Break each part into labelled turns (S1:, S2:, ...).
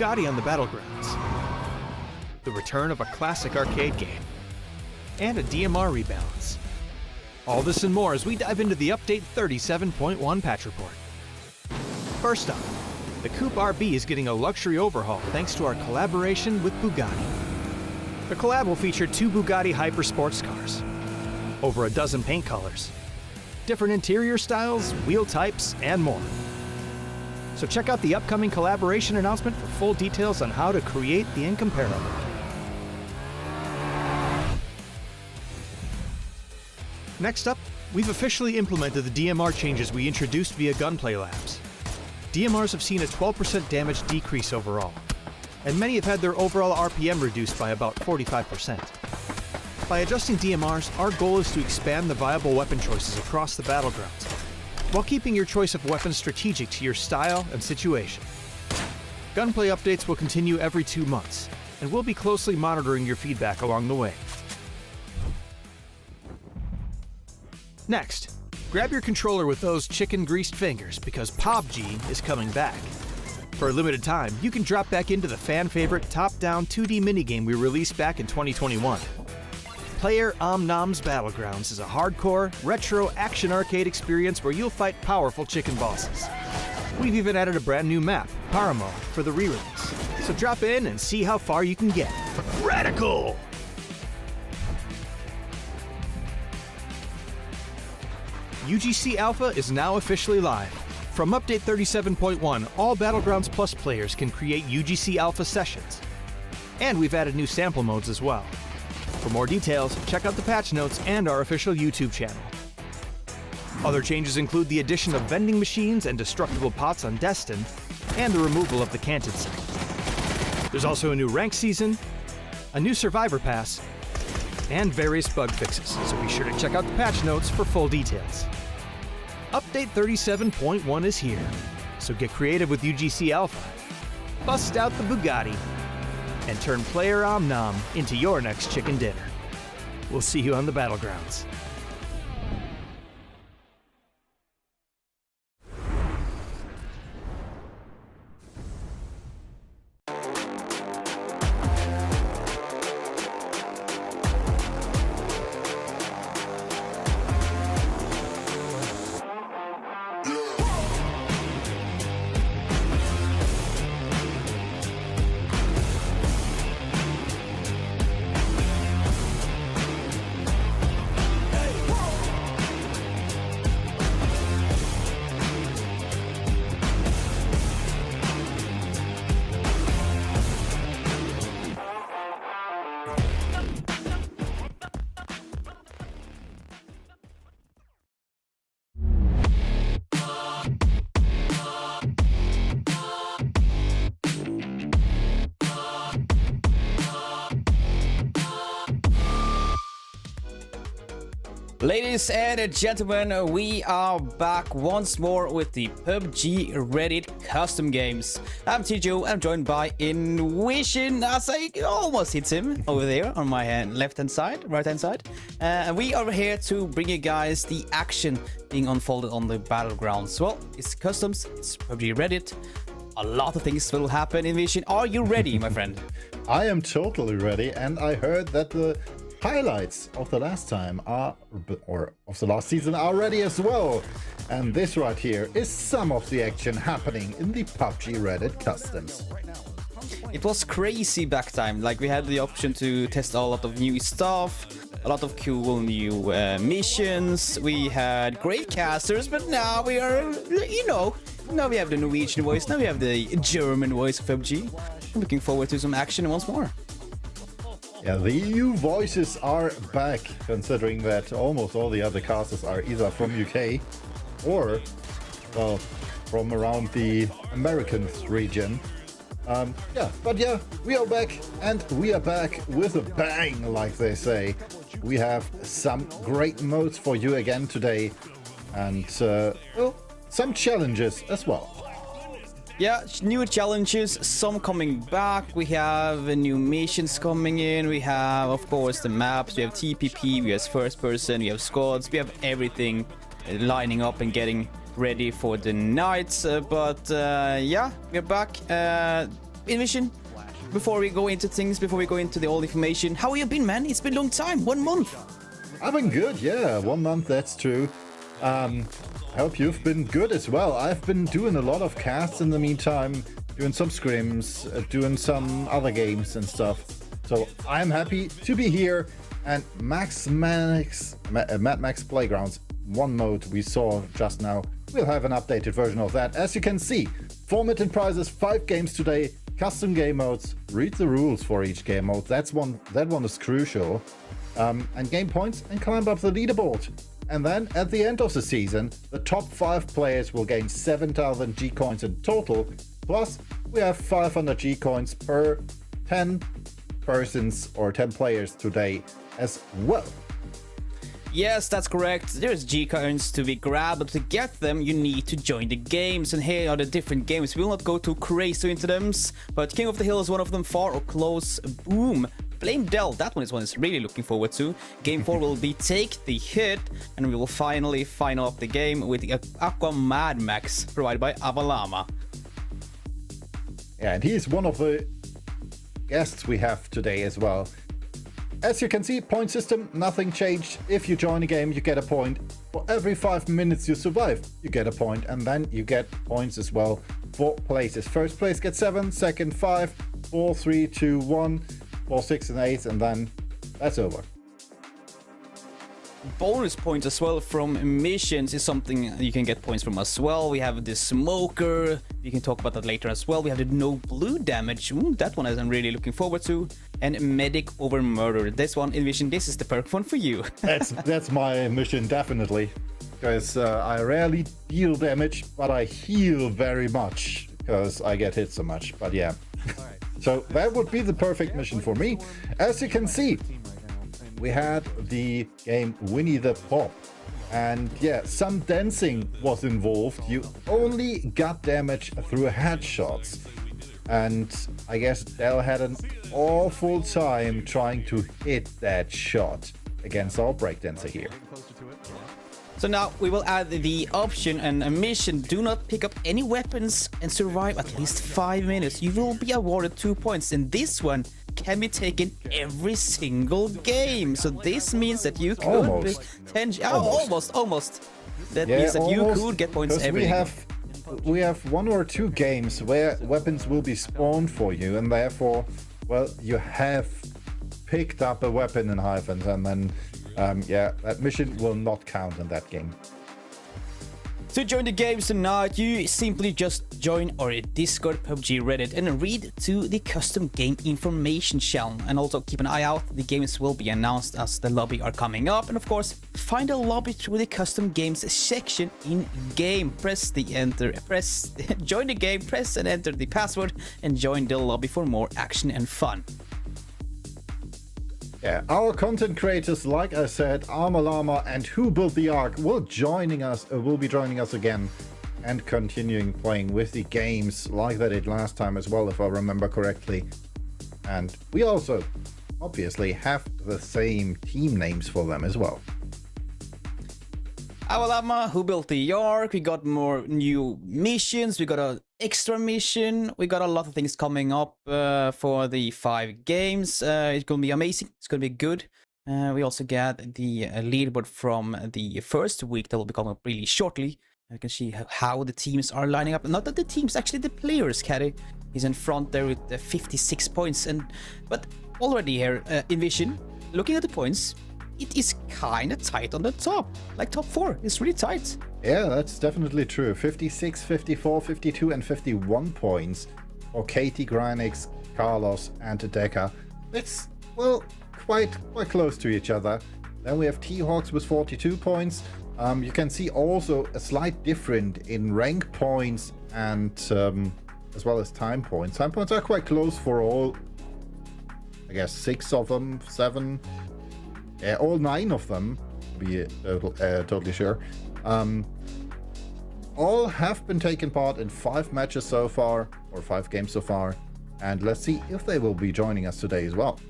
S1: Bugatti on the Battlegrounds, the return of a classic arcade game, and a DMR rebalance. All this and more as we dive into the Update 37.1 patch report. First up, the Coupe RB is getting a luxury overhaul thanks to our collaboration with Bugatti. The collab will feature 2 Bugatti Hyper sports cars, over a dozen paint colors, different interior styles, wheel types, and more. So check out the upcoming collaboration announcement for full details on how to create the incomparable. Next up, we've officially implemented the DMR changes we introduced via Gunplay Labs. DMRs have seen a 12% damage decrease overall, and many have had their overall RPM reduced by about 45%. By adjusting DMRs, our goal is to expand the viable weapon choices across the battlegrounds, while keeping your choice of weapons strategic to your style and situation. Gunplay updates will continue every 2 months, and we'll be closely monitoring your feedback along the way. Next, grab your controller with those chicken-greased fingers because PUBG is coming back. For a limited time, you can drop back into the fan-favorite top-down 2D minigame we released back in 2021. Player Omnom's Battlegrounds is a hardcore, retro action arcade experience where you'll fight powerful chicken bosses. We've even added a brand new map, Paramo, for the re-release. So drop in and see how far you can get. Radical! UGC Alpha is now officially live. From Update 37.1, all Battlegrounds Plus players can create UGC Alpha sessions. And we've added new sample modes as well. For more details, check out the patch notes and our official YouTube channel. Other changes include the addition of vending machines and destructible pots on Destin, and the removal of the Canted site. There's also a new rank season, a new Survivor Pass, and various bug fixes, so be sure to check out the patch notes for full details. Update 37.1 is here, so get creative with UGC Alpha, bust out the Bugatti, and turn player Omnom into your next chicken dinner. We'll see you on the Battlegrounds.
S2: Ladies and gentlemen, we are back once more with the PUBG Reddit custom games. I'm Tijo, I'm joined by Invision, as I almost hit him over there on my left-hand side, right-hand side. And we are here to bring you guys the action being unfolded on the Battlegrounds. Well, it's customs, it's PUBG Reddit. A lot of things will happen. Invision, are you ready, my friend?
S3: I am totally ready, and I heard that the highlights of the last time are, or of the last season, are ready as well. And this right here is some of the action happening in the PUBG Reddit customs.
S2: It was crazy back time. Like, we had the option to test a lot of new stuff, a lot of cool new missions. We had great casters, but now we are, now we have the Norwegian voice, now we have the German voice of PUBG. I'm looking forward to some action once more.
S3: Yeah, the EU voices are back, considering that almost all the other casters are either from UK or, well, from around the American region. We are back, and we are back with a bang, like they say. We have some great modes for you again today, and some challenges as well.
S2: Yeah, new challenges, some coming back. We have new missions coming in. We have, of course, the maps. We have TPP, we have first person, we have squads. We have everything lining up and getting ready for the nights. Yeah, we're back. Envision, before we go into things, before we go into the old information, how have you been, man? It's been a long time, 1 month.
S3: I've been good, yeah. 1 month, that's true. I hope you've been good as well. I've been doing a lot of casts in the meantime, doing some scrims, doing some other games and stuff. So I'm happy to be here. And Mad Max Playgrounds, one mode we saw just now, we'll have an updated version of that. As you can see, format and prizes, 5 games today, custom game modes, read the rules for each game mode. That one is crucial. And gain points and climb up the leaderboard. And then at the end of the season, the top 5 players will gain 7,000 G coins in total. Plus, we have 500 G coins per 10 persons or 10 players today as well.
S2: Yes, that's correct. There's G coins to be grabbed, but to get them, you need to join the games. And here are the different games. We will not go too crazy into them, but King of the Hill is one of them. Far or Close, Boom. Flame Dell, that one is really looking forward to. Game 4 will be Take the Hit, and we will finally final up the game with the Aqua Mad Max, provided by Avalama.
S3: Yeah, and he is one of the guests we have today as well. As you can see, point system, nothing changed. If you join a game, you get a point. For every 5 minutes you survive, you get a point, and then you get points as well for places. First place gets 7, second 5, 4, 3, 2, 1, 4, 6, and 8, and then that's over.
S2: Bonus points as well from missions is something you can get points from as well. We have the Smoker, you can talk about that later as well. We have the No Blue Damage, that one I'm really looking forward to. And Medic over Murder, this one, Envision, this is the perk one for you.
S3: That's my mission, definitely. Because I rarely deal damage, but I heal very much because I get hit so much, but yeah. So that would be the perfect mission for me. As you can see, we had the game Winnie the Pooh, and yeah, some dancing was involved. You only got damage through headshots, and I guess Dell had an awful time trying to hit that shot against our breakdancer here.
S2: So now we will add the option and a mission: do not pick up any weapons and survive at least 5 minutes. You will be awarded 2 points, and this one can be taken every single game. So this means that you could
S3: almost.
S2: Almost. That means that you could get points every game.
S3: We have 1 or 2 games where weapons will be spawned for you, and therefore, well, you have picked up a weapon in Hyphens, and then yeah, that mission will not count in that game.
S2: To join the games tonight, you simply just join our Discord PUBG Reddit and read to the custom game information channel. And also keep an eye out, the games will be announced as the lobby are coming up. And of course, find a lobby through the custom games section in game. Join the game, press and enter the password, and join the lobby for more action and fun.
S3: Yeah, our content creators, like I said, Armalama and Who Built the Ark will be joining us again and continuing playing with the games like they did last time as well, if I remember correctly. And we also obviously have the same team names for them as well.
S2: Avalama, Who Built the Ark, we got more new missions, we got an extra mission, we got a lot of things coming up for the 5 games. It's gonna be amazing, it's gonna be good. We also got the leaderboard from the first week that will be coming up really shortly. You can see how the teams are lining up. Not that the teams, actually the players. Caddy is in front there with 56 points. But already here, Envision, looking at the points, it is kind of tight on the top. Like top 4 is really tight.
S3: Yeah, that's definitely true. 56, 54, 52 and 51 points for Katie, Granix, Carlos and Deca. It's, well, quite close to each other. Then we have T-Hawks with 42 points. You can see also a slight difference in rank points and as well as time points. Time points are quite close for all, I guess 6 of them, 7, yeah, all 9 of them, to be totally sure. All have been taking part in 5 matches so far, or 5 games so far, and let's see if they will be joining us today as well.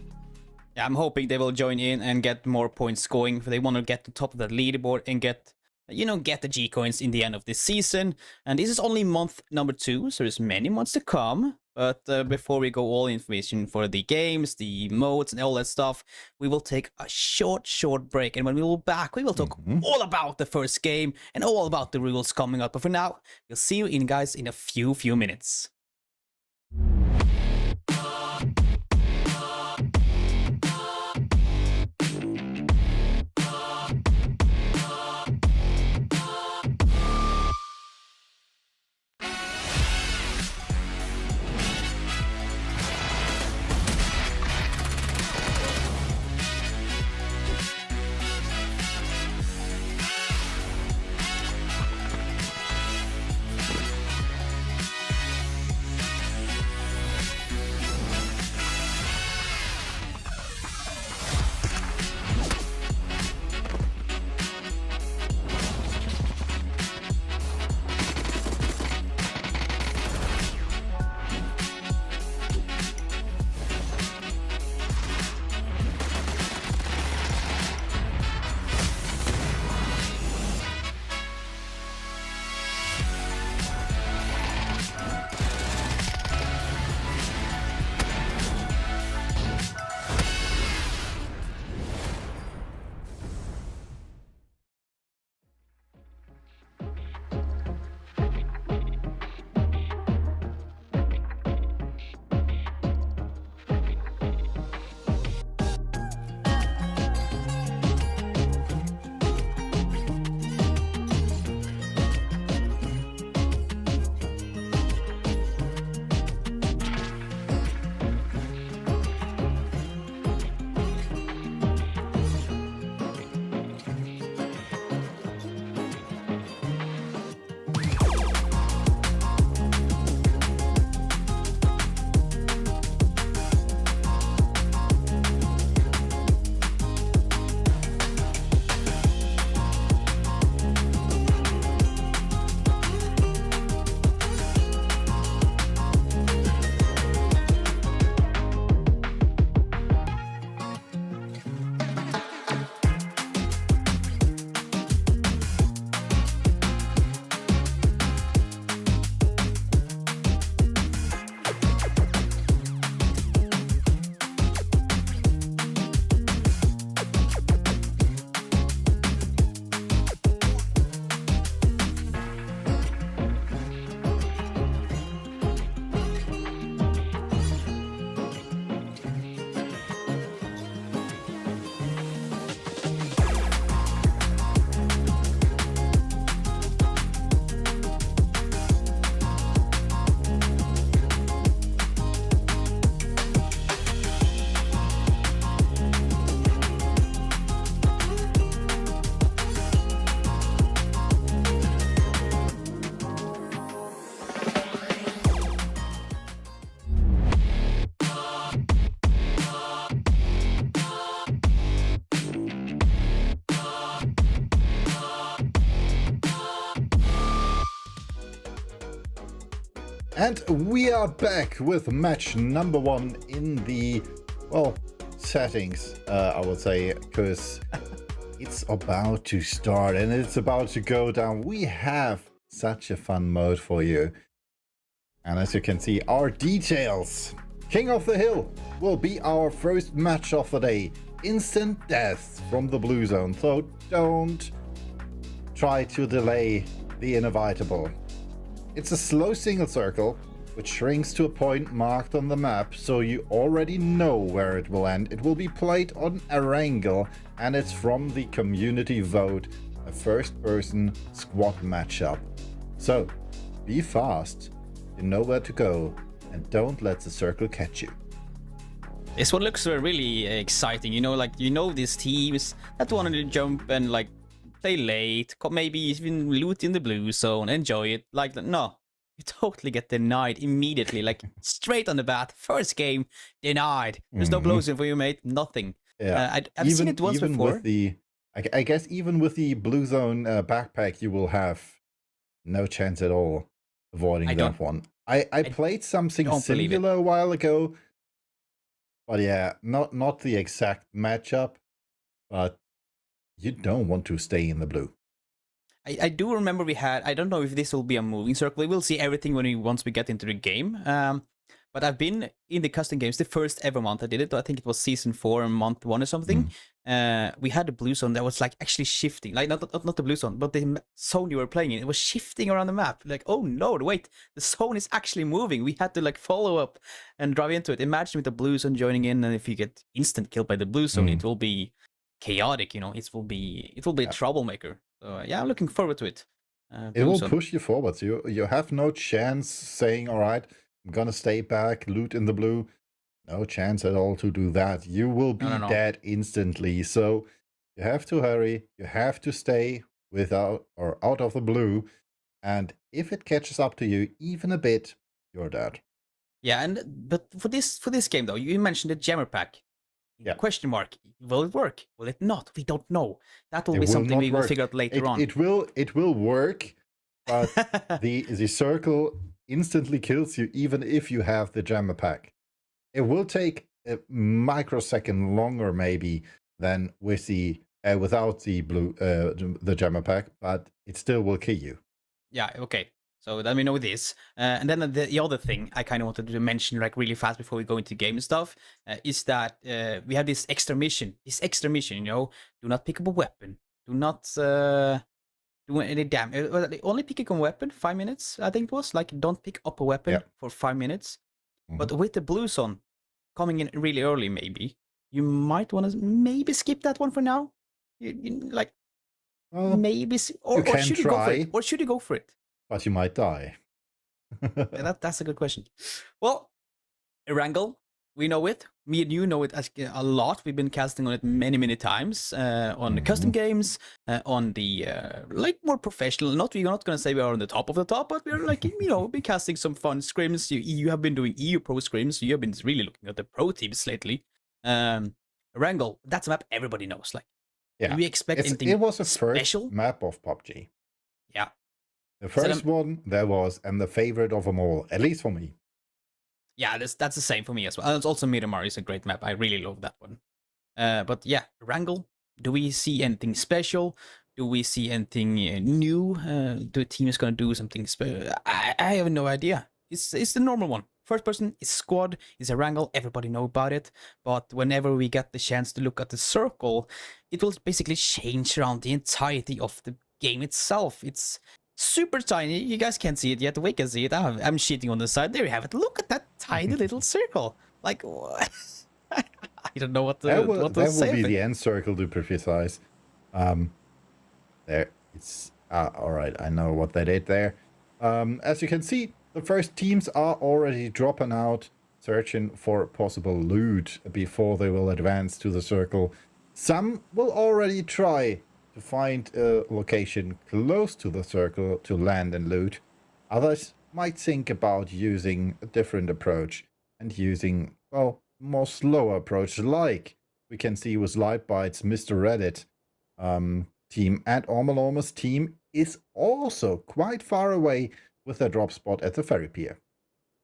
S2: Yeah, I'm hoping they will join in and get more points going. If they want to get to the top of the leaderboard and get the G coins in the end of this season. And this is only month number 2, so there's many months to come. But before we go all information for the games, the modes, and all that stuff, we will take a short break. And when we will be back, we will talk all about the first game and all about the rules coming up. But for now, we'll see you guys in a few minutes.
S3: And we are back with match number 1 in the, well, settings, I would say, because it's about to start and it's about to go down. We have such a fun mode for you. And as you can see, our details. King of the Hill will be our first match of the day. Instant death from the blue zone. So don't try to delay the inevitable. It's a slow single circle, which shrinks to a point marked on the map, so you already know where it will end. It will be played on a angle, and it's from the community vote, a first-person squad matchup. So, be fast, you know where to go, and don't let the circle catch you.
S2: This one looks really exciting, these teams that wanted to jump and play late, maybe even loot in the blue zone, enjoy it. No, you totally get denied immediately, straight on the bat. First game, denied. There's no blows in for you, mate. Nothing.
S3: Yeah,
S2: I've seen it once before.
S3: With the, I guess even with the blue zone backpack, you will have no chance at all avoiding that one. I played something similar a while ago, but yeah, not the exact matchup, but you don't want to stay in the blue.
S2: I do remember we had, I don't know if this will be a moving circle. We'll see everything once we get into the game. But I've been in the custom games the first ever month I did it. I think it was season 4, month 1 or something. We had a blue zone that was like actually shifting, like not the blue zone, but the zone you were playing in. It was shifting around the map. Like, oh no, wait, the zone is actually moving. We had to like follow up and drive into it. Imagine with the blue zone joining in, and if you get instant killed by the blue zone, it will be chaotic. You know, it will be a troublemaker. So yeah, I'm looking forward to it.
S3: It will push you forward. You have no chance saying, all right, I'm gonna stay back, loot in the blue. No chance at all to do that. You will be dead instantly. So you have to hurry. You have to stay without or out of the blue. And if it catches up to you even a bit, you're dead.
S2: Yeah, but for this game though, you mentioned the jammer pack.
S3: Yeah.
S2: Question mark. Will it work? Will it not? We don't know. That will be something we will figure out later on.
S3: It will work, but the circle instantly kills you even if you have the jammer pack. It will take a microsecond longer maybe than with the without the blue the jammer pack, but it still will kill you.
S2: Yeah, okay. So let me know this. And then the other thing I kind of wanted to mention like really fast before we go into game stuff is that we have this extra mission. You know, do not pick up a weapon. Do not do any damage. Only picking up a weapon, 5 minutes, I think it was. Like, don't pick up a weapon for 5 minutes. But with the blue zone coming in really early, maybe, you might want to maybe skip that one for now. Like, maybe, or should you go for it? Or should you go for it?
S3: But you might die.
S2: That's a good question. Well, Erangel, we know it. Me and you know it a lot. We've been casting on it many times on the custom games, on the like more professional. We're not gonna say we are on the top of the top, but we're like been casting some fun scrims. You have been doing EU Pro scrims. So you have been really looking at the pro teams lately. Erangel, that's a map everybody knows. Like, do we expect anything special?
S3: It was a first map of PUBG.
S2: Yeah.
S3: The first one there was, and the favorite of them all, at least for me.
S2: Yeah, that's the same for me as well. And it's also Miramar is a great map. I really love that one. But yeah, Erangel, do we see anything special? Do we see anything new? The team is going to do something special? I have no idea. It's the normal one. First person is squad, is Erangel, everybody know about it. But whenever we get the chance to look at the circle, it will basically change around the entirety of the game itself. It's super tiny. You guys can't see it yet. We can see it. I'm cheating on the side. There you have it. Look at that tiny little circle. Like, what? I don't know what to say. That
S3: will be the end circle, to be precise. There, it's all right. I know what they did there. As you can see, the first teams are already dropping out, searching for possible loot before they will advance to the circle. Some will already try to find a location close to the circle to land and loot. Others might think about using a different approach and using, well, more slower approach, like we can see with Lightbyte's Mr. Reddit team, and Ormalorma's team is also quite far away with their drop spot at the ferry pier.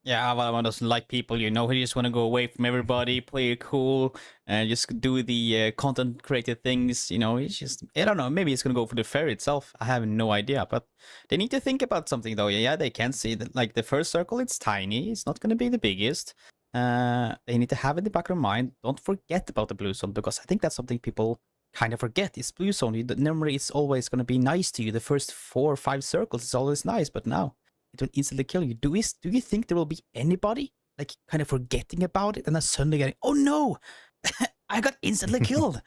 S2: Yeah, well, one doesn't like people, who just want to go away from everybody, play it cool, and just do the content created things, it's just, I don't know, maybe it's going to go for the ferry itself. I have no idea, but they need to think about something though. Yeah, they can see that, like, the first circle, it's tiny, it's not going to be the biggest. They need to have in the back of their mind, don't forget about the blue zone, because I think that's something people kind of forget. It's blue zone. Normally it's always going to be nice to you. The first 4 or 5 circles is always nice, but now it will instantly kill you. Do you think there will be anybody like kind of forgetting about it and then suddenly getting, oh no, I got instantly killed?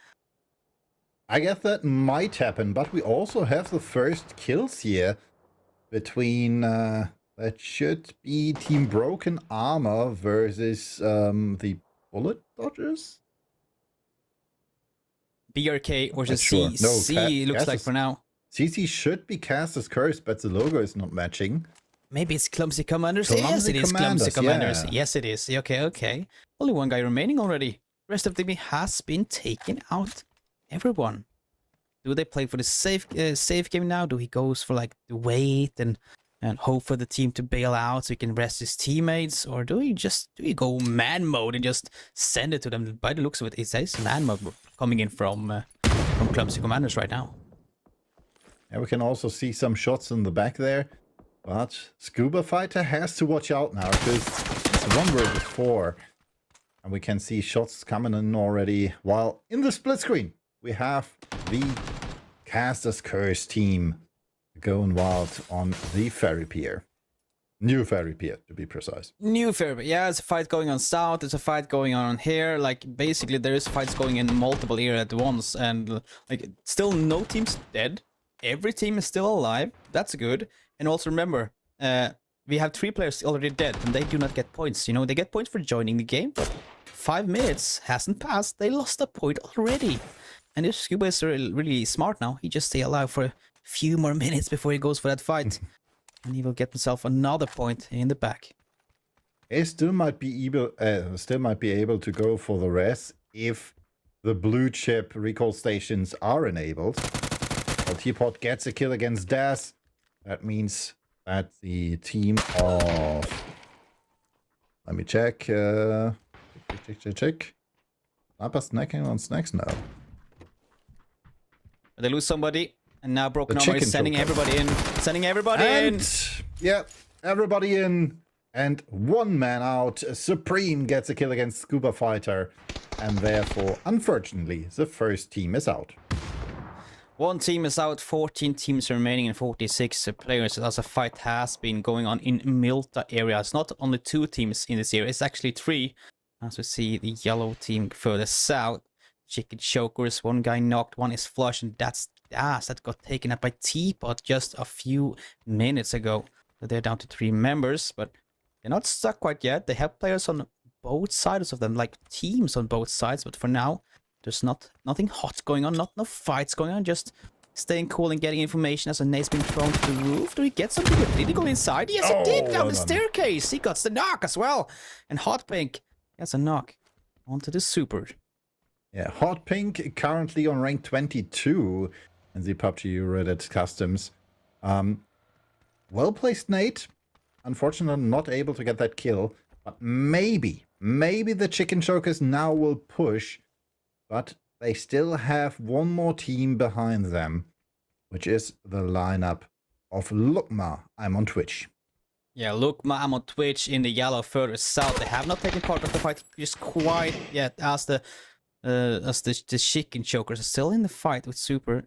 S3: I guess that might happen, but we also have the first kills here between that should be Team Broken Armor versus the Bullet Dodgers.
S2: BRK versus
S3: sure.
S2: CC looks like for now.
S3: CC should be cast as cursed, but the logo is not matching.
S2: Maybe it's Clumsy Commanders. Yes, it is Clumsy Commanders. Yeah. Yes, it is. Okay. Only one guy remaining already. The rest of the team has been taken out. Everyone. Do they play for the safe game now? Do he goes for like the wait and hope for the team to bail out so he can rest his teammates, or do you go man mode and just send it to them? By the looks of it, it says man mode coming in from Clumsy Commanders right now.
S3: And we can also see some shots in the back there. But Scuba Fighter has to watch out now, because 1 versus 4. And we can see shots coming in already. While in the split screen, we have the Caster's Curse team going wild on the ferry pier. New ferry pier, to be precise.
S2: New ferry, yeah, there's a fight going on south, there's a fight going on here, like, basically there is fights going in multiple areas at once, and, like, still no team's dead, every team is still alive, that's good, and also remember, we have 3 players already dead, and they do not get points, you know, they get points for joining the game, but 5 minutes hasn't passed, they lost a point already, and if Scuba is really smart now, he just stay alive for a few more minutes before he goes for that fight. And he will get himself another point in the back.
S3: He still might be able to go for the rest if the blue chip recall stations are enabled. Well, Teapot gets a kill against Daz. That means that the team of... Let me check. Check. Sniper snacking on snacks now.
S2: They lose somebody. And now Broken Armor is sending everybody in. Sending everybody in.
S3: Yeah, everybody in. And 1 man out. Supreme gets a kill against Scuba Fighter. And therefore, unfortunately, the first team is out.
S2: 1 team is out, 14 teams remaining and 46 players. As a fight has been going on in Milta area. It's not only 2 teams in this area, it's actually 3. As we see the yellow team further south. Chicken chokers, 1 guy knocked, 1 is flush, and that's Daz that got taken out by Teapot just a few minutes ago. So they're down to 3 members, but they're not stuck quite yet. They have players on both sides of them, like teams on both sides, but for now, there's nothing hot going on, no fights going on, just staying cool and getting information as a nade's been thrown to the roof. Do we get something? Did he go inside? Yes, he did, down the staircase. He got the knock as well. And Hot Pink gets a knock onto the super.
S3: Yeah, Hot Pink currently on rank 22 in the PUBG Reddit customs. Well-placed nade. Unfortunately, not able to get that kill. But maybe the Chicken Chokers now will push. But they still have 1 more team behind them, which is the lineup of Lukma. I'm on Twitch.
S2: Yeah, Lukma, I'm on Twitch in the yellow further south. They have not taken part of the fight just quite yet, as the Chicken Chokers are still in the fight with Super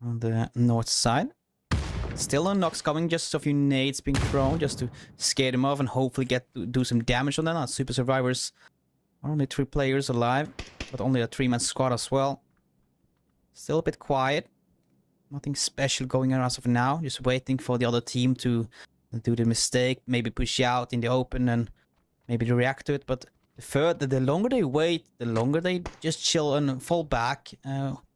S2: on the north side. Still no knocks coming, just a few nades being thrown just to scare them off and hopefully do some damage on them. Now, Super Survivors are only 3 players alive, but only a 3-man squad as well. Still a bit quiet. Nothing special going on as of now. Just waiting for the other team to do the mistake, maybe push out in the open and maybe react to it. But the longer they wait, the longer they just chill and fall back.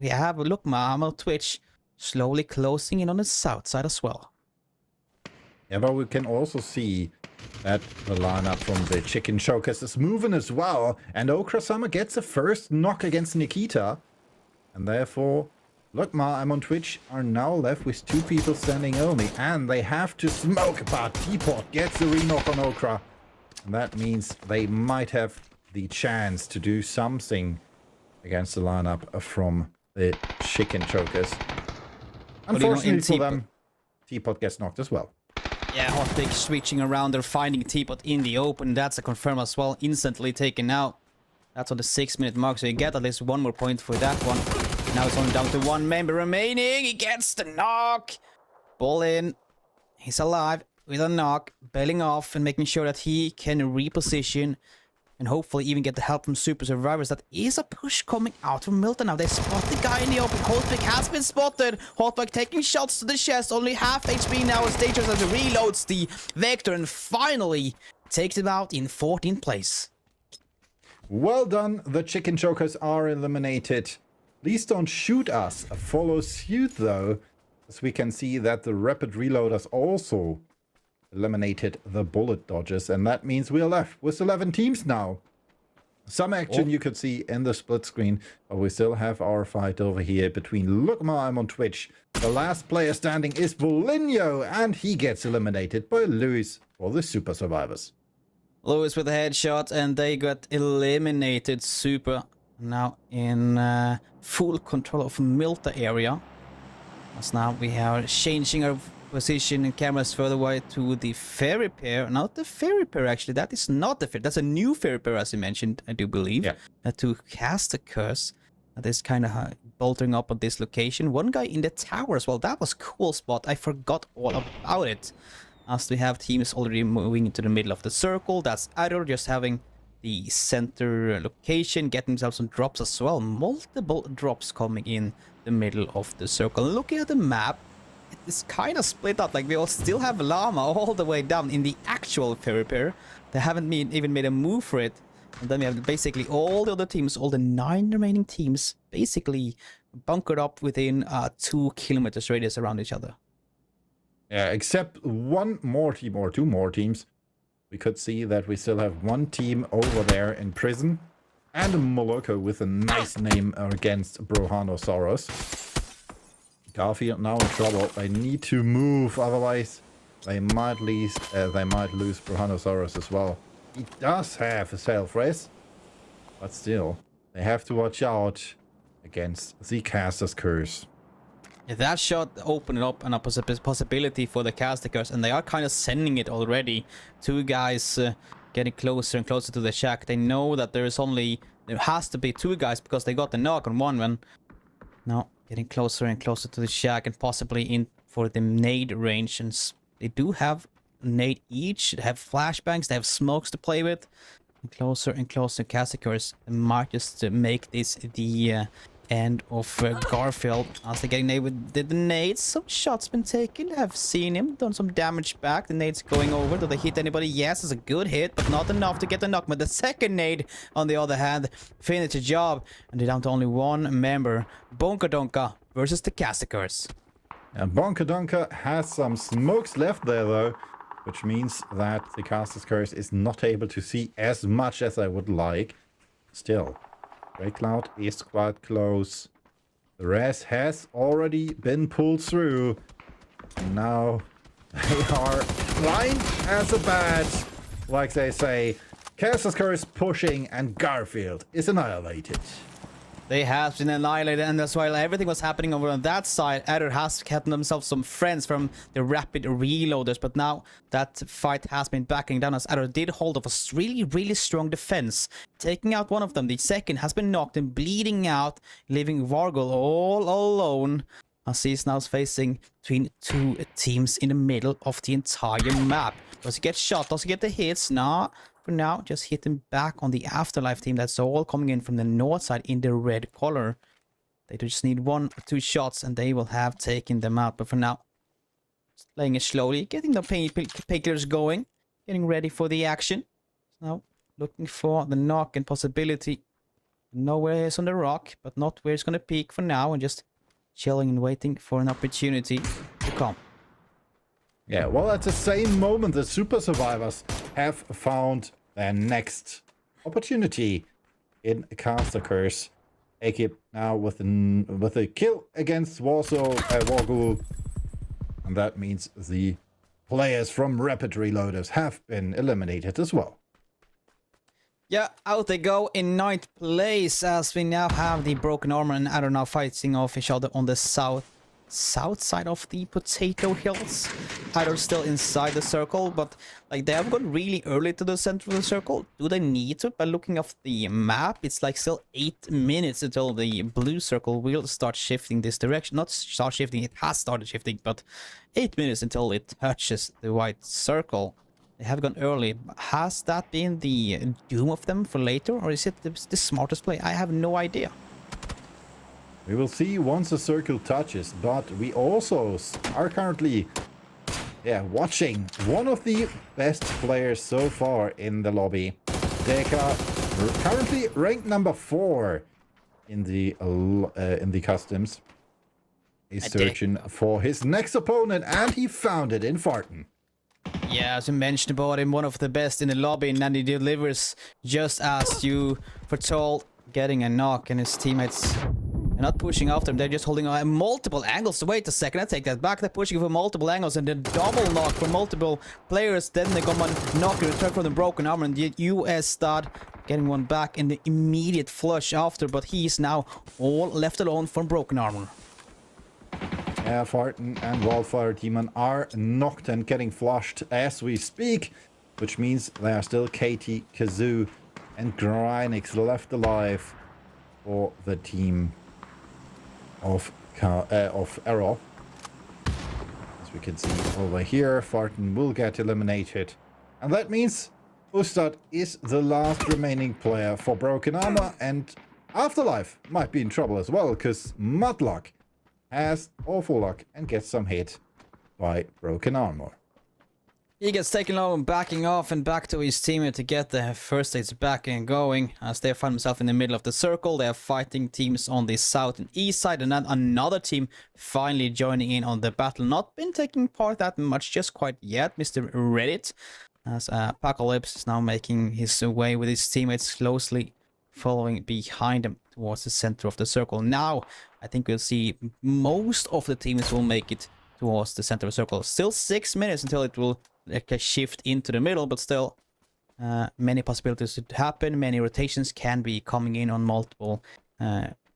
S2: We have Lukma, I'm on Twitch, slowly closing in on the south side as well.
S3: Yeah, but we can also see that the lineup from the Chicken Chokers is moving as well. And Okrasama gets a first knock against Nikita. And therefore, Lukma, I'm on Twitch, are now left with 2 people standing only. And they have to smoke, but Teapot gets a re-knock on Okra. And that means they might have the chance to do something against the lineup from the Chicken Chokers. Unfortunately for them, Teapot gets knocked as well.
S2: Yeah, Hot Pink switching around. They're finding Teapot in the open. That's a confirm as well. Instantly taken out. That's on the 6-minute mark, so you get at least 1 more point for that one. Now it's only down to 1 member remaining. He gets the knock. Ball in. He's alive with a knock, bailing off and making sure that he can reposition and hopefully even get the help from Super Survivors. That is a push coming out from Milton now. They spot the guy in the open. Hotpick has been spotted. Hotpick taking shots to the chest. Only half HP now as Dangerous as he reloads the Vector and finally takes him out in 14th place.
S3: Well done. The Chicken Chokers are eliminated. Please don't shoot us. Follow suit though, as we can see that the Rapid Reloaders also eliminated the Bullet Dodgers, and that means we are left with 11 teams now. Some action you could see in the split screen, but we still have our fight over here between Lukma, I'm on Twitch. The last player standing is Bolinho, and he gets eliminated by Lewis for the Super Survivors.
S2: Lewis with a headshot, and they got eliminated. Super now in full control of Milta area. As now we are changing our position cameras further away to the ferry pair. Not the ferry pair, actually. That is not the ferry. That's a new ferry pair, as you mentioned, I do believe.
S3: Yeah.
S2: To cast a curse. That is kind of boltering up on this location. One guy in the tower as well. That was a cool spot. I forgot all about it. As we have teams already moving into the middle of the circle. That's Adder just having the center location, getting himself some drops as well. Multiple drops coming in the middle of the circle. Looking at the map, it's kind of split up. Like, we all still have Llama all the way down in the actual ferry pair. They haven't even made a move for it. And then we have basically all the other teams, all the 9 remaining teams, basically bunkered up within 2 kilometers radius around each other.
S3: Yeah, except one more team or 2 more teams. We could see that we still have one team over there in prison. And Moloko with a nice name against Brohanosaurus. Garfield now in trouble. They need to move, otherwise they might lose Brohanosaurus as well. He does have a self-res, but still, they have to watch out against the caster's curse.
S2: Yeah, that shot opened up a possibility for the caster curse, and they are kind of sending it already. 2 guys getting closer and closer to the shack. They know that there has to be 2 guys because they got the knock on one. Now getting closer and closer to the shack and possibly in for the nade range. And they do have a nade each. They have flashbangs. They have smokes to play with. And closer caster curse. They might just make this the end of Garfield as they're getting nailed with the nades. Some shots been taken. I've seen him done some damage back. The nades going over. Do they hit anybody? Yes, it's a good hit, but not enough to get the knock. But the second nade, on the other hand, finished the job, and they're down to only 1 member. Bonkadonka versus the caster curse.
S3: And Bonkadonka has some smokes left there though, which means that the caster's curse is not able to see as much as I would like. Still, Grey Cloud is quite close. The res has already been pulled through. And now they are blind as a bat, like they say. Caster's curse pushing and Garfield is annihilated.
S2: They have been annihilated, and that's why everything was happening over on that side. Adder has kept themselves some friends from the rapid reloaders, but now that fight has been backing down as Adder did hold of a really strong defense, taking out one of them. The second has been knocked and bleeding out, leaving Vargol all alone as he's now facing between 2 teams in the middle of the entire map. Does he get shot? Does he get the hits? Nah. For now, just hit him back on the Afterlife team. That's all coming in from the north side in the red color. They just need 1 or 2 shots and they will have taken them out. But for now, just playing it slowly, getting the painkillers going, getting ready for the action. Now, looking for the knock and possibility. Nowhere is on the rock, but not where it's going to peak for now. And just chilling and waiting for an opportunity to come.
S3: Yeah, well, at the same moment, the super survivors have found their next opportunity in Caster Curse. Akip now with a kill against Wargul. And that means the players from Rapid Reloaders have been eliminated as well.
S2: Yeah, out they go in 9th place as we now have the Broken Armor and Adder now fighting off each other on the south side of the Potato Hills. Adder still inside the circle, but like they have gone really early to the center of the circle. Do they need to? By looking off the map, it's like still 8 minutes until the blue circle will start shifting this direction. Not start shifting, it has started shifting, but 8 minutes until it touches the white circle. They have gone early. Has that been the doom of them for later, or is it the smartest play? I have no idea.
S3: We will see once the circle touches, but we also are currently watching one of the best players so far in the lobby. Deka, currently ranked number 4 in the customs, is searching for his next opponent, and he found it in Farton.
S2: Yeah, as you mentioned about him, one of the best in the lobby, and he delivers just as you foretold, getting a knock, and his teammates are not pushing after him. They're just holding on multiple angles. Wait a second, I take that back. They're pushing for multiple angles, and then double knock for multiple players. Then they come on, knock and return from the Broken Armor, and the US start getting one back in the immediate flush after, but he's now all left alone from Broken Armor.
S3: Farton and Wildfire Demon are knocked and getting flushed as we speak, which means there are still Katie, Kazoo, and Grynix left alive for the team of Errol. As we can see over here, Farton will get eliminated. And that means Ustad is the last remaining player for Broken Armor, and Afterlife might be in trouble as well, because Mudlock has awful luck and gets some hit by Broken Armor.
S2: He gets taken low and backing off and back to his teammate to get the first aids back and going. As they find themselves in the middle of the circle, they are fighting teams on the south and east side, and then another team finally joining in on the battle. Not been taking part that much just quite yet, Mr. Reddit, as Apocalypse is now making his way with his teammates closely following behind him towards the center of the circle. Now, I think we'll see most of the teams will make it towards the center of the circle. Still 6 minutes until it will shift into the middle, but still many possibilities to happen. Many rotations can be coming in on multiple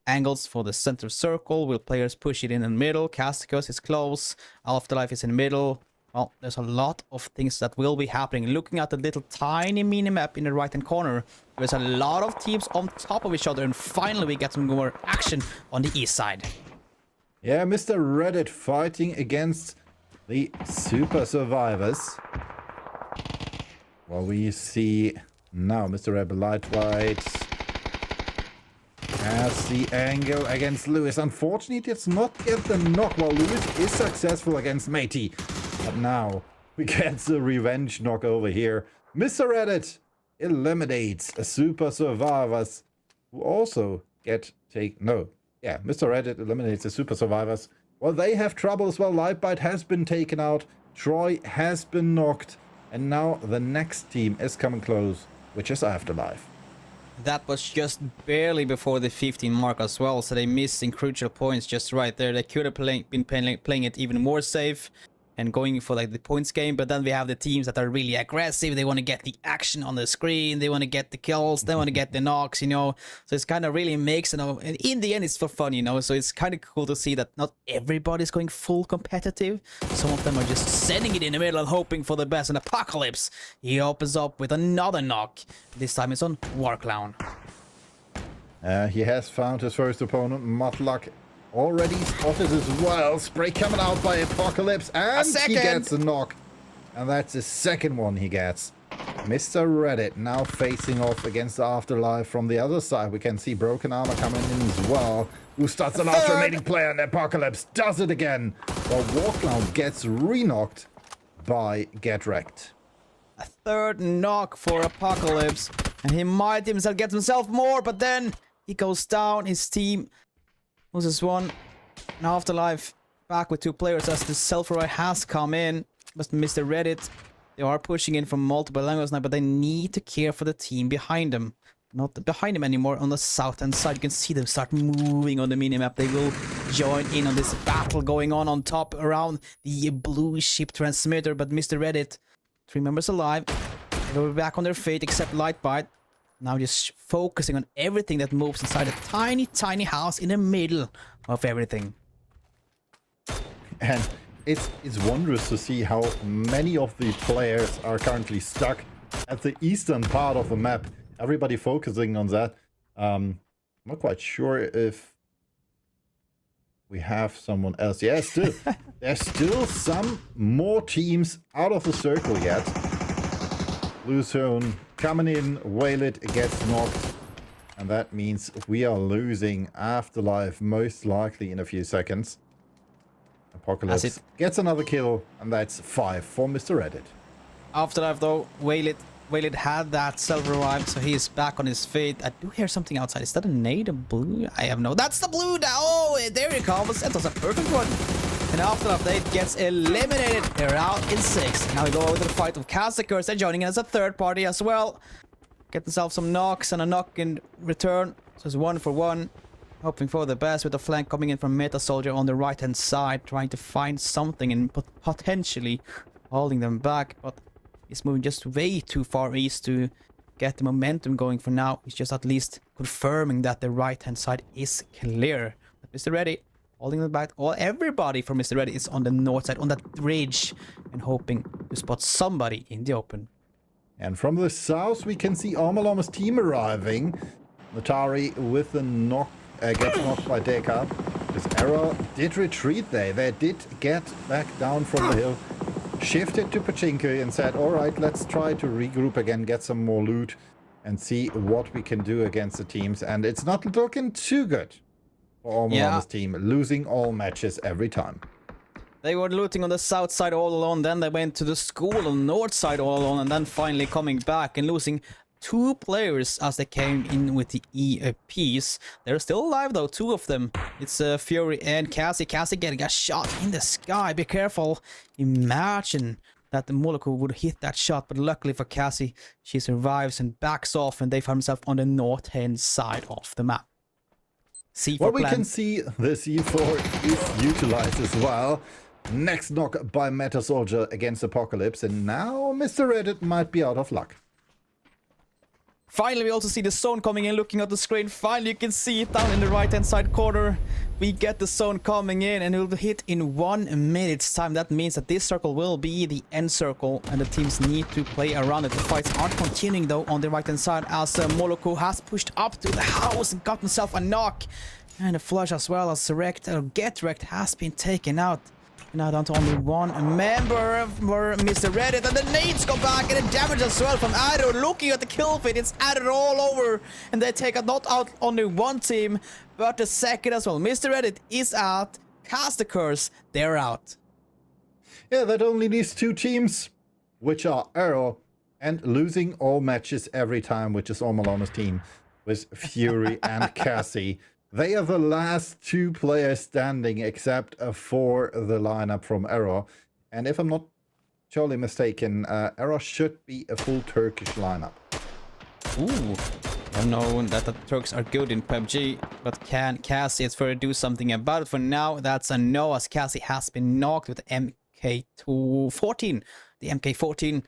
S2: angles for the center circle. Will players push it in the middle? Casticos is close. Afterlife is in the middle. Well, there's a lot of things that will be happening. Looking at the little tiny mini-map in the right-hand corner, there's a lot of teams on top of each other, and finally we get some more action on the east side.
S3: Yeah, Mr. Reddit fighting against the Super Survivors. Well, we see now Mr. Rebel Lightweight has the angle against Lewis. Unfortunately, he does not get the knock, while Lewis is successful against Matey. But now we get the revenge knock over here. Mr. Reddit eliminates a Super Survivors who also get Mr. Reddit eliminates the Super Survivors. Well, they have trouble as well. Lightbite has been taken out. Troy has been knocked. And now the next team is coming close, which is Afterlife.
S2: That was just barely before the 15 mark as well, so they missed in crucial points just right there. They could have been playing it even more safe and going for like the points game, but then we have the teams that are really aggressive. They want to get the action on the screen, they want to get the kills, they want to get the knocks, you know. So it's kind of really makes it, and in the end it's for fun, you know. So it's kind of cool to see that not everybody's going full competitive. Some of them are just sending it in the middle and hoping for the best. And Apocalypse, he opens up with another knock. This time it's on Warclown.
S3: He has found his first opponent. Mudlock already spotted as well. Spray coming out by Apocalypse, and he gets a knock. And that's the second one he gets. Mr. Reddit now facing off against the Afterlife from the other side. We can see Broken Armor coming in as well. Who starts the last remaining player, and Apocalypse does it again. While Warclown gets re-knocked by Get Wrecked.
S2: A third knock for Apocalypse, and he might himself get himself more, but then he goes down. His team loses one. And Afterlife back with 2 players as the Self-Roy has come in. But Mr. Reddit, they are pushing in from multiple angles now, but they need to care for the team behind them. Not behind them anymore on the southern side. You can see them start moving on the minimap. They will join in on this battle going on top around the blue ship transmitter. But Mr. Reddit, 3 members alive. They will be back on their feet except Lightbite. Now just focusing on everything that moves inside a tiny, tiny house in the middle of everything.
S3: And it's wondrous to see how many of the players are currently stuck at the eastern part of the map. Everybody focusing on that. I'm not quite sure if we have someone else. Yeah, still. There's still some more teams out of the circle yet. Blue Zone coming in. Waylit gets knocked. And that means we are losing Afterlife most likely in a few seconds. Apocalypse gets another kill, and that's 5 for Mr. Reddit.
S2: Afterlife though, Waylit had that self-revive, so he is back on his feet. I do hear something outside. Is that a nade, a blue? I have no... That's the blue now! Oh, there he comes. That was a perfect one. And Afterlife, they gets eliminated. They're out in 6. Now we go over to the fight with Casticers. They're joining in as a third party as well. Get themselves some knocks and a knock in return. So it's 1 for 1. Hoping for the best with the flank coming in from Meta Soldier on the right-hand side. Trying to find something and potentially holding them back. But he's moving just way too far east to get the momentum going for now. He's just at least confirming that the right-hand side is clear. But Mr. Ready holding the back. Everybody from Mr. Red is on the north side, on that bridge, and hoping to spot somebody in the open.
S3: And from the south, we can see Armalama's team arriving. Notari with the knock gets knocked by Deka. This Arrow did retreat there. They did get back down from the hill, shifted to Pachinko and said, all right, let's try to regroup again, get some more loot and see what we can do against the teams. And it's not looking too good for Armalama's team, losing all matches every time.
S2: They were looting on the south side all alone, then they went to the school on the north side all alone, and then finally coming back and losing 2 players as they came in with the EAPs. They're still alive though, 2 of them. It's Fury and Cassie. Cassie getting a shot in the sky. Be careful. Imagine that the Moloko would hit that shot, but luckily for Cassie, she survives and backs off, and they find themselves on the north-hand side of the map. C4
S3: Well, we
S2: plan.
S3: can see the C4 is utilized as well. Next knock by Meta Soldier against Apocalypse, and now Mr. Reddit might be out of luck.
S2: Finally, we also see the zone coming in, looking at the screen. Finally, you can see it down in the right-hand side corner. We get the zone coming in, and it will hit in 1 minute's time. That means that this circle will be the end circle, and the teams need to play around it. The fights are continuing, though, on the right-hand side, as Moloko has pushed up to the house and got himself a knock. And a flush as well, as Get Wrecked has been taken out. Now down to only 1 member for Mr. Reddit, and the nades go back, and the damage as well from Arrow. Looking at the kill feed, it's added all over, and they take not out only 1 team, but the second as well. Mr. Reddit is out, Cast the Curse, they're out.
S3: Yeah, that only leaves 2 teams, which are Arrow and losing all matches every time, which is Armalama's team, with Fury and Cassie. They are the last 2 players standing, except for the lineup from Arrow. And if I'm not totally mistaken, Arrow should be a full Turkish lineup.
S2: Ooh, I know that the Turks are good in PUBG, but can Cassie do something about it? For now, that's a no, as Cassie has been knocked with MK14. The MK14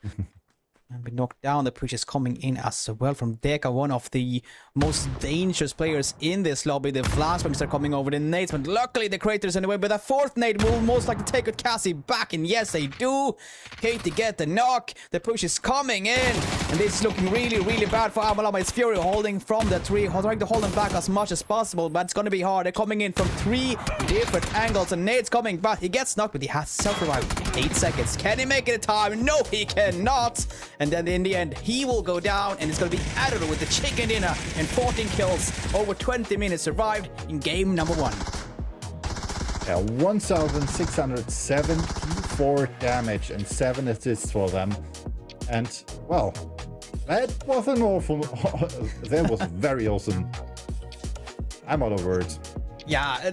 S2: and been knocked down. The push is coming in as well from Deka, one of the most dangerous players in this lobby. The flashbangs are coming over the nades, but luckily the crater's in the way. But a 4th nade will most likely take Cassie back, and yes, they do. Katie get the knock. The push is coming in, and this is looking really, really bad for Armalama. It's Fury holding from the tree, trying to hold them back as much as possible, but it's going to be hard. They're coming in from 3 different angles, and nade's coming back. He gets knocked, but he has self-revive. 8 seconds. Can he make it in time? No, he cannot. And then in the end, he will go down, and it's going to be Adder with the chicken dinner and 14 kills. Over 20 minutes survived in game number 1.
S3: Yeah, 1,674 damage and 7 assists for them. And, well, that was an awful... that was very awesome. I'm out of words.
S2: Yeah,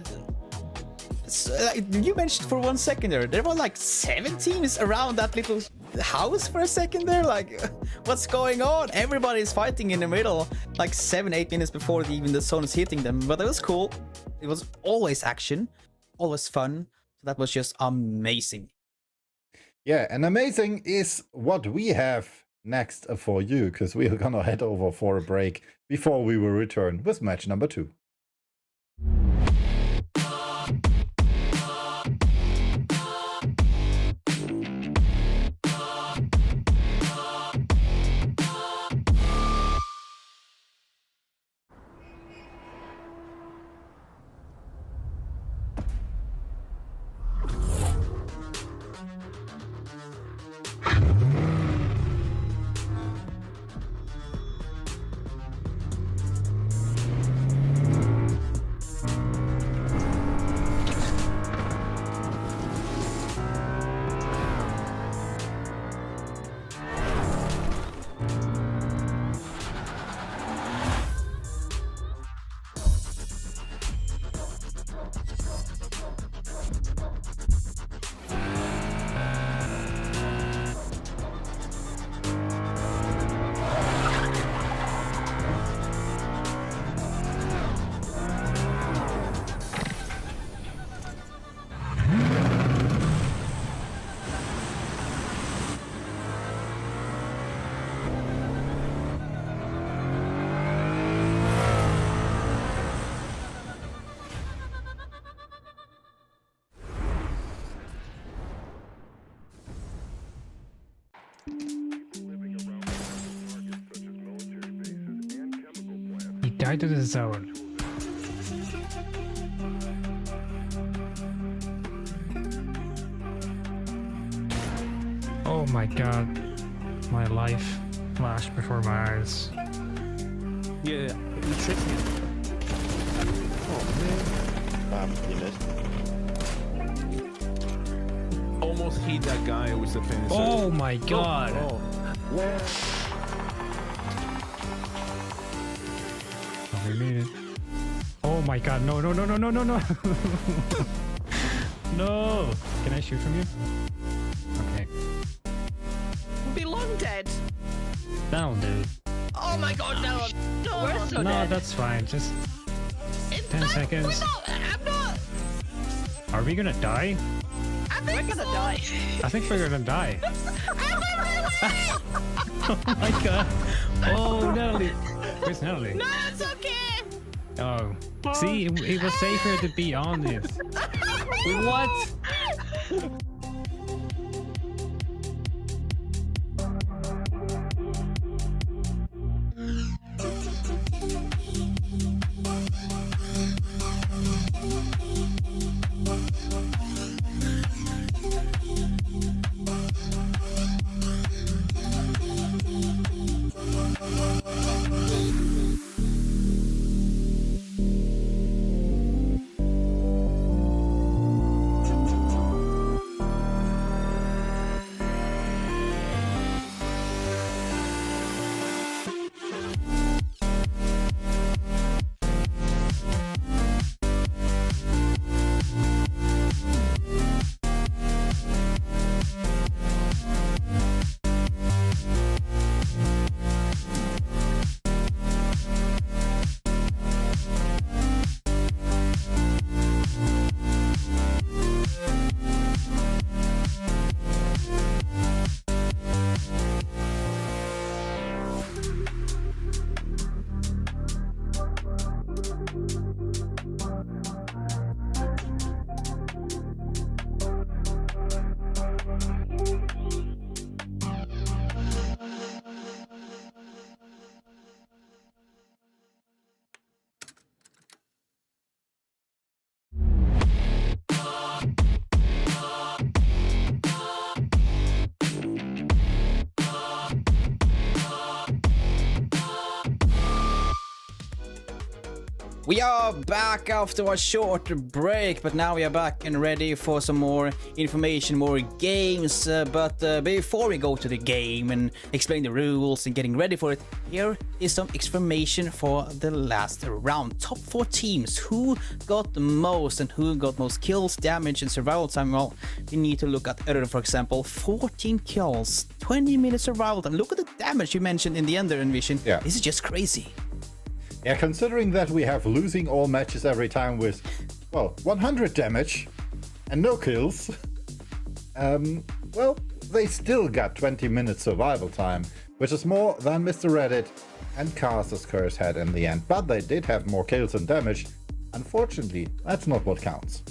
S2: you mentioned for 1 second there were like 7 teams around that little house for a second there. Like, what's going on? Everybody's fighting in the middle, like 7-8 minutes before even the zone is hitting them. But it was cool. It was always action, always fun. So that was just amazing.
S3: Yeah, and amazing is what we have next for you, because we are gonna head over for a break before we will return with match number 2.
S4: die to the zone. Oh my god. My life flashed before my eyes.
S5: Yeah, you tricked me. Oh man.
S6: You missed.
S5: Almost hit that guy with the finisher.
S4: Oh my god.
S5: Oh. Yeah.
S4: Oh, we made it. Oh my god, no, no, no, no, no, no, no. No. Can I shoot from you? Okay.
S7: Be long dead.
S4: That'll do.
S7: Oh my god, no. No, we're so
S4: No,
S7: dead.
S4: that's fine. Just
S7: It's
S4: 10
S7: not-
S4: seconds.
S7: We're not, I'm not.
S4: Are we gonna die?
S7: I think we're gonna die.
S4: I think we're gonna die. Oh my god. Oh, Natalie. Where's Natalie?
S7: No, it's okay.
S4: Oh. See, it was safer to be honest. What?
S2: We are back after a short break, but now we are back and ready for some more information, more games. But before we go to the game and explain the rules and getting ready for it, here is some information for the last round. Top 4 teams, who got the most and who got most kills, damage and survival time. Well, you need to look at Error, for example, 14 kills, 20 minutes survival time. Look at the damage you mentioned in the Ender Envision.
S3: Yeah.
S2: This is just crazy.
S3: Yeah, considering that we have losing all matches every time with, well, 100 damage and no kills, well, they still got 20 minutes survival time, which is more than Mr. Reddit and Caster's Curse had in the end. But they did have more kills and damage. Unfortunately, that's not what counts.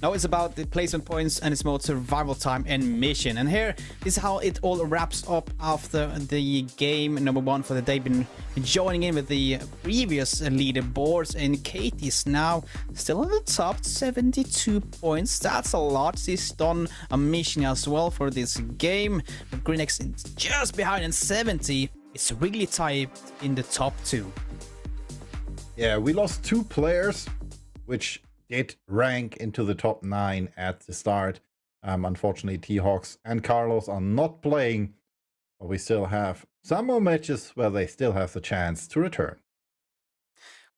S2: Now it's about the placement points and it's more survival time and mission. And here is how it all wraps up after the game number 1 for the day. Been joining in with the previous leaderboards, and Katie's now still on the top, 72 points. That's a lot. She's done a mission as well for this game. But Greenex is just behind in 70. It's really tight in the top 2.
S3: Yeah, we lost 2 players, which did rank into the top 9 at the start. Unfortunately, T-Hawks and Carlos are not playing, but we still have some more matches where they still have the chance to return.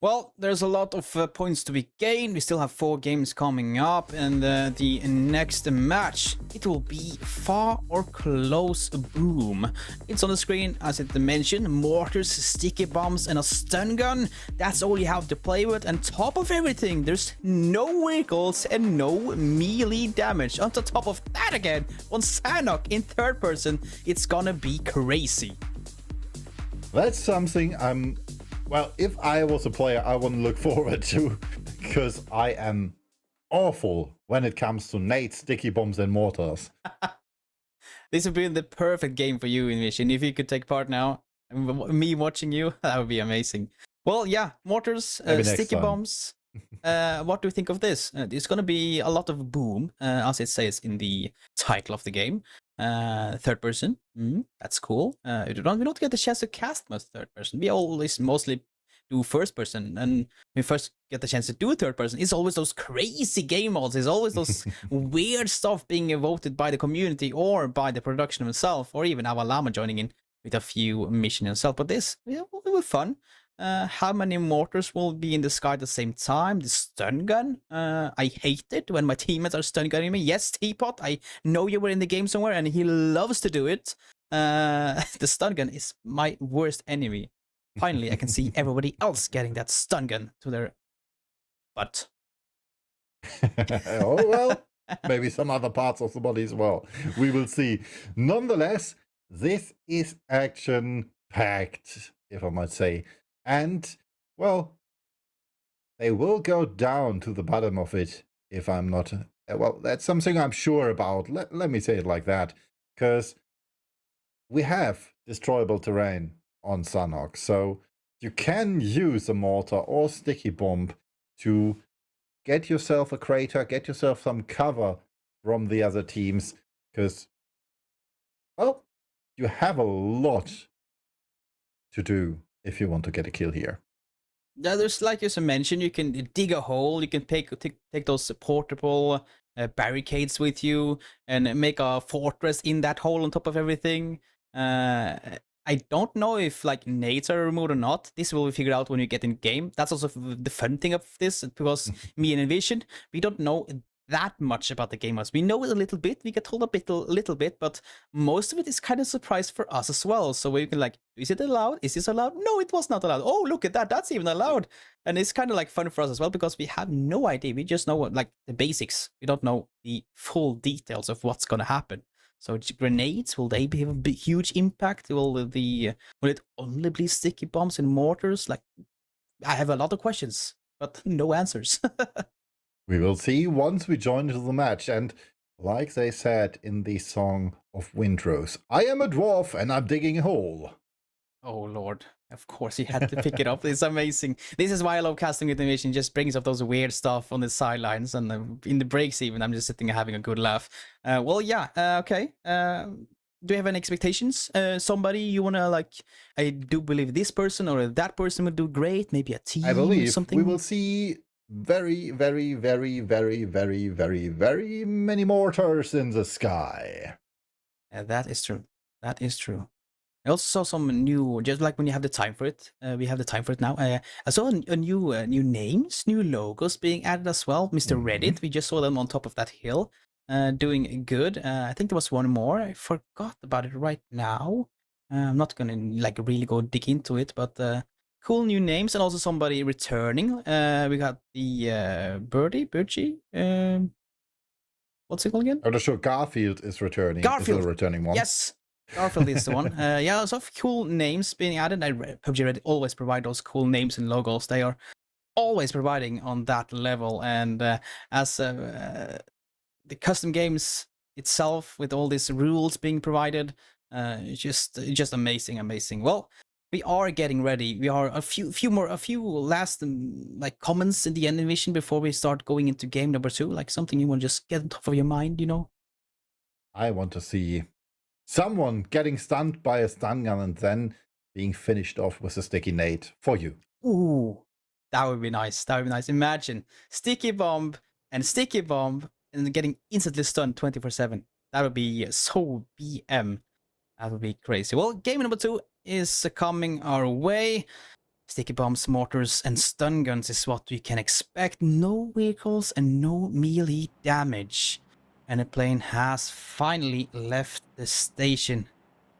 S2: Well, there's a lot of points to be gained. We still have 4 games coming up, and the next match, it will be Far or Close Boom. It's on the screen, as it mentioned, mortars, sticky bombs, and a stun gun. That's all you have to play with, and top of everything, there's no vehicles and no melee damage. On the top of that again, on Sanok in third person, it's gonna be crazy.
S3: That's something well, if I was a player, I wouldn't look forward to, because I am awful when it comes to nades, sticky bombs, and mortars.
S2: This would be the perfect game for you, Envision. If you could take part now, me watching you, that would be amazing. Well, yeah, mortars,
S3: Maybe next
S2: sticky
S3: time.
S2: bombs. What do you think of this? There's gonna be a lot of boom, as it says in the title of the game. Third person, that's cool. We don't get the chance to cast much third person. We always mostly do first person, and we first get the chance to do third person. It's always those crazy game modes. It's always those weird stuff being voted by the community or by the production itself, or even our llama joining in with a few missions himself. But this, yeah, it was fun. How many mortars will be in the sky at the same time? The stun gun. I hate it when my teammates are stun gunning me. Yes, Teapot, I know you were in the game somewhere, and he loves to do it. The stun gun is my worst enemy. Finally, I can see everybody else getting that stun gun to their butt.
S3: Oh, well, maybe some other parts of the body as well. We will see. Nonetheless, this is action-packed, if I might say. And, well, they will go down to the bottom of it if I'm not... Well, that's something I'm sure about. Let me say it like that. Because we have destroyable terrain on Sunhawk. So you can use a mortar or sticky bomb to get yourself a crater, get yourself some cover from the other teams. Because, well, you have a lot to do if you want to get a kill here.
S2: Yeah, there's, like you mentioned, you can dig a hole, you can take those portable barricades with you and make a fortress in that hole on top of everything. I don't know if like nades are removed or not. This will be figured out when you get in game. That's also the fun thing of this, because me and Envision, we don't know that much about the game. We know it a little bit, we get told a little bit, but most of it is kind of surprise for us as well. So we can like, is it allowed? Is this allowed? No, it was not allowed. Oh, look at that, that's even allowed. And it's kind of like fun for us as well, because we have no idea. We just know what, like the basics. We don't know the full details of what's gonna happen. So grenades, will they have a big, huge impact? Will it only be sticky bombs and mortars? Like, I have a lot of questions, but no answers.
S3: We will see once we join into the match. And like they said in the Song of Windrose, I am a dwarf and I'm digging a hole.
S2: Oh lord, of course you had to pick it up. It's amazing. This is why I love casting with animation. Just brings up those weird stuff on the sidelines, and in the breaks even I'm just sitting and having a good laugh. Well, yeah, okay. Do you have any expectations? Somebody you wanna like? I do believe this person or that person would do great. Maybe a team.
S3: I believe
S2: something.
S3: we will see very, very, very, very, very, very, very many mortars in the sky.
S2: That is true. That is true. I also saw some new, just like when you have the time for it, we have the time for it now. I saw a new names, new logos being added as well. Mr. Reddit, we just saw them on top of that hill, doing good. I think there was one more. I forgot about it right now. I'm not gonna like really go dig into it, but cool new names, and also somebody returning. We got the Birdie, what's it called again?
S3: I'm not sure. Garfield is returning.
S2: Garfield,
S3: is the returning one.
S2: Yes. Garfield is the one. Yeah, lots of cool names being added. PUBG Reddit always provide those cool names and logos. They are always providing on that level. And as the custom games itself, with all these rules being provided, just amazing. Well, we are getting ready. We are a few last like comments in the animation before we start going into game number 2. Like something you want to just get on top of your mind, you know?
S3: I want to see someone getting stunned by a stun gun and then being finished off with a sticky nade for you.
S2: Ooh, that would be nice. That would be nice. Imagine sticky bomb and getting instantly stunned 24/7. That would be so BM. That would be crazy. Well, game number 2 is coming our way. Sticky bombs, mortars, and stun guns is what we can expect. No vehicles and no melee damage. And the plane has finally left the station.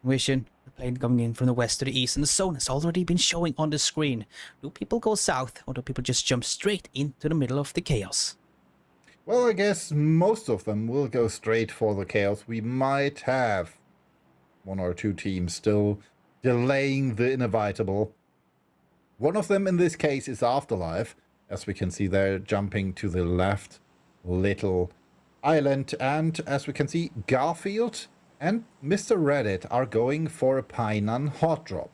S2: Vision, the plane coming in from the west to the east, and the zone has already been showing on the screen. Do people go south, or do people just jump straight into the middle of the chaos?
S3: Well, I guess most of them will go straight for the chaos. We might have 1 or 2 teams still delaying the inevitable. One of them in this case is Afterlife. As we can see, they're jumping to the left little island, and as we can see, Garfield and Mr. Reddit are going for a Painan hot drop.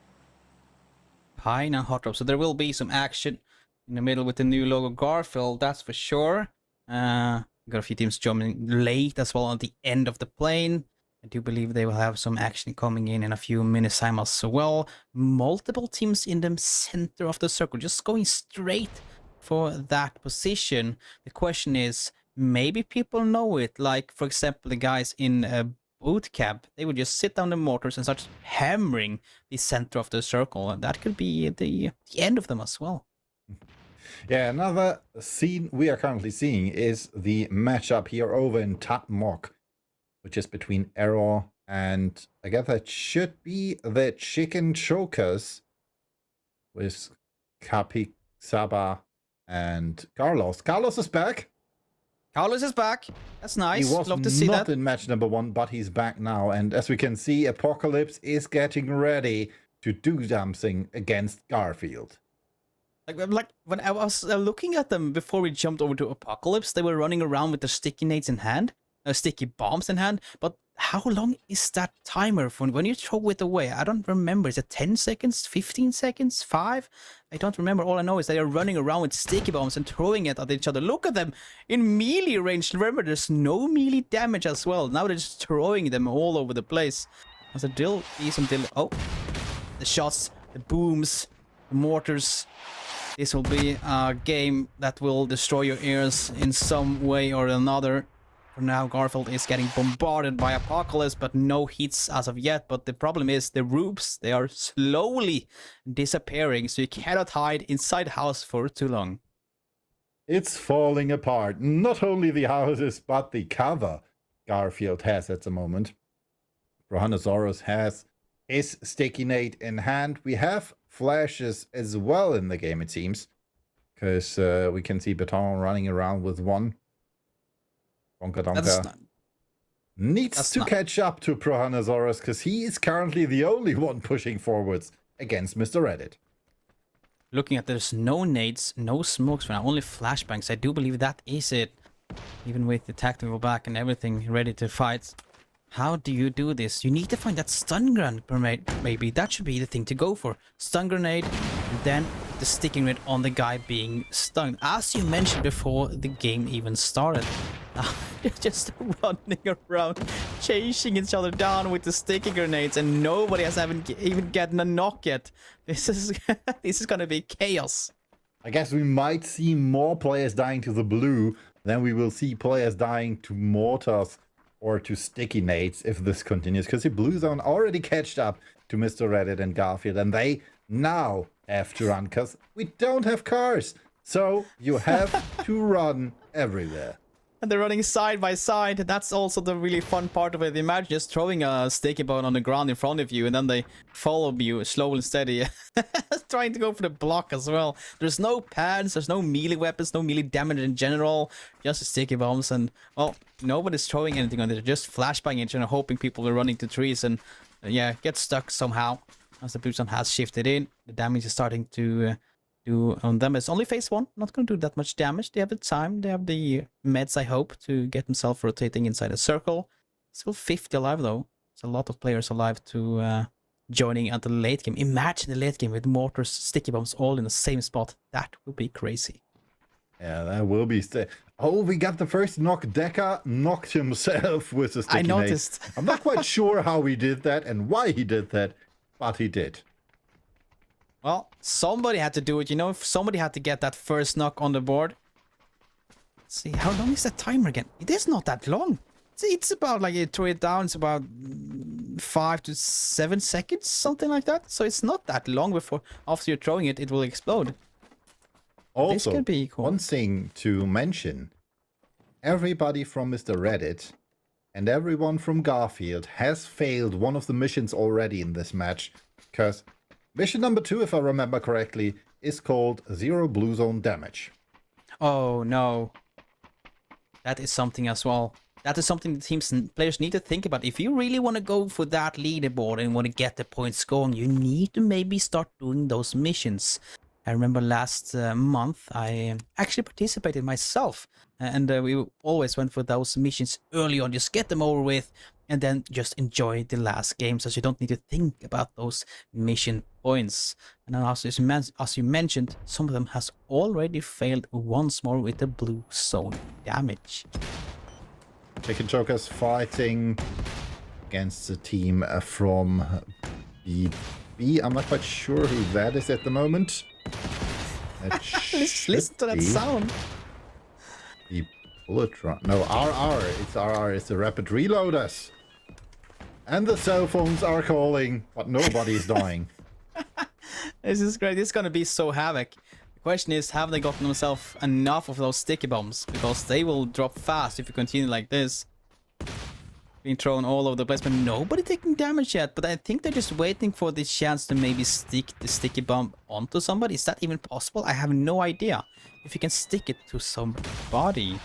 S2: Pine and Hot Drop. So there will be some action in the middle with the new logo Garfield, that's for sure. Got a few teams jumping late as well at the end of the plane. I do believe they will have some action coming in a few minutes time as well. Multiple teams in the center of the circle, just going straight for that position. The question is, maybe people know it, like for example the guys in boot camp, they would just sit down the mortars and start hammering the center of the circle, and that could be the end of them as well.
S3: Yeah, another scene we are currently seeing is the matchup here over in Tatmok, which is between Error and I guess that should be the Chicken Chokers with Kapi, Saba, and Carlos. Carlos is back.
S2: Carlos is back. That's nice.
S3: He was
S2: Love to see
S3: not
S2: that.
S3: in match number 1, but he's back now. And as we can see, Apocalypse is getting ready to do something against Garfield.
S2: Like when I was looking at them before we jumped over to Apocalypse, they were running around with their sticky nades in hand, sticky bombs in hand. But how long is that timer for when you throw it away? I don't remember. Is it 10 seconds, 15 seconds, 5? I don't remember. All I know is they are running around with sticky bombs and throwing it at each other. Look at them in melee range. Remember, there's no melee damage as well. Now they're just throwing them all over the place. There's a drill, some drill. Oh, the shots, the booms, the mortars. This will be a game that will destroy your ears in some way or another. For now, Garfield is getting bombarded by Apocalypse, but no hits as of yet. But the problem is the roofs, they are slowly disappearing, so you cannot hide inside the house for too long.
S3: It's falling apart. Not only the houses, but the cover Garfield has at the moment. Brontosaurus has his sticky nade in hand. We have flashes as well in the game, it seems, because we can see Baton running around with one. Bonka Donka needs to catch up to Brontosaurus because he is currently the only one pushing forwards against Mr. Reddit.
S2: Looking at there's no nades, no smokes for now, only flashbangs. I do believe that is it. Even with the tactical back and everything ready to fight. How do you do this? You need to find that stun grenade, maybe. That should be the thing to go for. Stun grenade, and then the sticking grenade on the guy being stunned. As you mentioned before the game even started. They're just running around, chasing each other down with the sticky grenades, and nobody has even gotten a knock yet. This is this is gonna be chaos.
S3: I guess we might see more players dying to the blue than we will see players dying to mortars or to sticky nades if this continues, because the blue zone already catched up to Mr. Reddit and Garfield, and they now have to run because we don't have cars. So you have to run everywhere.
S2: And they're running side by side. That's also the really fun part of it. Imagine just throwing a sticky bone on the ground in front of you, and then they follow you slow and steady. Trying to go for the block as well. There's no pads, there's no melee weapons, no melee damage in general. Just sticky bombs, and, well, nobody's throwing anything on it. They're just flashbanging each other, hoping people are running to trees and, yeah, get stuck somehow. As the blue zone has shifted in, the damage is starting to do on them. It's only phase 1, not going to do that much damage. They have the time, they have the meds, I hope, to get themselves rotating inside a circle. Still 50 alive though. It's a lot of players alive to joining at the late game. Imagine the late game with mortars, sticky bombs all in the same spot. That will be crazy.
S3: Yeah, that will be. Oh, we got the first knock. Deca knocked himself with the sticky
S2: I noticed.
S3: nade. I'm not quite sure how he did that and why he did that, but he did.
S2: Well, somebody had to do it, you know? Somebody had to get that first knock on the board. Let's see, how long is that timer again? It is not that long. It's about, like, you throw it down, it's about 5 to 7 seconds, something like that. So it's not that long before, after you're throwing it, it will explode.
S3: Also,
S2: this could be cool.
S3: One thing to mention, everybody from Mr. Reddit and everyone from Garfield has failed one of the missions already in this match, because mission number 2, if I remember correctly, is called 0 Blue Zone Damage.
S2: Oh, no. That is something as well. That is something the teams and players need to think about. If you really want to go for that leaderboard and want to get the points going, you need to maybe start doing those missions. I remember last month I actually participated myself, and we always went for those missions early on, just get them over with, and then just enjoy the last game, so you don't need to think about those mission points. And then as you mentioned, some of them has already failed once more with the blue zone damage.
S3: Chicken Chokers fighting against the team from BB. I'm not quite sure who that is at the moment.
S2: Listen to that sound.
S3: The bullet run. No, RR. It's RR. It's the rapid reloaders. And the cell phones are calling, but nobody's dying.
S2: This is great. This is gonna be so havoc. The question is, have they gotten themselves enough of those sticky bombs? Because they will drop fast if you continue like this. Being thrown all over the place, but nobody taking damage yet. But I think they're just waiting for the chance to maybe stick the sticky bomb onto somebody. Is that even possible? I have no idea. If you can stick it to somebody.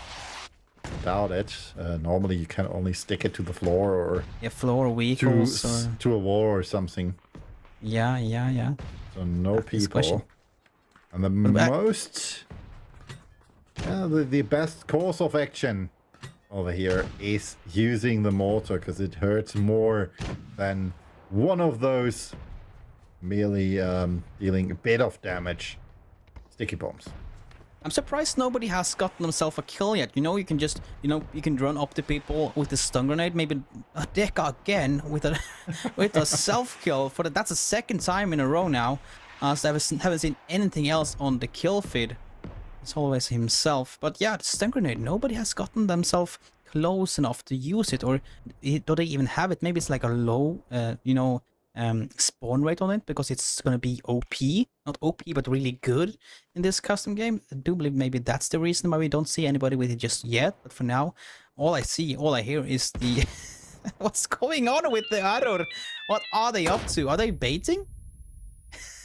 S3: Doubt it. Normally you can only stick it to the floor or
S2: Yeah, floor, vehicles,
S3: to a wall or something.
S2: Yeah.
S3: So no
S2: This question.
S3: people. And the most... the best course of action over here is using the mortar, because it hurts more than one of those merely dealing a bit of damage sticky bombs.
S2: I'm surprised nobody has gotten themselves a kill yet. You know, you can just, you can run up to people with a stun grenade, maybe a deck again with a with a self kill. That's the second time in a row now. So I haven't seen anything else on the kill feed. It's always himself. But yeah, the stun grenade, nobody has gotten themselves close enough to use it, or do they even have it? Maybe it's like a low, spawn rate on it, because it's gonna be OP, not OP but really good in this custom game. I do believe maybe that's the reason why we don't see anybody with it just yet. But for now, all I hear is the what's going on with the arrow? What are they up to? Are they baiting?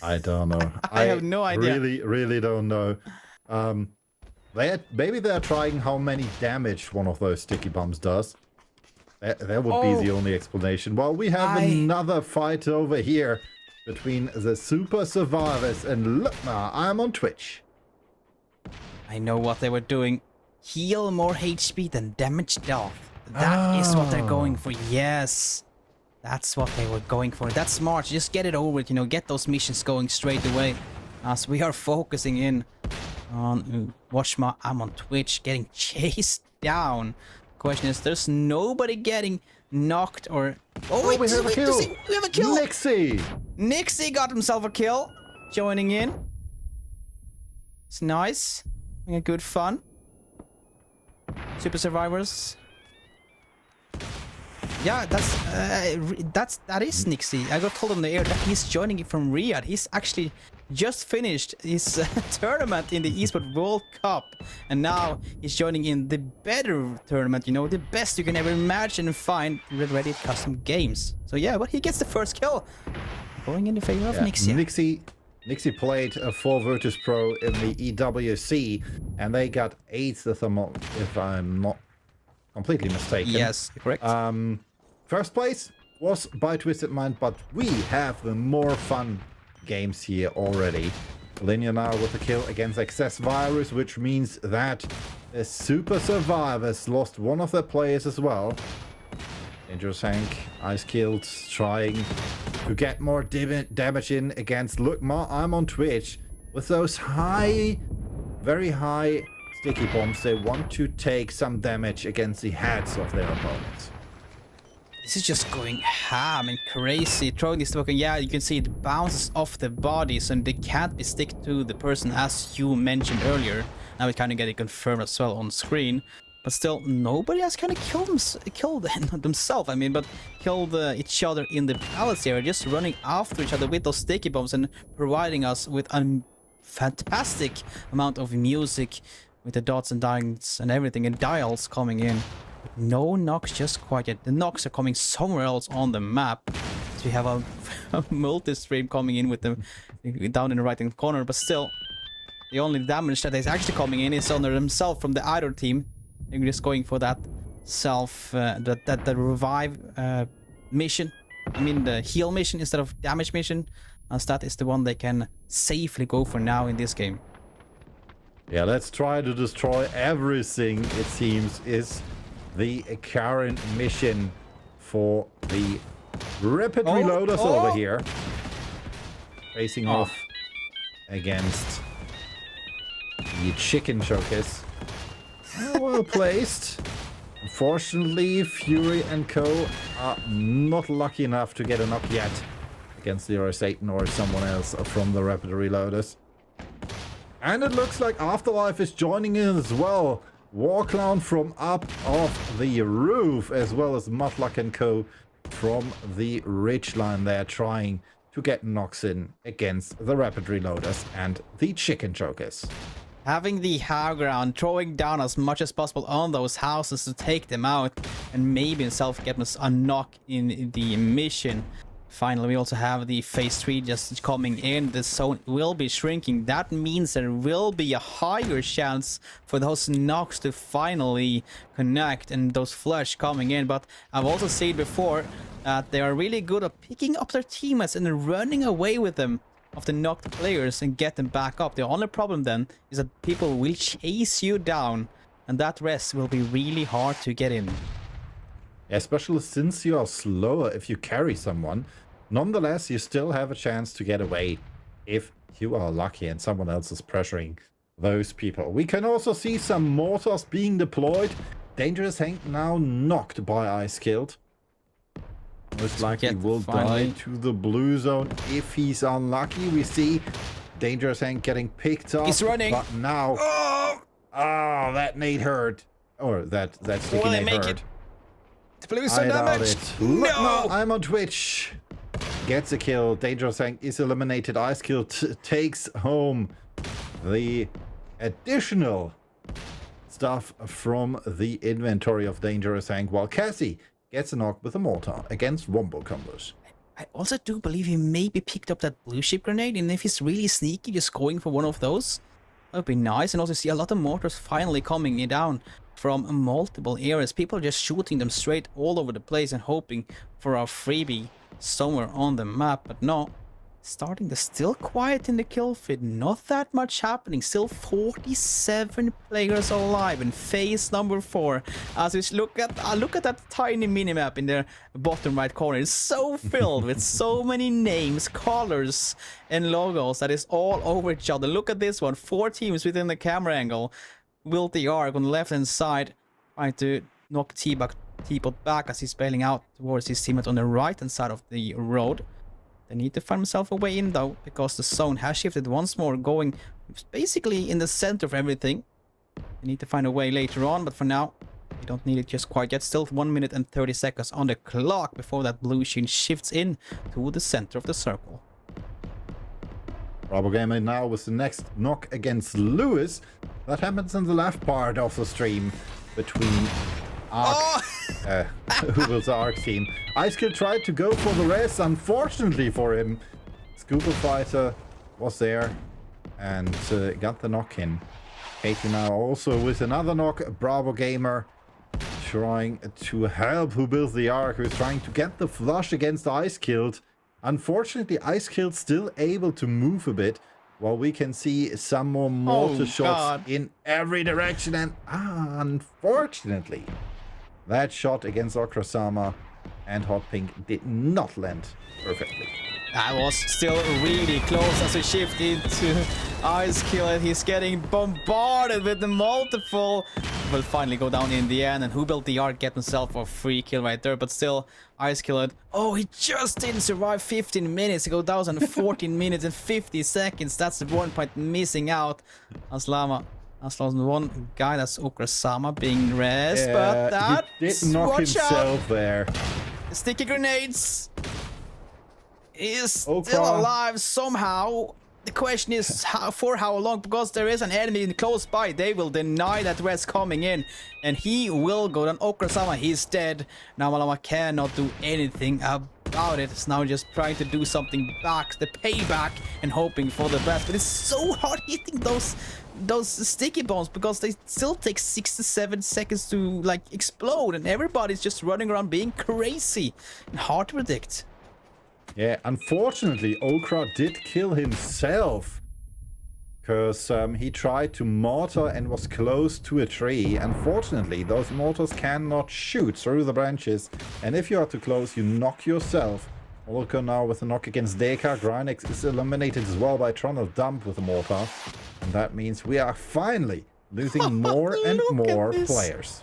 S3: I don't know.
S2: I have no idea.
S3: Really don't know. Maybe they're trying how many damage one of those sticky bombs does. That would be the only explanation. Well, we have another fight over here between the Super Survivors and Lutma. I'm on Twitch.
S2: I know what they were doing. Heal more HP than damage dealt. That is what they're going for. Yes. That's what they were going for. That's smart. Just get it over with, get those missions going straight away. As we are focusing in on Watchma. I'm on Twitch, getting chased down. Question is, there's nobody getting knocked or... Oh, wait,
S3: we have a kill!
S2: We have a kill!
S3: Nixie
S2: got himself a kill. Joining in. It's nice. Having a good fun. Super Survivors. Yeah, that is Nixie. I got told on the air that he's joining it from Riyadh. He's actually just finished his tournament in the Esports World Cup, and now he's joining in the better tournament, the best you can ever imagine and find, Reddit custom games. So yeah, but he gets the first kill, going in the favor of Nixie.
S3: Nixie played a 4 Virtus Pro in the EWC, and they got 8th if I'm not completely mistaken.
S2: Yes, correct.
S3: First place was by Twisted Mind, but we have the more fun games here already. Linear now with a kill against Excess Virus, which means that the Super Survivors lost one of their players as well. Dangerous Hank, Ice Killed, trying to get more damage in against Lukma. I'm on Twitch. With those very high sticky bombs, they want to take some damage against the heads of their opponents.
S2: This is just going ham and crazy. Throwing this token, yeah, you can see it bounces off the bodies and they can't be stick to the person, as you mentioned earlier. Now we kind of get it confirmed as well on screen. But still, nobody has kind of killed themselves, but killed each other in the palace area, just running after each other with those sticky bombs and providing us with a fantastic amount of music with the dots and dials and everything, and dials coming in. But no knocks just quite yet. The knocks are coming somewhere else on the map. So we have a multi-stream coming in with them down in the right-hand corner, but still, the only damage that is actually coming in is on themselves from the other team. They're just going for that that revive mission. The heal mission instead of damage mission. as that is the one they can safely go for now in this game.
S3: Yeah, let's try to destroy everything, it seems, is the current mission for the rapid reloaders over here. Facing off against the chicken chokers. Well placed. Unfortunately, Fury and Co. are not lucky enough to get a knock yet against Leroy Satan or someone else from the rapid reloaders. And it looks like Afterlife is joining in as well. Warclown from up off the roof, as well as Mudluck and Co. from the ridgeline there, trying to get knocks in against the rapid reloaders and the chicken chokers.
S2: Having the high ground, throwing down as much as possible on those houses to take them out, and maybe himself get a knock in the mission. Finally, we also have the phase 3 just coming in. The zone will be shrinking. That means there will be a higher chance for those knocks to finally connect and those flush coming in. But I've also seen before that they are really good at picking up their teammates and running away with them of the knocked players and get them back up. The only problem then is that people will chase you down, and that rest will be really hard to get in.
S3: Especially since you are slower if you carry someone. Nonetheless, you still have a chance to get away if you are lucky and someone else is pressuring those people. We can also see some mortars being deployed. Dangerous Hank now knocked by Ice Killed. Most likely will die to the blue zone if he's unlucky. We see Dangerous Hank getting picked up.
S2: He's running.
S3: But now... Oh, that nade hurt. Or that sticky nade hurt.
S2: The blue zone damage.
S3: Look, no, I'm on Twitch. Gets a kill. Dangerous Hank is eliminated. Ice Kill takes home the additional stuff from the inventory of Dangerous Hank, while Cassie gets a knock with a mortar against Wombo combos.
S2: I also do believe he maybe picked up that blue ship grenade, and if he's really sneaky, just going for one of those, that would be nice. And also see a lot of mortars finally coming down from multiple areas. People are just shooting them straight all over the place and hoping for a freebie somewhere on the map, but no. Starting to still quiet in the kill feed, not that much happening. Still 47 players alive in phase number 4. As we look at that tiny minimap in the bottom right corner. It's so filled with so many names, colors, and logos that is all over each other. Look at this one, 4 teams within the camera angle. Wilt the Arc on the left hand side, trying to knock T-Bot back as he's bailing out towards his teammate on the right hand side of the road. They need to find himself a way in though, because the zone has shifted once more, going basically in the center of everything. They need to find a way later on, but for now, they don't need it just quite yet. Still 1 minute and 30 seconds on the clock before that blue sheen shifts in to the center of the circle.
S3: Bravo Gamer now with the next knock against Lewis. That happens in the left part of the stream between Arc, Hugel's Arc team. Ice Kill tried to go for the rest, unfortunately for him. Scuba Fighter was there and got the knock in. Katie now also with another knock. Bravo Gamer trying to help Who Builds the Arc, who's trying to get the flush against Ice Killed. Unfortunately, Ice Killed still able to move a bit, while we can see some more mortar shots in every direction. And unfortunately, that shot against Okrasama and Hot Pink did not land perfectly.
S2: That was still really close as we shift into Ice Kill, and he's getting bombarded with the multiple. Will finally go down in the end, and Who Built the Arc get himself a free kill right there, but still Ice Kill it. Oh, he just didn't survive 15 minutes. He go down in 14 minutes and 50 seconds. That's the 1 point missing out. Aslama one guy, that's Okrasama being res, but that
S3: he did knock himself there.
S2: Sticky grenades is still alive somehow. The question is for how long, because there is an enemy close by. They will deny that res coming in, and he will go down. Okrasama, he's dead. Now Malama cannot do anything about it. It's now just trying to do something back, the payback, and hoping for the best. But it's so hard hitting those sticky bombs, because they still take 6 to 7 seconds to like explode, and everybody's just running around being crazy and hard to predict.
S3: Yeah, unfortunately, Okra did kill himself. Because he tried to mortar and was close to a tree. Unfortunately, those mortars cannot shoot through the branches. And if you are too close, you knock yourself. Olka now with a knock against Deka. Grinex is eliminated as well by Tronel Dump with a mortar. And that means we are finally losing more and more players.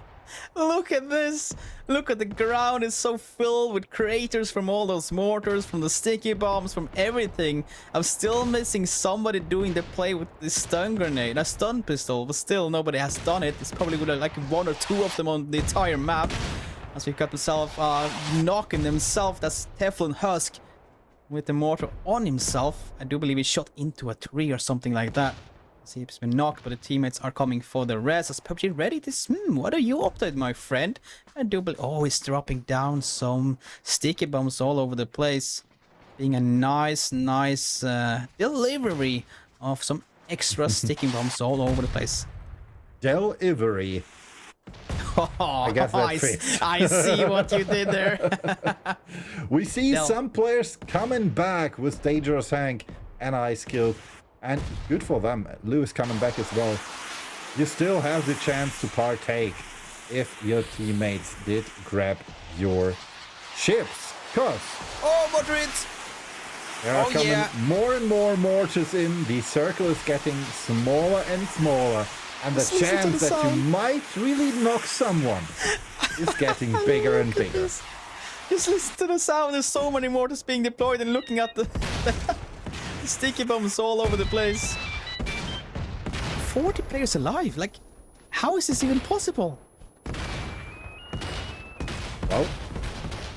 S2: Look at this! Look at the ground, it's so filled with craters from all those mortars, from the sticky bombs, from everything. I'm still missing somebody doing the play with the stun grenade, a stun pistol, but still nobody has done it. It's probably with like 1 or 2 of them on the entire map. As we got himself knocking himself, that's Teflon Husk with the mortar on himself. I do believe he shot into a tree or something like that. See, he's been knocked, but the teammates are coming for the rest. Is PUBG ready? What are you up to, my friend? I do believe... Oh, he's dropping down some sticky bombs all over the place. Being a nice delivery of some extra sticky bombs all over the place.
S3: Delivery. I guess that fits.
S2: I see what you did there.
S3: We see some players coming back with Dangerous Hank and Ice Kill. And good for them. Lewis coming back as well. You still have the chance to partake if your teammates did grab your ships. Cause
S2: Madrid!
S3: there are coming more and more mortars in. The circle is getting smaller and smaller. And the chance that you might really knock someone is getting bigger and bigger.
S2: Just listen to the sound. There's so many mortars being deployed and looking at the... sticky bombs all over the place. 40 players alive. Like, how is this even possible?
S3: Well,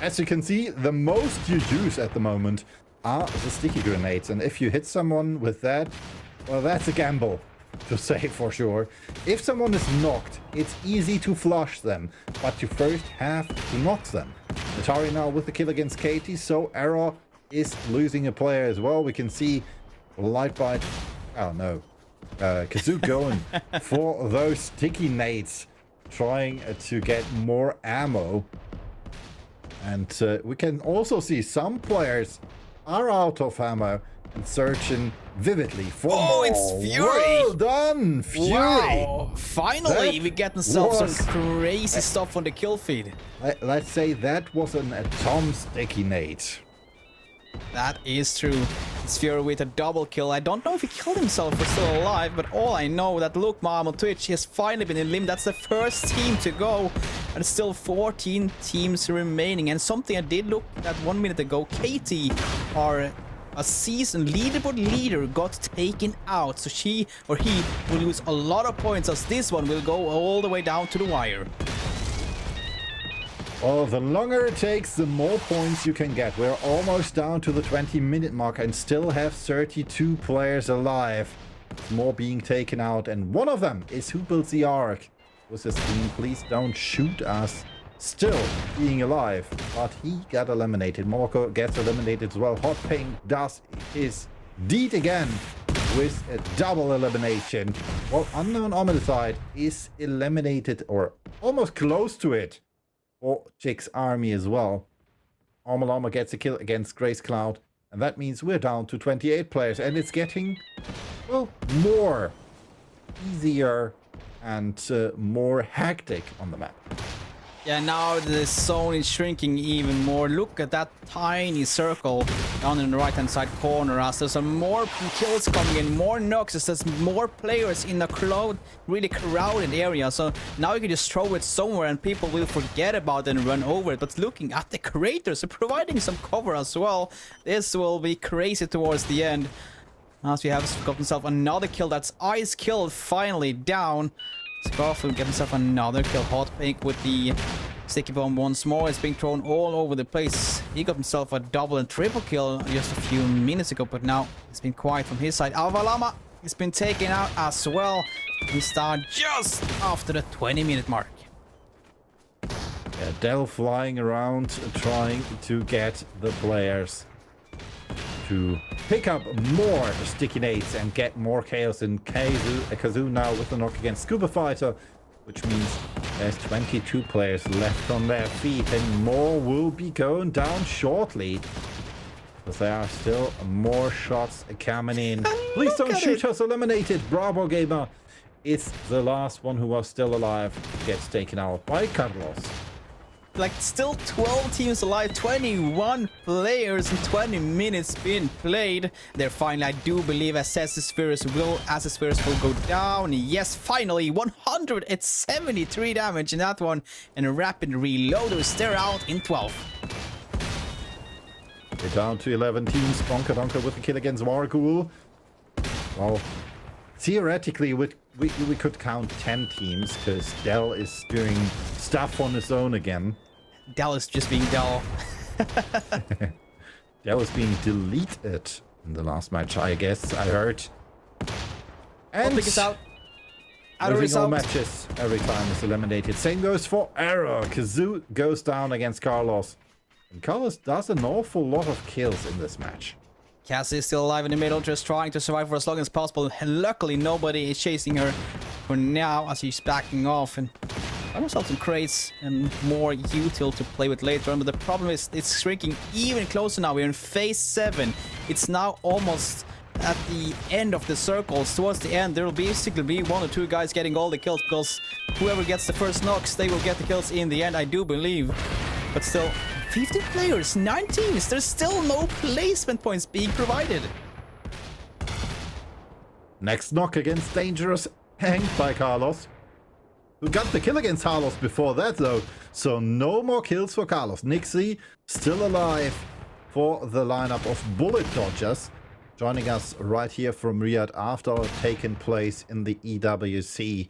S3: as you can see, the most you use at the moment are the sticky grenades. And if you hit someone with that, well, that's a gamble, to say for sure. If someone is knocked, it's easy to flush them, but you first have to knock them. Atari now with the kill against Katie, so Error is losing a player as well. We can see Lightbite, oh no, Kazoo going for those sticky nades, trying to get more ammo. And we can also see some players are out of ammo and searching vividly for more.
S2: It's Fury!
S3: Well done, Fury!
S2: Wow. Finally,
S3: That
S2: we get ourselves
S3: was-
S2: some crazy stuff on the kill feed.
S3: Let's say that was an atom sticky nade.
S2: That is true. It's Fury with a double kill. I don't know if he killed himself or still alive, but all I know that Luke Mom on Twitch has finally been eliminated. That's the first team to go, and still 14 teams remaining. And something I did look at 1 minute ago, Katie, our a season leaderboard leader, got taken out, so she or he will lose a lot of points, as this one will go all the way down to the wire.
S3: Well, the longer it takes, the more points you can get. We're almost down to the 20-minute mark and still have 32 players alive. More being taken out, and one of them is Who Built the Ark. With his team, please don't shoot us. Still being alive, but he got eliminated. Morocco gets eliminated as well. Hot Pink does his deed again with a double elimination. Well, Unknown Homicide is eliminated, or almost close to it, for Chick's army as well. Armalama gets a kill against Grace Cloud, and that means we're down to 28 players, and it's getting, well, more easier and more hectic on the map.
S2: Yeah, now the zone is shrinking even more. Look at that tiny circle down in the right-hand side corner. As there's some more kills coming in, more knocks, as there's more players in a really crowded area. So now you can just throw it somewhere and people will forget about it and run over it. But looking at the craters, providing some cover as well, this will be crazy towards the end. As we have got himself another kill. That's Ice Kill finally down. Scarf will get himself another kill. Hot Pink with the sticky bomb once more. It's being thrown all over the place. He got himself a double and triple kill just a few minutes ago, but now it's been quiet from his side. Alvalama has been taken out as well. We start just after the 20-minute mark.
S3: Yeah, Dell flying around trying to get the players to pick up more sticky nades and get more chaos in Kazoo now with the knock against Scuba Fighter, which means there's 22 players left on their feet and more will be going down shortly. But there are still more shots coming in. Please don't shoot us eliminated. Bravo Gamer is the last one who was still alive. Gets taken out by Carlos.
S2: Like, still 12 teams alive, 21 players and 20 minutes being played. They're finally, I do believe, Spheres will go down. Yes, finally, 173 damage in that one. And a rapid reloaders, they're out in 12.
S3: We're down to 11 teams. Bonka Donka with the kill against Wargul. Well, theoretically, we could count 10 teams because Dell is doing stuff on his own again.
S2: Dell is just being Dell.
S3: Dell is being deleted in the last match, I guess. I heard. And
S2: Optic is out.
S3: losing all matches every time is eliminated. Same goes for Error. Kazoo goes down against Carlos. And Carlos does an awful lot of kills in this match.
S2: Cassie is still alive in the middle, just trying to survive for as long as possible. And luckily, nobody is chasing her for now as she's backing off. And I myself some crates and more util to play with later on. But the problem is it's shrinking even closer now. We're in phase 7. It's now almost at the end of the circles. Towards the end, there will basically be 1 or 2 guys getting all the kills, because whoever gets the first knocks, they will get the kills in the end, I do believe. But still, 50 players, 9 teams. There's still no placement points being provided.
S3: Next knock against Dangerous, hanged by Carlos, who got the kill against Carlos before that though. So no more kills for Carlos. Nixie still alive for the lineup of Bullet Dodgers, joining us right here from Riyadh after taking place in the EWC.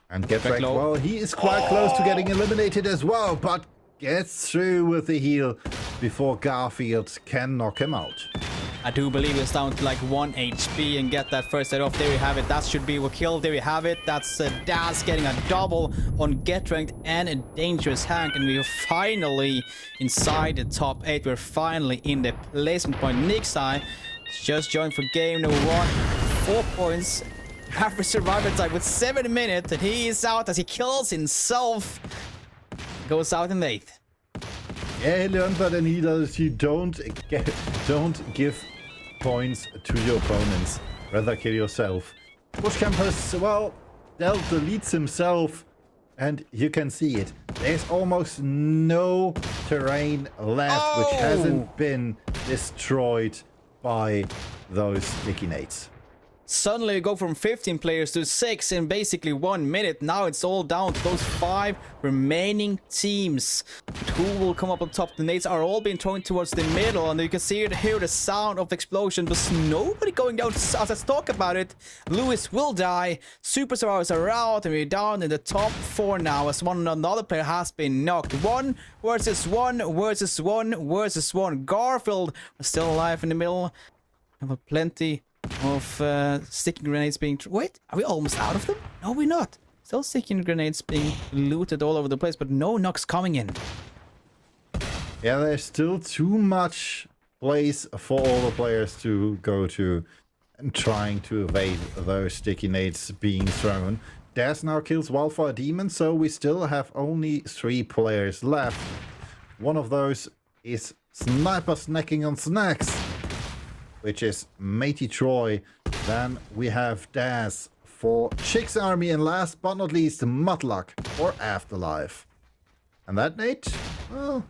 S3: And Getrek, well, he is quite close to getting eliminated as well, but gets through with the heal before Garfield can knock him out.
S2: I do believe it's down to like 1 HP and get that first hit off. There we have it. That should be a kill. There we have it. That's Daz getting a double on Get Ranked and a Dangerous Hank. And we're finally inside the top 8. We're finally in the placement point. Nixai just joined for game number 1. 4 points. Average survivor time with 7 minutes. And he is out as he kills himself. Goes out in the 8th.
S3: Yeah, he learned that, and he does. You don't give points to your opponents. Rather kill yourself. Bush Campus, well, Del deletes himself, and you can see it. There's almost no terrain left which hasn't been destroyed by those sticky nades.
S2: Suddenly we go from 15 players to 6 in basically 1 minute. Now it's all down to those 5 remaining teams. But who will come up on top? The nades are all being thrown towards the middle, and you can see it, hear the sound of the explosion, but nobody going down. As I talk about it, Lewis will die. Super survivors are out, and we're down in the top 4 now as another player has been knocked. 1 versus 1 versus 1 versus 1. Garfield is still alive in the middle. Have plenty of sticky grenades being... Wait, are we almost out of them? No, we're not. Still sticky grenades being looted all over the place, but no knocks coming in.
S3: Yeah, there's still too much place for all the players to go to and trying to evade those sticky nades being thrown. Daz now kills Wildfire Demon, so we still have only 3 players left. One of those is Sniper Snacking on Snacks, which is Matey Troy. Then we have Daz for Chick's Army, and last but not least, Mudluck for Afterlife. And that nade, well,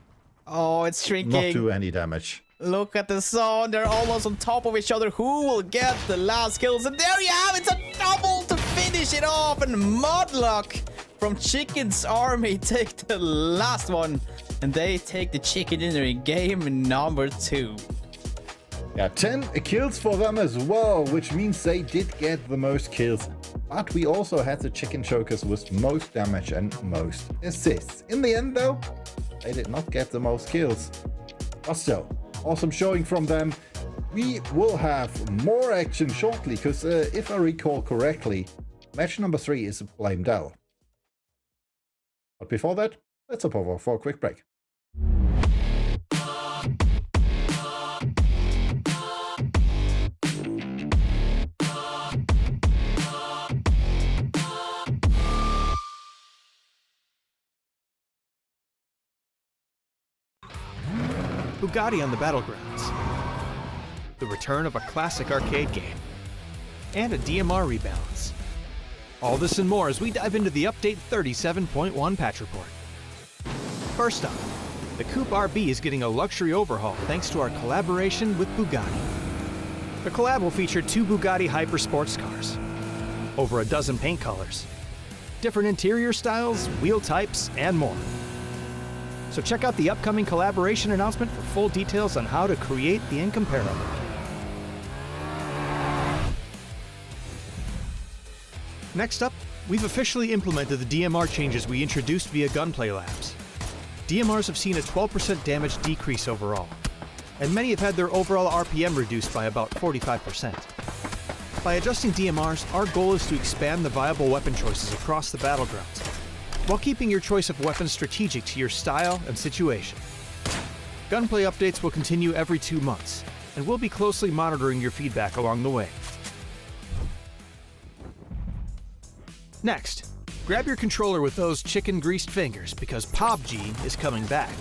S2: oh, it's shrinking.
S3: not do any damage.
S2: Look at the zone. They're almost on top of each other. Who will get the last kills? And there you have it. It's a double to finish it off. And Mudluck from Chicken's Army take the last one. And they take the chicken dinner in game number 2.
S3: Yeah, 10 kills for them as well, which means they did get the most kills. But we also had the chicken chokers with most damage and most assists. In the end though, they did not get the most kills. But still, awesome showing from them. We will have more action shortly, because if I recall correctly, match number 3 is Blame Dell. But before that, let's hop over for a quick break.
S1: Bugatti on the Battlegrounds, the return of a classic arcade game, and a DMR rebalance. All this and more as we dive into the Update 37.1 patch report. First up, the Coupe RB is getting a luxury overhaul thanks to our collaboration with Bugatti. The collab will feature 2 Bugatti Hyper sports cars, over a dozen paint colors, different interior styles, wheel types, and more. So check out the upcoming collaboration announcement for full details on how to create the incomparable. Next up, we've officially implemented the DMR changes we introduced via Gunplay Labs. DMRs have seen a 12% damage decrease overall, and many have had their overall RPM reduced by about 45%. By adjusting DMRs, our goal is to expand the viable weapon choices across the battlegrounds, while keeping your choice of weapons strategic to your style and situation. Gunplay updates will continue every 2 months, and we'll be closely monitoring your feedback along the way. Next, grab your controller with those chicken-greased fingers because PUBG is coming back.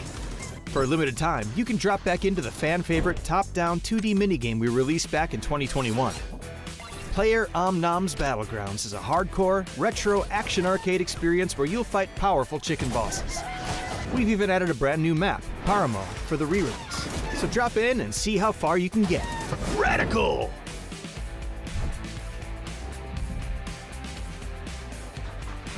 S1: For a limited time, you can drop back into the fan-favorite top-down 2D minigame we released back in 2021. Player Omnom's Battlegrounds is a hardcore, retro action arcade experience where you'll fight powerful chicken bosses. We've even added a brand new map, Paramo, for the re-release. So drop in and see how far you can get. Radical!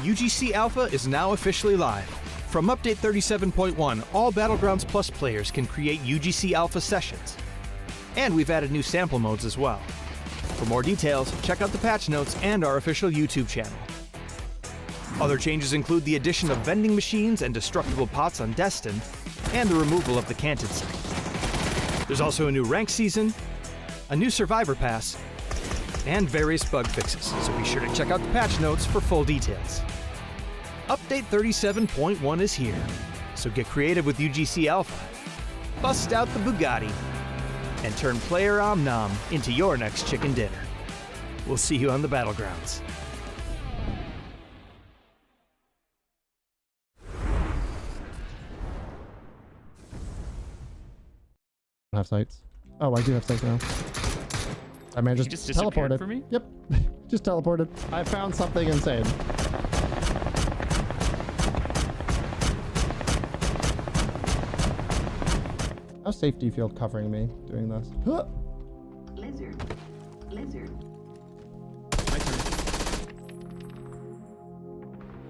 S1: UGC Alpha is now officially live. From Update 37.1, all Battlegrounds Plus players can create UGC Alpha sessions. And we've added new sample modes as well. For more details, check out the patch notes and our official YouTube channel. Other changes include the addition of vending machines and destructible pots on Destin, and the removal of the Canted site. There's also a new rank season, a new Survivor Pass, and various bug fixes, so be sure to check out the patch notes for full details. Update 37.1 is here, so get creative with UGC Alpha, bust out the Bugatti, and turn player Omnom into your next chicken dinner. We'll see you on the Battlegrounds.
S6: I don't have sights. Oh, I do have sights now. I man just
S4: disappeared
S6: teleported.
S4: for me?
S6: Yep, just teleported. I found something insane. How safe do you feel covering me doing this? Huh.
S8: Lizard.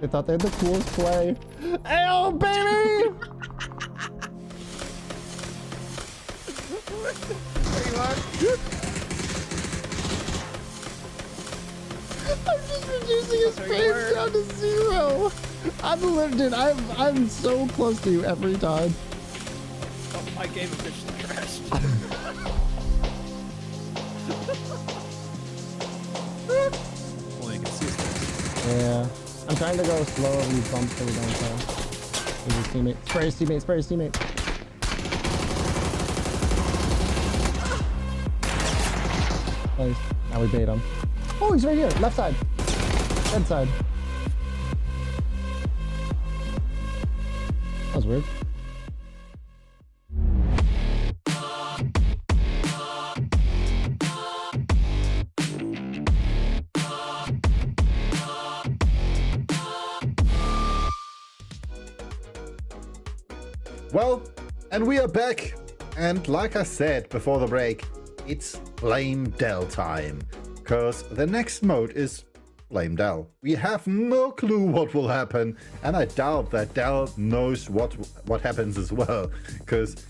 S6: They thought they had the coolest play. Ayo, baby!
S7: There you are.
S6: I'm just reducing his
S7: There you
S6: frames
S7: were.
S6: down to 0. I'm lived it. I'm so close to you every time.
S7: Oh, my game officially crashed.
S5: Only you can see is
S6: Yeah. I'm trying to go slow over these bumps so we don't fall. There's his teammate. Spray his teammate. Spray his teammate. Nice. Now we bait him. Oh, he's right here. Left side. Red side. That was weird.
S3: Well, and we are back. And like I said before the break, it's Flame Dell time. Because the next mode is Flame Dell. We have no clue what will happen, and I doubt that Dell knows what happens as well. Because,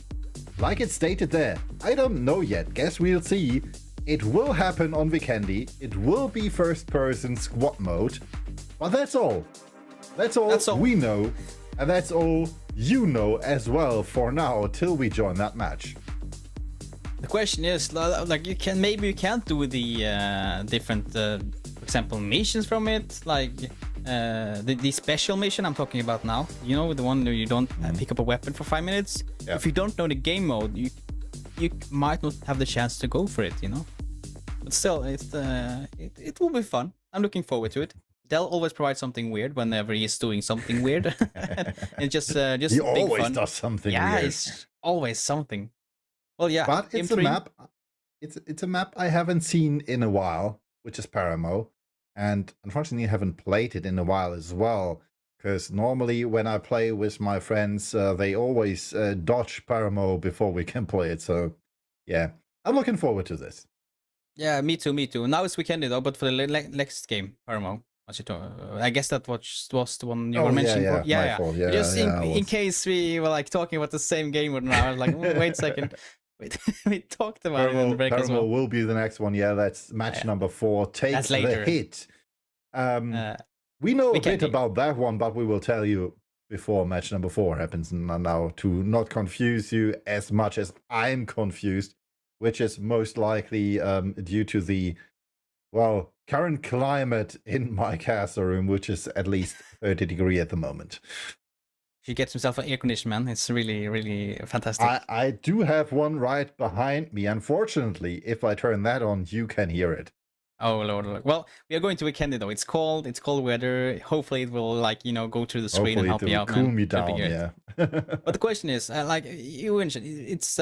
S3: like it stated there, I don't know yet. Guess we'll see. It will happen on Vikendi. It will be first-person squad mode. But that's all. That's all we know. And that's all you know as well for now, till we join that match.
S2: The question is, like, you can't do the different, for example, missions from it, like the special mission I'm talking about now. You know, the one where you don't pick up a weapon for 5 minutes.
S3: Yeah.
S2: If you don't know the game mode, you might not have the chance to go for it. You know, but still, it will be fun. I'm looking forward to it. Dell always provides something weird whenever he's doing something weird. And just
S3: He
S2: big
S3: always
S2: fun.
S3: does something
S2: Yeah,
S3: weird.
S2: it's always something. Well, yeah.
S3: But
S2: game
S3: it's a
S2: three.
S3: map. It's a map I haven't seen in a while, which is Paramo, and unfortunately I haven't played it in a while as well. Because normally when I play with my friends, they always dodge Paramo before we can play it. So, yeah, I'm looking forward to this.
S2: Yeah, me too, me too. Now it's weekend though, but for the next game, Paramount. I guess that was the one you
S3: Oh,
S2: were
S3: yeah,
S2: mentioning.
S3: yeah,
S2: For. Yeah,
S3: my
S2: yeah.
S3: fault. Yeah,
S2: Just
S3: yeah, I
S2: in
S3: was-
S2: case we were like talking about the same game right now, I was like, wait a second. We talked about it in the break as
S3: Paramo
S2: well.
S3: will be the next one. Yeah, that's match number 4. Take
S2: That's
S3: the
S2: later.
S3: hit.
S2: Uh,
S3: We know a
S2: Weekend
S3: bit
S2: Day.
S3: about that one, but we will tell you before match number 4 happens now to not confuse you as much as I'm confused, which is most likely due to the, well, current climate in my castle room, which is at least 30 degrees at the moment.
S2: He gets himself an air conditioner, man. It's really, really fantastic.
S3: I do have one right behind me. Unfortunately, if I turn that on, you can hear it.
S2: Oh Lord, Lord. Well, we are going to weekend though. It's cold weather. Hopefully it will go through the screen and help
S3: Hopefully
S2: me
S3: it
S2: out,
S3: will cool
S2: man.
S3: me
S2: That'd be
S3: down,
S2: good.
S3: yeah.
S2: But the question is, like you mentioned, it's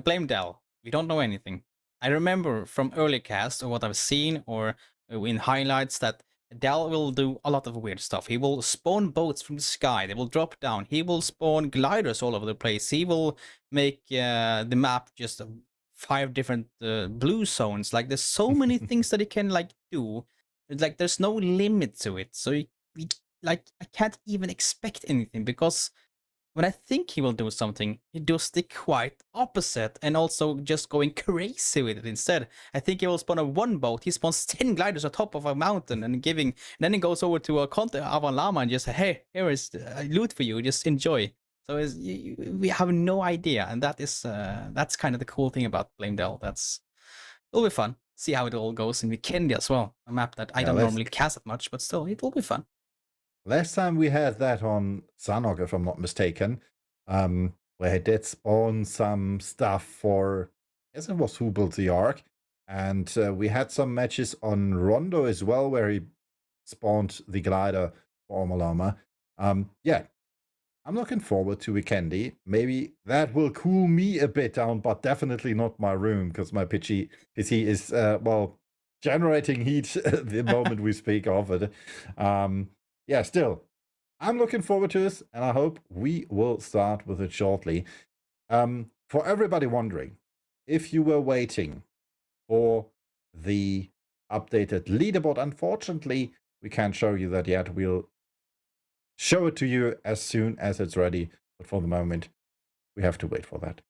S2: blame Dell. We don't know anything. I remember from early cast or what I've seen or in highlights that Dell will do a lot of weird stuff. He will spawn boats from the sky. They will drop down. He will spawn gliders all over the place. He will make the map just 5 different blue zones. Like there's so many things that he can like do. It's like there's no limit to it. So like I can't even expect anything because when I think he will do something, he does the quite opposite and also just going crazy with it instead. I think he will spawn a 1 boat. He spawns 10 gliders on top of a mountain and then he goes over to a Avan Lama and just say, hey, here is loot for you. Just enjoy. So we have no idea. And that's kind of the cool thing about Blame Dell. It'll be fun. See how it all goes in Weekend as well. A map that I don't normally cast that much, but still, it will be fun.
S3: Last time we had that on Sanok, if I'm not mistaken, where he did spawn some stuff for, I guess it was Who Built the Ark, and we had some matches on Rondo as well, where he spawned the glider for Omalama. Yeah, I'm looking forward to Weekendy. Maybe that will cool me a bit down, but definitely not my room, because my PC is, well, generating heat the moment we speak of it. Yeah, still, I'm looking forward to this, and I hope we will start with it shortly. For everybody wondering, if you were waiting for the updated leaderboard, unfortunately, we can't show you that yet. We'll show it to you as soon as it's ready, but for the moment, we have to wait for that.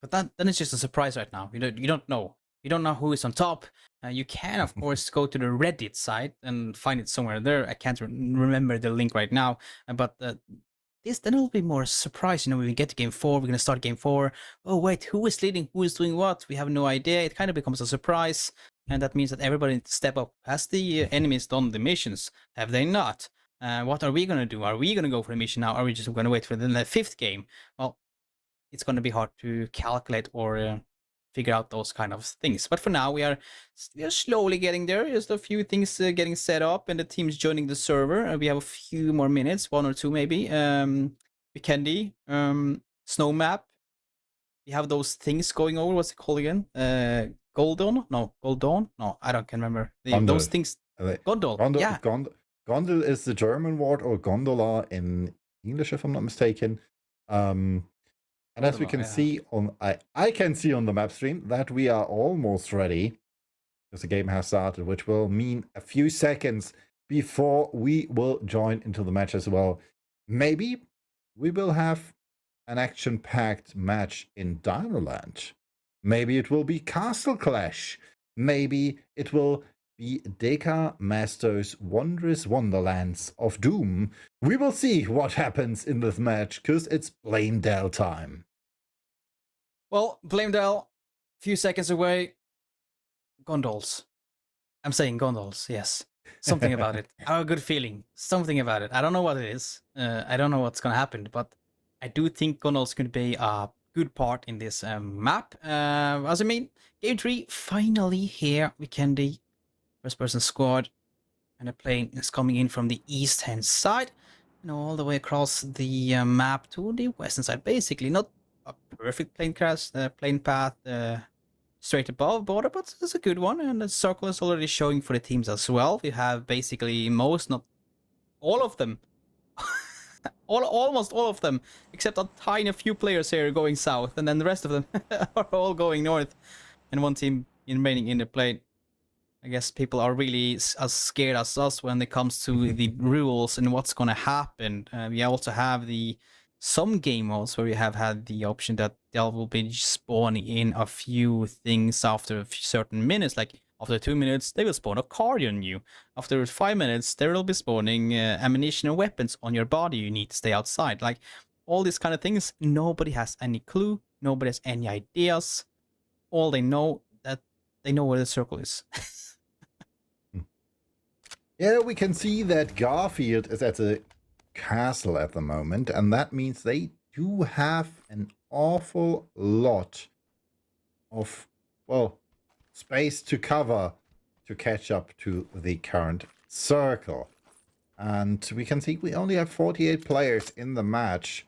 S2: But then it's just a surprise right now. You don't know. You don't know who is on top. You can, of course, go to the Reddit site and find it somewhere there. I can't remember the link right now. But then it'll be more surprise. When we get to game 4, we're going to start game 4. Oh, wait, who is leading? Who is doing what? We have no idea. It kind of becomes a surprise. And that means that everybody needs to step up. Has the enemies done the missions? Have they not? What are we going to do? Are we going to go for the mission now? Are we just going to wait for the 5th game? Well, it's going to be hard to calculate or figure out those kind of things. But for now, we are slowly getting there. Just a few things getting set up, and the team's joining the server. We have a few more minutes, 1 or 2 maybe. Weekendy, snow map. We have those things going over. What's it called again? Goldon? No, Goldon? No, I don't can remember. Those things. Gondol. Yeah.
S3: Gondol is the German word, or gondola in English, if I'm not mistaken. And as we can see I can see on the map stream that we are almost ready, because the game has started, which will mean a few seconds before we will join into the match as well. Maybe we will have an action-packed match in Dinoland. Maybe it will be Castle Clash. Maybe it will be Deka Master's Wondrous Wonderlands of Doom. We will see what happens in this match, because it's Blame Dell time.
S2: Well, Blame Dell, few seconds away. Gondols. I'm saying gondols, yes. Something about it. I have a good feeling. Something about it. I don't know what it is. I don't know what's going to happen, but I do think gondols could be a good part in this map. As I mean, Game 3 finally here. Weekendy. First-person squad, and a plane is coming in from the east-hand side, and all the way across the map to the western side. Basically, not a perfect plane path straight above border, but it's a good one. And the circle is already showing for the teams as well. We have basically most, not all of them, almost all of them, except a tiny few players here going south, and then the rest of them are all going north, and one team remaining in the plane. I guess people are really as scared as us when it comes to the rules and what's gonna happen. We also have some game modes where we have had the option that there will be spawning in a few things after a certain minutes. Like after 2 minutes, they will spawn a card on you. After 5 minutes, there will be spawning ammunition and weapons on your body. You need to stay outside. Like all these kind of things, nobody has any clue. Nobody has any ideas. All they know where the circle is.
S3: Yeah, we can see that Garfield is at a castle at the moment, and that means they do have an awful lot of, well, space to cover to catch up to the current circle. And we can see we only have 48 players in the match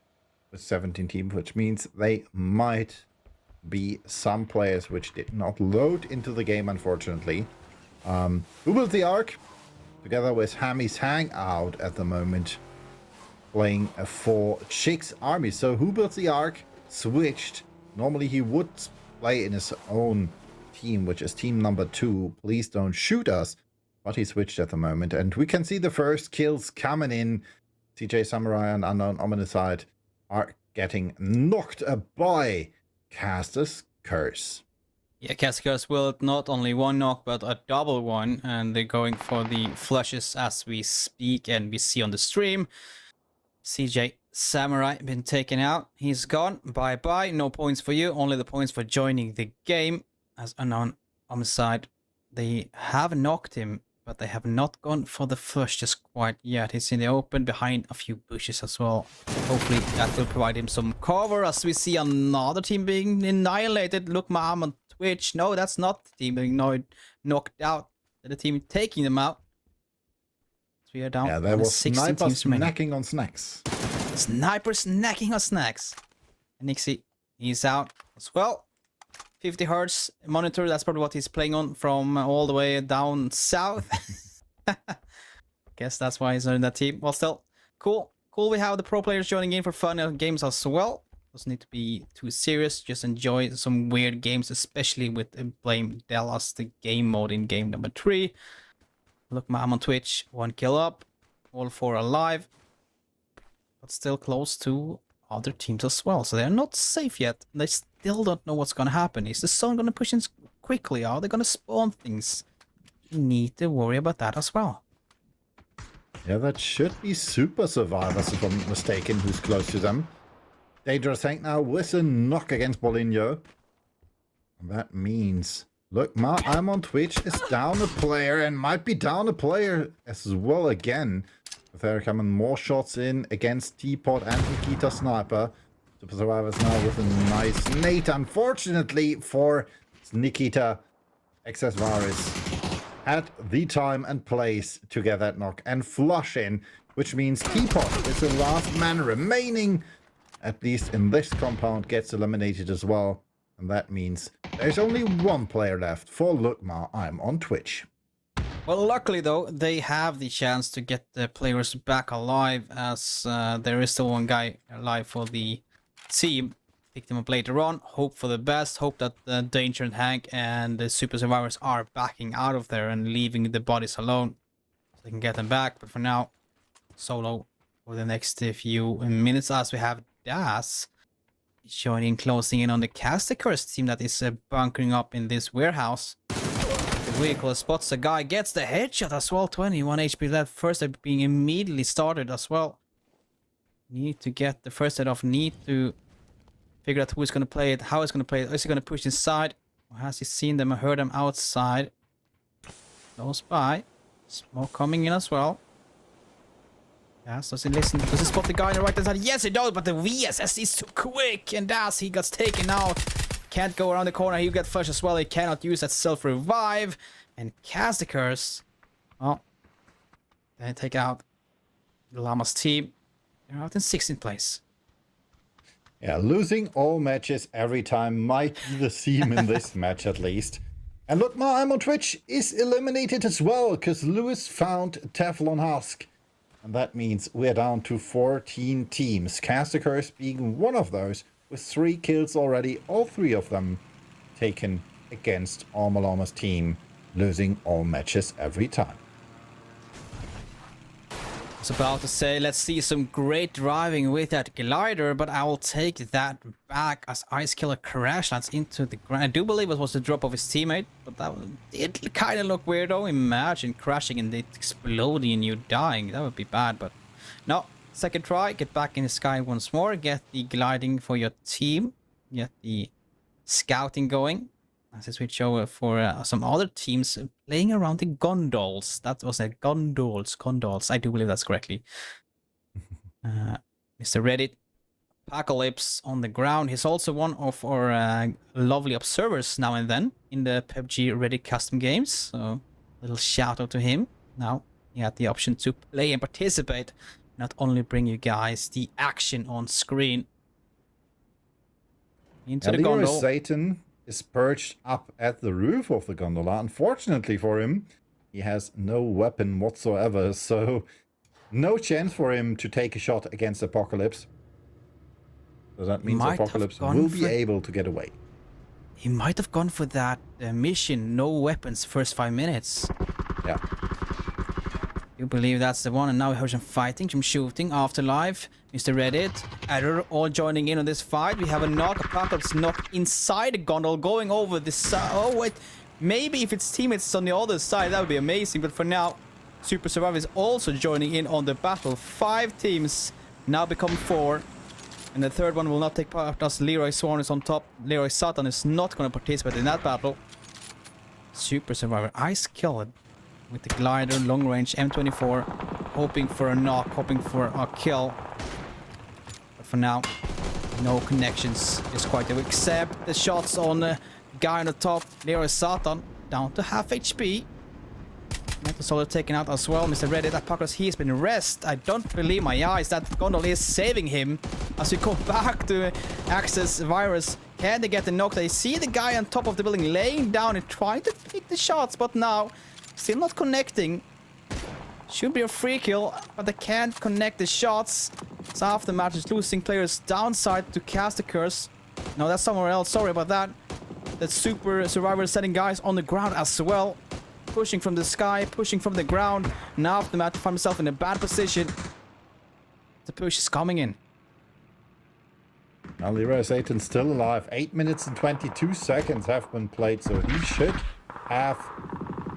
S3: with 17 teams, which means they might be some players which did not load into the game, unfortunately. Who built the Ark? Together with Hammy's Hangout at the moment, playing for Chick's Army. So Who Built the Ark switched. Normally he would play in his own team, which is team number 2. Please don't shoot us. But he switched at the moment. And we can see the first kills coming in. CJ Samurai and Unknown Omnicide are getting knocked by Caster's Curse.
S2: Yeah, Cascas will not only one knock, but a double one, and they're going for the flushes as we speak, and we see on the stream. CJ Samurai been taken out. He's gone. Bye-bye. No points for you. Only the points for joining the game. As Unknown Homicide, they have knocked him, but they have not gone for the flush just quite yet. He's in the open behind a few bushes as well. Hopefully that will provide him some cover as we see another team being annihilated. Look, Mom on Twitch. No, that's not the team being knocked out. The team taking them out. So we are down.
S3: Yeah, there was
S2: 16
S3: snipers
S2: teams remaining.
S3: snacking on snacks.
S2: Snipers snacking on snacks. And Nixie, he's out as well. 50 hertz monitor, that's probably what he's playing on from all the way down south. Guess that's why he's not in that team. Well, still, cool. Cool, we have the pro players joining in for fun games as well. Doesn't need to be too serious, just enjoy some weird games, especially with Blame Dallas, the game mode in game number 3. Look, I'm on Twitch, 1 kill up, all 4 alive. But still close to other teams as well, so they're not safe yet. They still don't know what's gonna happen. Is the sun gonna push in quickly? Are they gonna spawn things? You need to worry about that as well.
S3: Yeah, that should be Super Survivors, if I'm not mistaken, who's close to them. Dangerous Hank now with a knock against Bolinho. And that means, look, I'm on Twitch is down a player and might be down a player as well again. There are coming more shots in against Teapot and Nikita Sniper. Super Survivors now with a nice nade. Unfortunately for Nikita, Excess Varus had the time and place to get that knock and flush in, which means Teapot is the last man remaining, at least in this compound, gets eliminated as well. And that means there's only one player left for Lookma. I'm on Twitch.
S2: Well, luckily though, they have the chance to get the players back alive, as there is still one guy alive for the team. Pick them up later on. Hope for the best. Hope that the Danger and Hank and the Super Survivors are backing out of there and leaving the bodies alone, so they can get them back. But for now, solo for the next few minutes, as we have Das joining, closing in on the Casticurse team that is bunkering up in this warehouse. Vehicle spots the guy, gets the headshot as well. 21 HP left. First aid being immediately started as well. Need to get the first aid off. Need to figure out who's going to play it, how he's going to play it. Is he going to push inside? Or has he seen them or heard them outside? Close by. Smoke coming in as well. Yes, does he listen? Does he spot the guy on the right hand side? Yes, he does, but the VSS is too quick. And as he gets taken out. Can't go around the corner. He got flush as well. He cannot use that self-revive. And cast the curse. Well, they take out the Llama's team. They're out in 16th place.
S3: Yeah, losing all matches every time might be the theme in this match at least. And look, I'm on Twitch is eliminated as well because Lewis found Teflon Husk. And that means we're down to 14 teams. Caster Curse being one of those with 3 kills already, all 3 of them taken against Armalama's team, losing all matches every time.
S2: I was about to say, let's see some great driving with that glider, but I will take that back as Ice Killer crash lands into the ground. I do believe it was the drop of his teammate, but that it kind of looked weird though. Imagine crashing and it exploding and you dying. That would be bad, but no. Second try, get back in the sky once more, get the gliding for your team, get the scouting going. As a switch over for some other teams playing around the gondolas. That was a gondolas. I do believe that's correctly. Mr. Reddit, Apocalypse on the ground. He's also one of our lovely observers now and then in the PUBG Reddit custom games. So, a little shout out to him. Now, he had the option to play and participate, not only bring you guys the action on screen. Into the gondola.
S3: Satan is perched up at the roof of the gondola. Unfortunately for him, he has no weapon whatsoever, so no chance for him to take a shot against Apocalypse. So that means Apocalypse will be able to get away.
S2: He might have gone for that mission, no weapons, first 5 minutes.
S3: Yeah.
S2: You believe that's the one, and now we heard some fighting, some shooting, Afterlife, Mr. Reddit, Error, all joining in on this fight. We have a knock, Apocalypse knock inside the gondola, going over the side. Oh wait, maybe if its teammates is on the other side, that would be amazing. But for now, Super Survivor is also joining in on the battle. 5 teams now become 4. And the third one will not take part as Leroy Swan is on top. Leroy Satan is not going to participate in that battle. Super Survivor, Ice Killer with the glider, long range, M24, hoping for a knock, hoping for a kill. But for now, no connections. It's quite a except the shots on the guy on the top, Leroy Satan, down to half HP. Metal Solid taken out as well. Mr. Reddit, Apocalypse, he has been rest. I don't believe my eyes. That gondola is saving him. As we go back to Access Virus, can they get the knock? They see the guy on top of the building laying down and trying to pick the shots, but now still not connecting. Should be a free kill, but they can't connect the shots. So Aftermath is losing players downside to cast the curse. No, that's somewhere else. Sorry about that. That Super Survivor is setting guys on the ground as well. Pushing from the sky, pushing from the ground. Now Aftermath finds himself in a bad position. The push is coming in.
S3: Now Leroy Satan still alive. 8 minutes and 22 seconds have been played, so he should have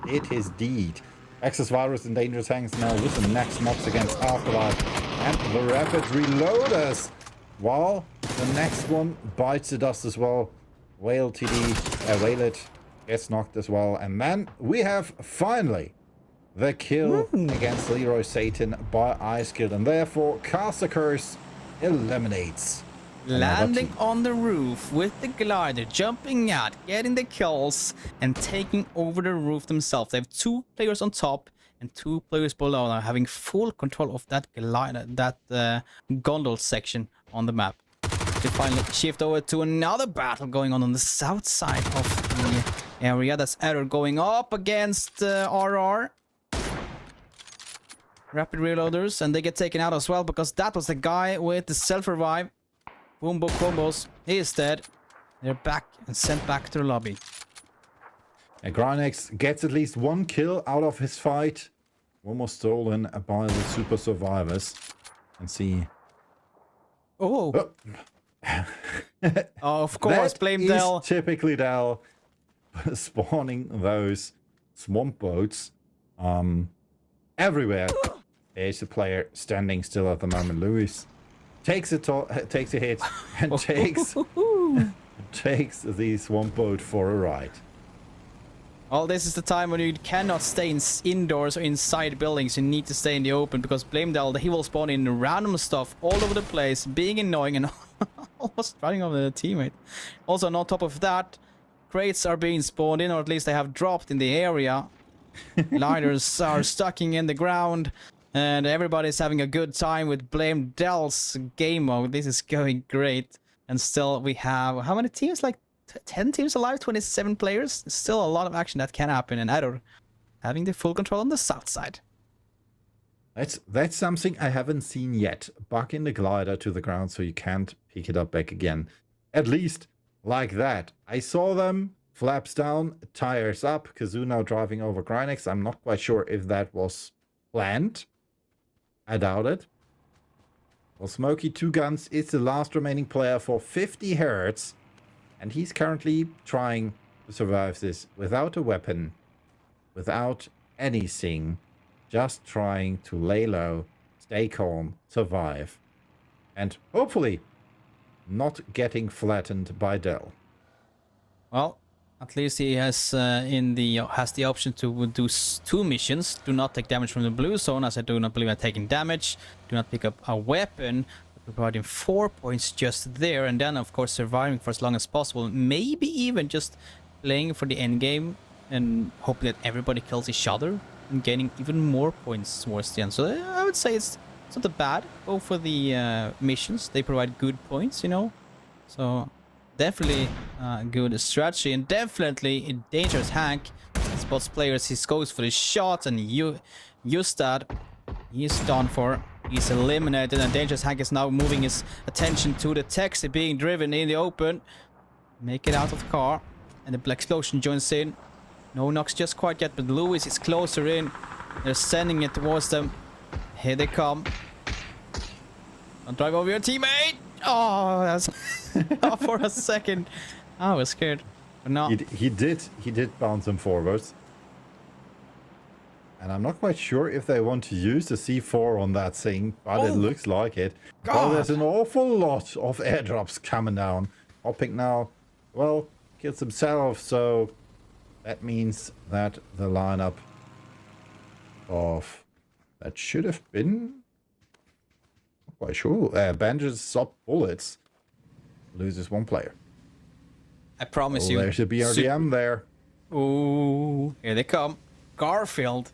S3: did his deed. Access Virus and Dangerous Hangs now with the next mobs against Afterlife. And the Rapid Reloaders. While the next one bites the dust as well. Whale TD, Whale it. Gets knocked as well. And then we have finally the kill against Leroy Satan by Ice Kid. And therefore, Caster Curse eliminates.
S2: Landing on the roof with the glider, jumping out, getting the kills, and taking over the roof themselves. They have 2 players on top and 2 players below now, having full control of that glider, that gondola section on the map. They finally shift over to another battle going on the south side of the area. That's Error going up against RR. Rapid Reloaders, and they get taken out as well because that was the guy with the self-revive. Boombo combos, he is dead. They're back and sent back to the lobby.
S3: And Grinex gets at least 1 kill out of his fight. Almost stolen by the Super Survivors. And see.
S2: Oh. Oh, of course, blame Dell.
S3: Typically Dell spawning those swamp boats everywhere. There's a player standing still at the moment. Lewis takes a hit and takes the swamp boat for a ride.
S2: Well, this is the time when you cannot stay indoors or inside buildings. You need to stay in the open because Blamedell, he will spawn in random stuff all over the place, being annoying and almost running over the teammate. Also, on top of that, crates are being spawned in, or at least they have dropped in the area. Gliders are stucking in the ground, and everybody's having a good time with Blamedell's game mode. This is going great. And still we have, how many teams? Like 10 teams alive, 27 players. Still a lot of action that can happen, and Adder having the full control on the south side.
S3: That's something I haven't seen yet. Bug in the glider to the ground so you can't pick it up back again. At least like that. I saw them, flaps down, tires up, Kazoo now driving over Grynex. I'm not quite sure if that was planned. I doubt it. Well, Smokey 2 Guns is the last remaining player for 50 hertz. And he's currently trying to survive this without a weapon, without anything. Just trying to lay low, stay calm, survive. And hopefully not getting flattened by Dell.
S2: Well, at least he has the option to do 2 missions. Do not take damage from the blue zone, as I do not believe I'm taking damage. Do not pick up a weapon. Providing 4 points just there, and then of course surviving for as long as possible. Maybe even just playing for the end game and hoping that everybody kills each other and gaining even more points towards the end. So I would say it's not that bad. Go for the missions. They provide good points, you know. So definitely good strategy, and definitely a dangerous Hank. Spots players, he goes for the shot, and Justad, he's done for. He's eliminated, and Dangerous Hank is now moving his attention to the taxi being driven in the open. Make it out of the car, and the black explosion joins in. No knocks just quite yet, but Lewis is closer in. They're sending it towards them. Here they come. Don't drive over your teammate. Oh, that's oh, for a second I was scared, but no.
S3: He did bounce him forwards. And I'm not quite sure if they want to use the C4 on that thing, but it looks like it. Well, there's an awful lot of airdrops coming down. Hopping now, well, kills himself, so that means that the lineup of... That should have been... Not quite sure. Bandages, sub bullets. Loses 1 player.
S2: I promise you.
S3: There's a BRDM there.
S2: Ooh, here they come. Garfield.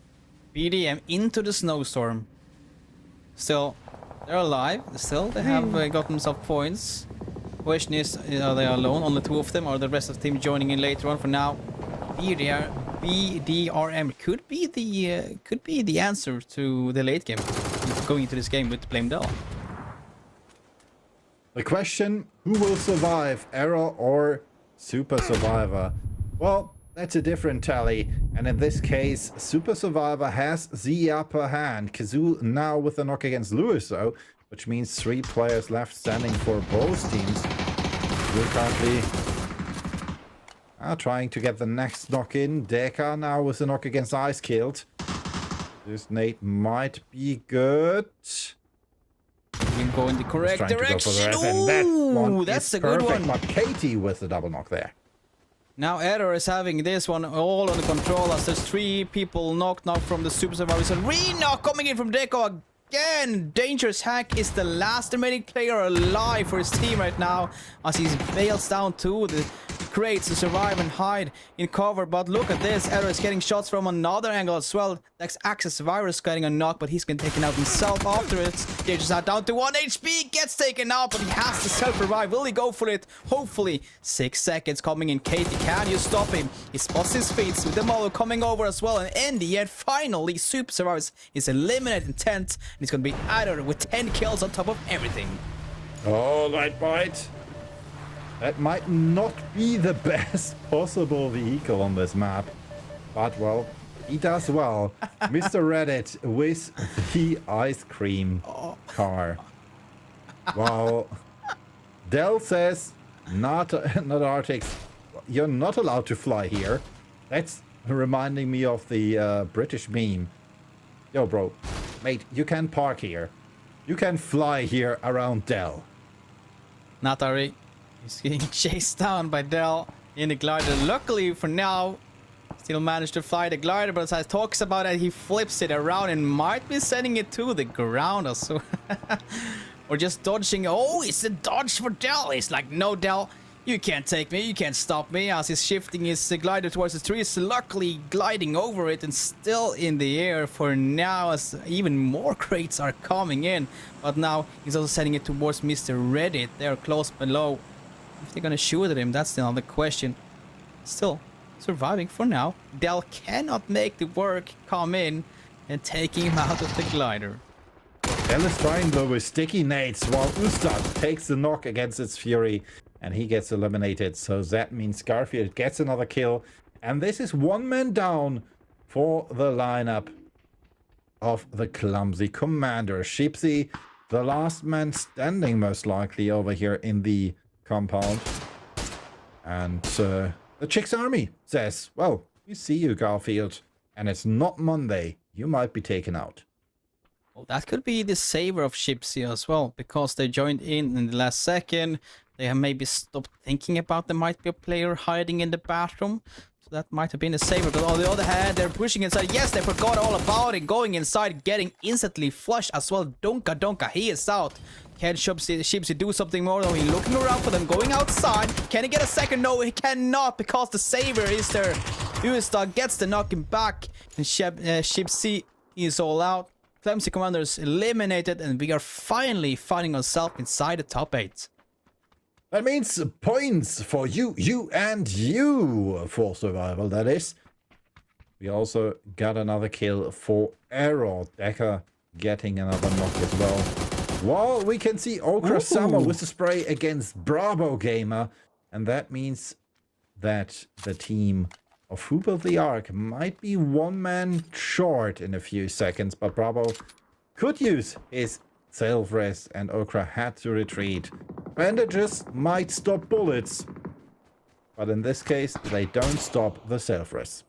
S2: BDM into the snowstorm. Still, they're alive. Still, they have got themselves points. Question is, are they alone? Only 2 of them, or the rest of the team joining in later on? For now, BDRM could be the answer to the late game. Going into this game with Blame Dell.
S3: The question: who will survive, Error or Super Survivor? Well, that's a different tally, and in this case, Super Survivor has the upper hand. Kazoo now with a knock against Lewis, though, which means 3 players left standing for both teams. We're currently trying to get the next knock in. Deka now with a knock against Ice Killed. This nade might be good.
S2: We can go in the correct direction.
S3: Ooh,
S2: that's a good one.
S3: But Katie with the double knock there.
S2: Now Error is having this one all under control, as there's 3 people knocked now from the Super Survivors. A re-knock coming in from Deco again. Dangerous Hack is the last remaining player alive for his team right now, as he bails down to the crates to survive and hide in cover. But look at this, Error is getting shots from another angle as well. Next Access Virus getting a knock, but he's getting taken out himself after it. Dangerous Hack down to 1 HP, gets taken out, but he has to self-revive. Will he go for it? Hopefully. 6 seconds coming in. Katie, can you stop him? He spots his feet with the Molo coming over as well, and in the end, finally, Super Survivors is eliminated in 10th, and he's gonna be Adder with 10 kills on top of everything.
S3: Oh, Light Bite. That might not be the best possible vehicle on this map, but well, he does well. Mr. Reddit with the ice cream car. Well, Dell says, not Arctic, you're not allowed to fly here. That's reminding me of the British meme. Yo, bro, mate, you can park here. You can fly here around Dell.
S2: Not Ari. He's getting chased down by Dell in the glider. Luckily for now, still managed to fly the glider, but as I talks about it, he flips it around and might be sending it to the ground or just dodging. Oh, it's a dodge for Dell. It's like, no, Dell, You can't take me, you can't stop me, as he's shifting his glider towards the trees, luckily gliding over it and still in the air for now, as even more crates are coming in. But now he's also sending it towards Mr. Reddit. They're close below. If they're gonna shoot at him, that's another question. Still surviving for now. Del cannot make the work come in and taking him out of the glider.
S3: Del is trying though with sticky nades while Ustad takes the knock against its fury and he gets eliminated. So that means Garfield gets another kill. And this is one man down for the lineup of the clumsy commander. Shipsy, the last man standing most likely over here in the compound. And the Chicks Army says, well, we see you, Garfield. And it's not Monday. You might be taken out.
S2: Well, that could be the saver of Shipsy as well, because they joined in the last second. They have maybe stopped thinking about there might be a player hiding in the bathroom. So that might have been a saver. But on the other hand, they're pushing inside. Yes, they forgot all about it. Going inside, getting instantly flushed as well. Donka, he is out. Can Shipsy do something more though? He's looking around for them, going outside. Can he get a second? No, he cannot, because the saver is there. Ustad gets the knocking back. And Shipsy is all out. Clumsy Commanders eliminated, and we are finally finding ourselves inside the top 8.
S3: That means points for you and you for survival, that is. We also got another kill for Arrow. Decker getting another knock as well. Well, we can see Okra Summer with the spray against Bravo Gamer. And that means that the team of Who Built the Ark might be one man short in a few seconds. But Bravo could use his self-rest and Okra had to retreat. Bandages might stop bullets, but in this case, they don't stop the self-rest.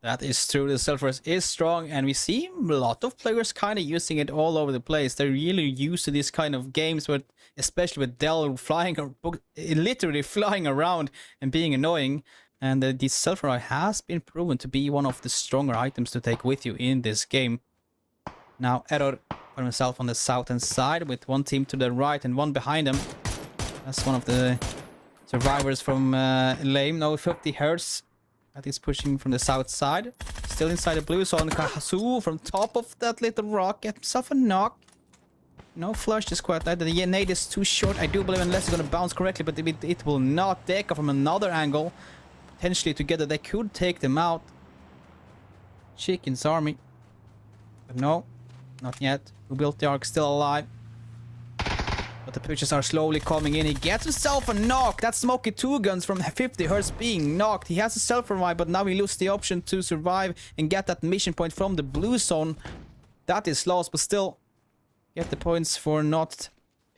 S2: That is true. The self-rest is strong, and we see a lot of players kind of using it all over the place. They're really used to these kind of games, but especially with Del flying, literally flying around and being annoying. And the self-rest has been proven to be one of the stronger items to take with you in this game. Now, Error found himself on the southern side with one team to the right and one behind him. That's one of the survivors from Lame. No, 50 Hertz. That is pushing from the south side. Still inside the blue zone. Kahasu from top of that little rock. Get himself a knock. No flush is quite that. The nade is too short, I do believe, unless it's going to bounce correctly. But it will not. Deka from another angle. Potentially together they could take them out. Chicken's army. But no. Not yet. Who Built the Ark still alive. But the pushes are slowly coming in. He gets himself a knock. That's Smoky 2 guns from 50 Hertz being knocked. He has a self-revive, but now he loses the option to survive and get that mission point from the blue zone. That is lost, but still get the points for not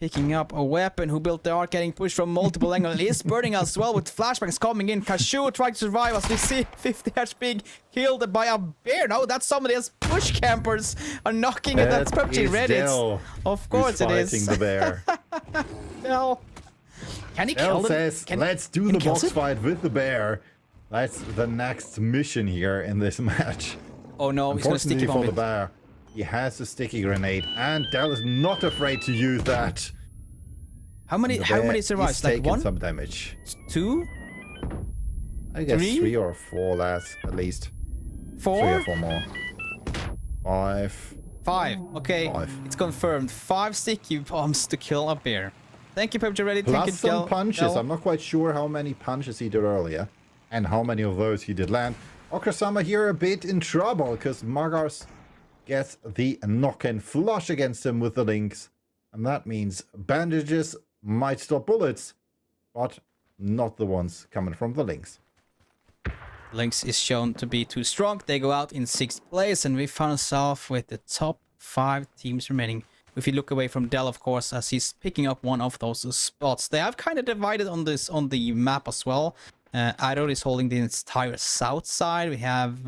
S2: picking up a weapon. Who Built the Ark getting pushed from multiple angles. He is burning as well with flashbangs coming in. Kashu trying to survive as we see 50 Hertz being killed by a bear. No, that's somebody else. Bush campers are knocking it. That's PUBG Reddit. Of course it is.
S3: Fighting the bear.
S2: No. Can he kill
S3: El
S2: them?
S3: says, let's do the box fight with the bear. That's the next mission here in this match.
S2: Oh no, he's gonna sticky
S3: for
S2: bomb
S3: the
S2: it.
S3: bear. He has a sticky grenade, and Del is not afraid to use that.
S2: How many survives? Like one?
S3: Some damage.
S2: 2?
S3: I guess
S2: 3?
S3: 3 or 4 last, at least.
S2: 4?
S3: 3 or 4 more. 5.
S2: 5. Okay,
S3: 5.
S2: it's confirmed. 5 sticky bombs to kill a bear. Thank you, PUBG Reddit. Thank you,
S3: Plus some punches. I'm not quite sure how many punches he did earlier. And how many of those he did land. Okrasama here a bit in trouble, because Magars gets the knock and flush against him with the links. And that means bandages might stop bullets, but not the ones coming from the links.
S2: Lynx is shown to be too strong. They go out in 6th place, and we found ourselves with the top 5 teams remaining. If you look away from Del, of course, as he's picking up one of those spots. They have kind of divided on the map as well. Arrow is holding the entire south side. We have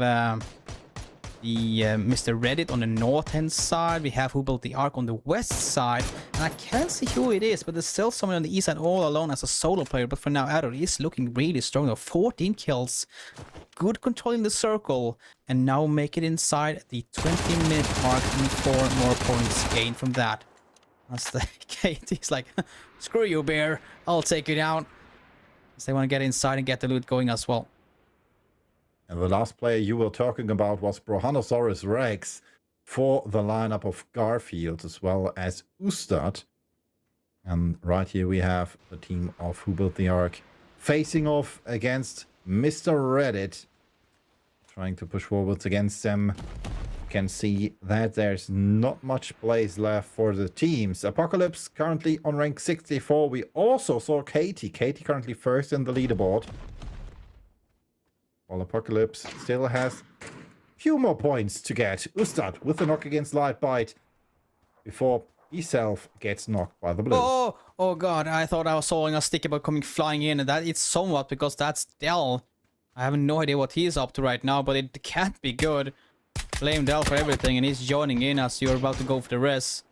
S2: Mr. Reddit on the north-hand side. We have Who Built the Ark on the west side. And I can't see who it is, but there's still someone on the east side all alone as a solo player. But for now, Arrow is looking really strong. 14 kills. Good control in the circle. And now make it inside the 20-minute mark and 4 more points gained from that. That's the Kate. He's like, screw you, bear. I'll take you down. Because they want to get inside and get the loot going as well.
S3: And the last player you were talking about was Brohanosaurus Rex for the lineup of Garfield as well as Ustad. And right here we have the team of Who Built the Ark facing off against Mr. Reddit. Trying to push forwards against them. You can see that there's not much place left for the teams. Apocalypse currently on rank 64. We also saw Katie. Katie currently first in the leaderboard. While Apocalypse still has a few more points to get. Ustad with the knock against Lightbite before himself gets knocked by the blue.
S2: Oh god, I thought I was sawing a stick about coming flying in, and that it's somewhat because that's Dell. I have no idea what he's up to right now, but it can't be good. Blame Dell for everything, and he's joining in as you're about to go for the res.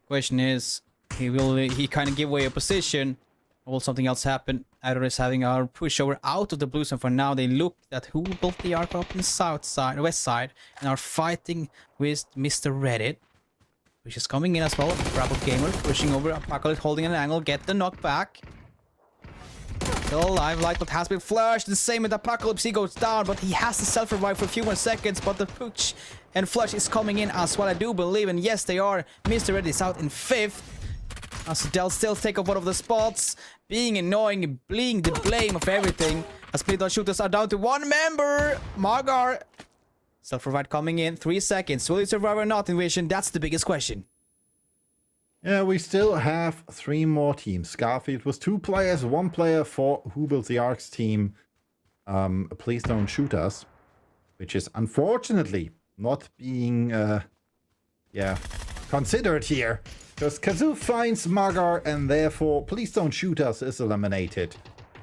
S2: Question is, he kind of give away a position, or will something else happen? Adder is having our pushover out of the blues, and for now they look at Who Built the Ark up in the south side, west side, and are fighting with Mr. Reddit, which is coming in as well. Bravo Gamer pushing over Apocalypse, holding an angle, get the knockback. Still alive, Lightbot has been flushed. The same with Apocalypse, he goes down, but he has to self-revive for a few more seconds. But the push and flush is coming in as well, I do believe. And yes, they are. Mr. Red is out in 5th. As Dell still take up one of the spots. Being annoying, being the blame of everything. As Split shooters are down to 1 member. Margar. Self-revive coming in, 3 seconds. Will he survive or not in Vision? That's the biggest question.
S3: Yeah, we still have 3 more teams. Garfield was 2 players, 1 player for Who Built the Ark's team. Please don't shoot us. Which is unfortunately not being considered here. Because Kazoo finds Margar and therefore Please Don't Shoot Us is eliminated.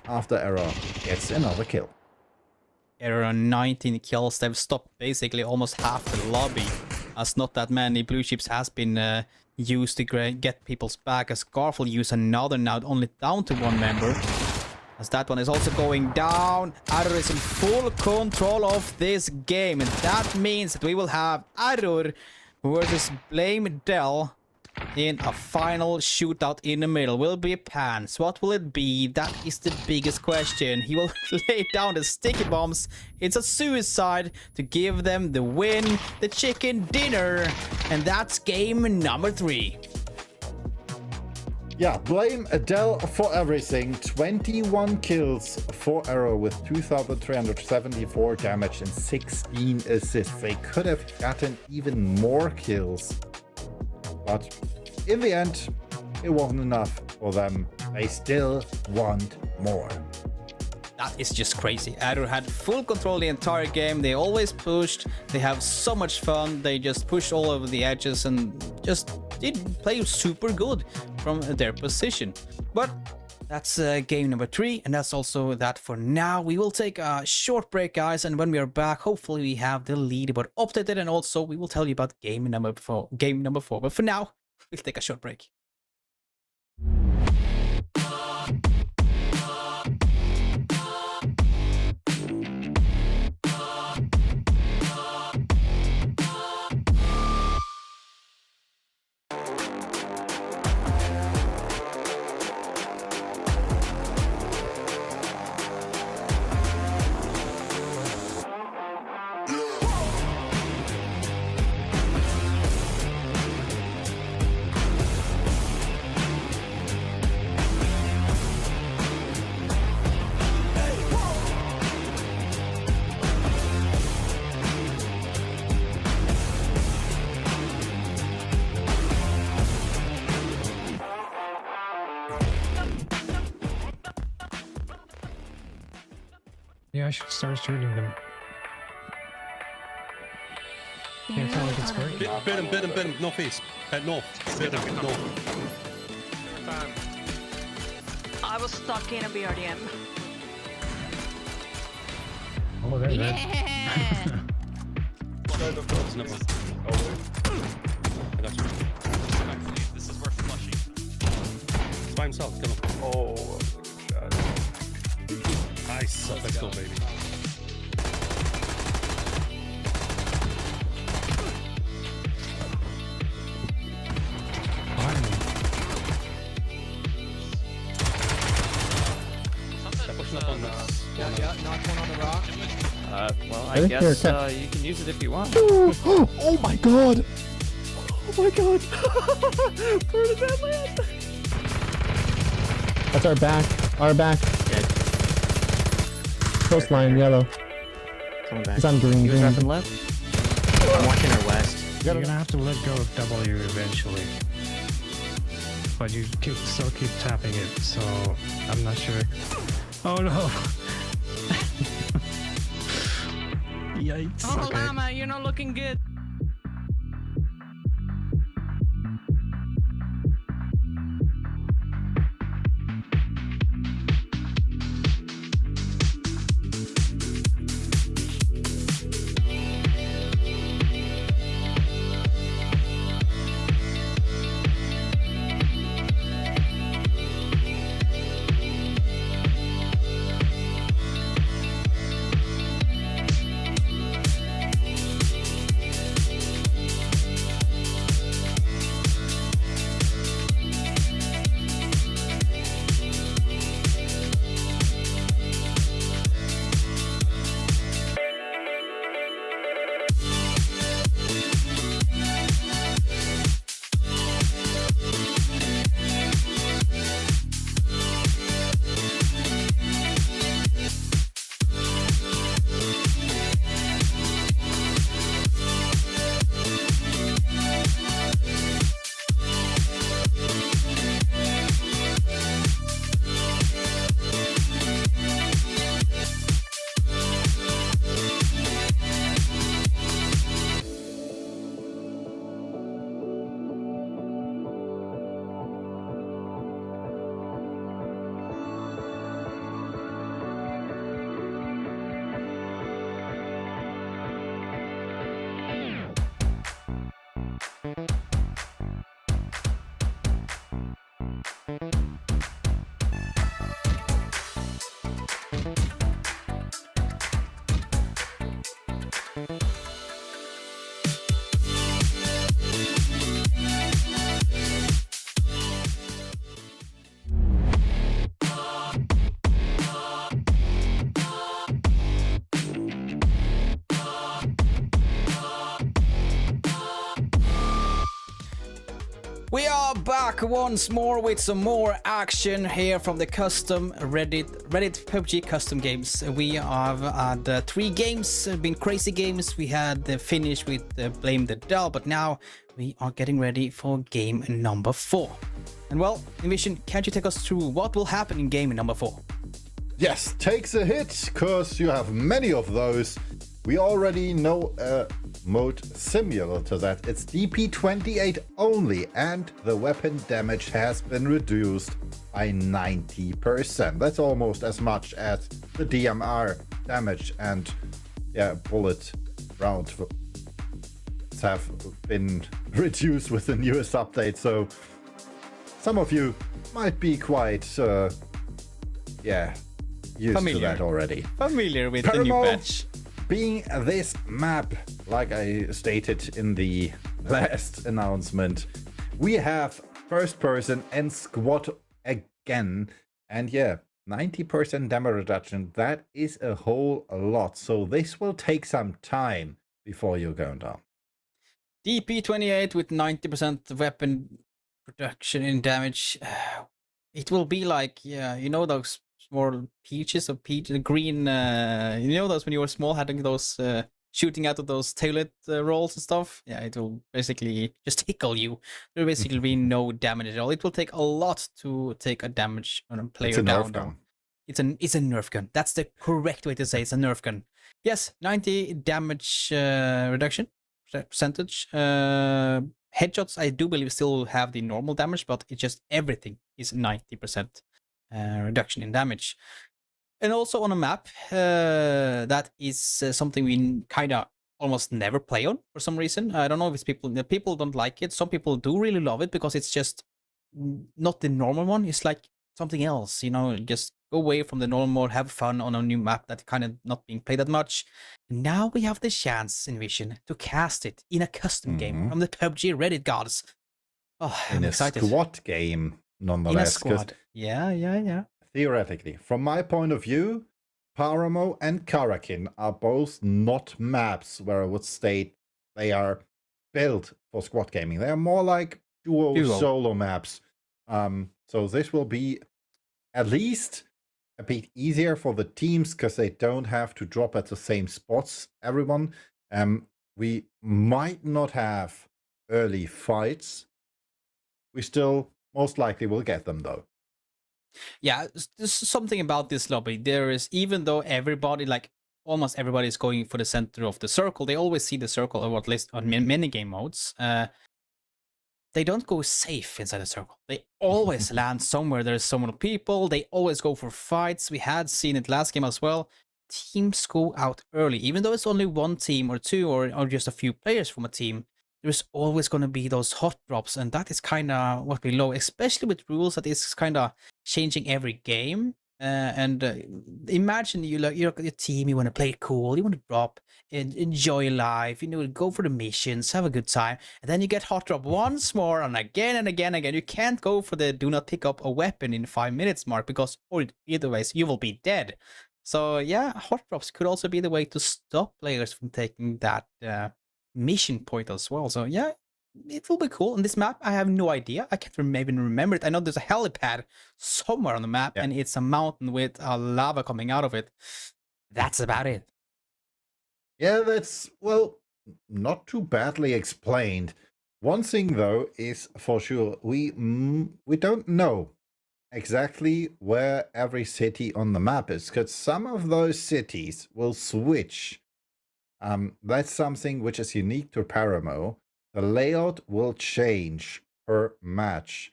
S3: After Error gets another kill.
S2: Error on 19 kills. They've stopped basically almost half the lobby. As not that many blue chips has been used to get people's back, as Garfield used another now, only down to 1 member. As that one is also going down. Arur is in full control of this game, and that means that we will have Arur versus Blame Dell in a final shootout in the middle. Will be Pants. What will it be? That is the biggest question. He will lay down the sticky bombs. It's a suicide to give them the win, the chicken dinner, and that's game number 3.
S3: Yeah, blame Adele for everything. 21 kills for Arrow with 2,374 damage and 16 assists. They could have gotten even more kills. But in the end, it wasn't enough for them. They still want more.
S2: That is just crazy. Adder had full control the entire game. They always pushed. They have so much fun. They just pushed all over the edges and just did play super good from their position. But that's game number 3, and that's also that for now. We will take a short break, guys, and when we are back, hopefully we have the leaderboard updated, and also we will tell you about game number 4. But for now, we'll take a short break.
S4: Yeah, I should start shooting them. Can't tell if it's great.
S5: Bit him, northeast. Head north. Bit him, north.
S8: I was stuck in a BRDM.
S4: Oh, there's that.
S5: There's another one. I got you.
S9: This is worth flushing.
S5: It's by himself, kill him.
S7: Oh, God.
S5: Nice. Let's go, baby.
S4: up on this.
S5: Yeah, knocked one on the rock.
S9: Well,
S6: I
S9: I
S6: think
S9: guess
S6: you're
S9: you can use it if you want.
S6: Oh my god! Oh my god!
S5: Where did that land?
S6: That's our back. Our back. Coastline, yellow.
S10: Coming back.
S6: He's on green.
S10: You
S6: green.
S10: dropping left? I'm watching her west.
S4: You're gonna have to let go of W eventually. But you still keep tapping it, so I'm not sure. Oh no! Yikes.
S8: Oh,
S4: Okay.
S8: Llama, you're not looking good.
S2: We are back once more with some more action here from the custom Reddit PUBG custom games. We have had 3 games, been crazy games. We had the finish with Blame the Doll, but now we are getting ready for game number 4. And well, Envision, can't you take us through what will happen in game number 4?
S3: Yes, takes a hit, cause you have many of those. We already know a mode similar to that. It's DP28 only, and the weapon damage has been reduced by 90%. That's almost as much as the DMR damage, and yeah, bullet round have been reduced with the newest update. So some of you might be quite used to that already.
S2: Familiar with the new patch.
S3: Being this map, like I stated in the last announcement, we have first person and squad again, and yeah, 90% damage reduction. That is a whole lot, so this will take some time before you're going down.
S2: DP28 with 90% weapon reduction in damage. It will be like, yeah, you know those small peaches of green, you know those when you were small, having those shooting out of those toilet rolls and stuff. Yeah, it will basically just tickle you. There will basically be no damage at all. It will take a lot to take a damage on a player
S3: It's a
S2: down.
S3: Nerf gun.
S2: It's a Nerf gun. That's the correct way to say it's a Nerf gun. Yes, 90 damage reduction percentage. Headshots, I do believe, still have the normal damage, but it's just everything is 90% reduction in damage. And also on a map that is something we kind of almost never play on for some reason. I don't know if it's people don't like it. Some people do really love it because it's just not the normal one. It's like something else, you know, just go away from the normal mode, have fun on a new map that kind of not being played that much. Now we have the chance, Envision, to cast it in a custom game from the PUBG Reddit gods. Oh, I'm excited.
S3: In a squad game, nonetheless.
S2: In a squad. Yeah.
S3: theoretically, from my point of view, Paramo and Karakin are both not maps where I would state they are built for squad gaming. They are more like duo solo maps. So this will be at least a bit easier for the teams because they don't have to drop at the same spots, everyone. We might not have early fights. We still most likely will get them though.
S2: Yeah, there's something about this lobby. There is, even though everybody, like almost everybody is going for the center of the circle, they always see the circle, or at least on many game modes. They don't go safe inside the circle. They always land somewhere there's so many people. They always go for fights. We had seen it last game as well. Teams go out early, even though it's only one team or two or just a few players from a team. There's always going to be those hot drops, and that is kind of what we love, especially with rules that is kind of changing every game. Imagine you're your team, you want to play it cool, you want to drop and enjoy life, go for the missions, have a good time, and then you get hot drop once more and again and again and again. You can't go for the do not pick up a weapon in 5 minutes mark, because or either ways you will be dead. So yeah, hot drops could also be the way to stop players from taking that mission point as well. So yeah, it will be cool. On this map, I have no idea. I can't even remember it. I know there's a helipad somewhere on the map, and it's a mountain with lava coming out of it. That's about it.
S3: Yeah, that's, well, not too badly explained. One thing, though, is for sure, we don't know exactly where every city on the map is, because some of those cities will switch. That's something which is unique to Paramo. The layout will change per match,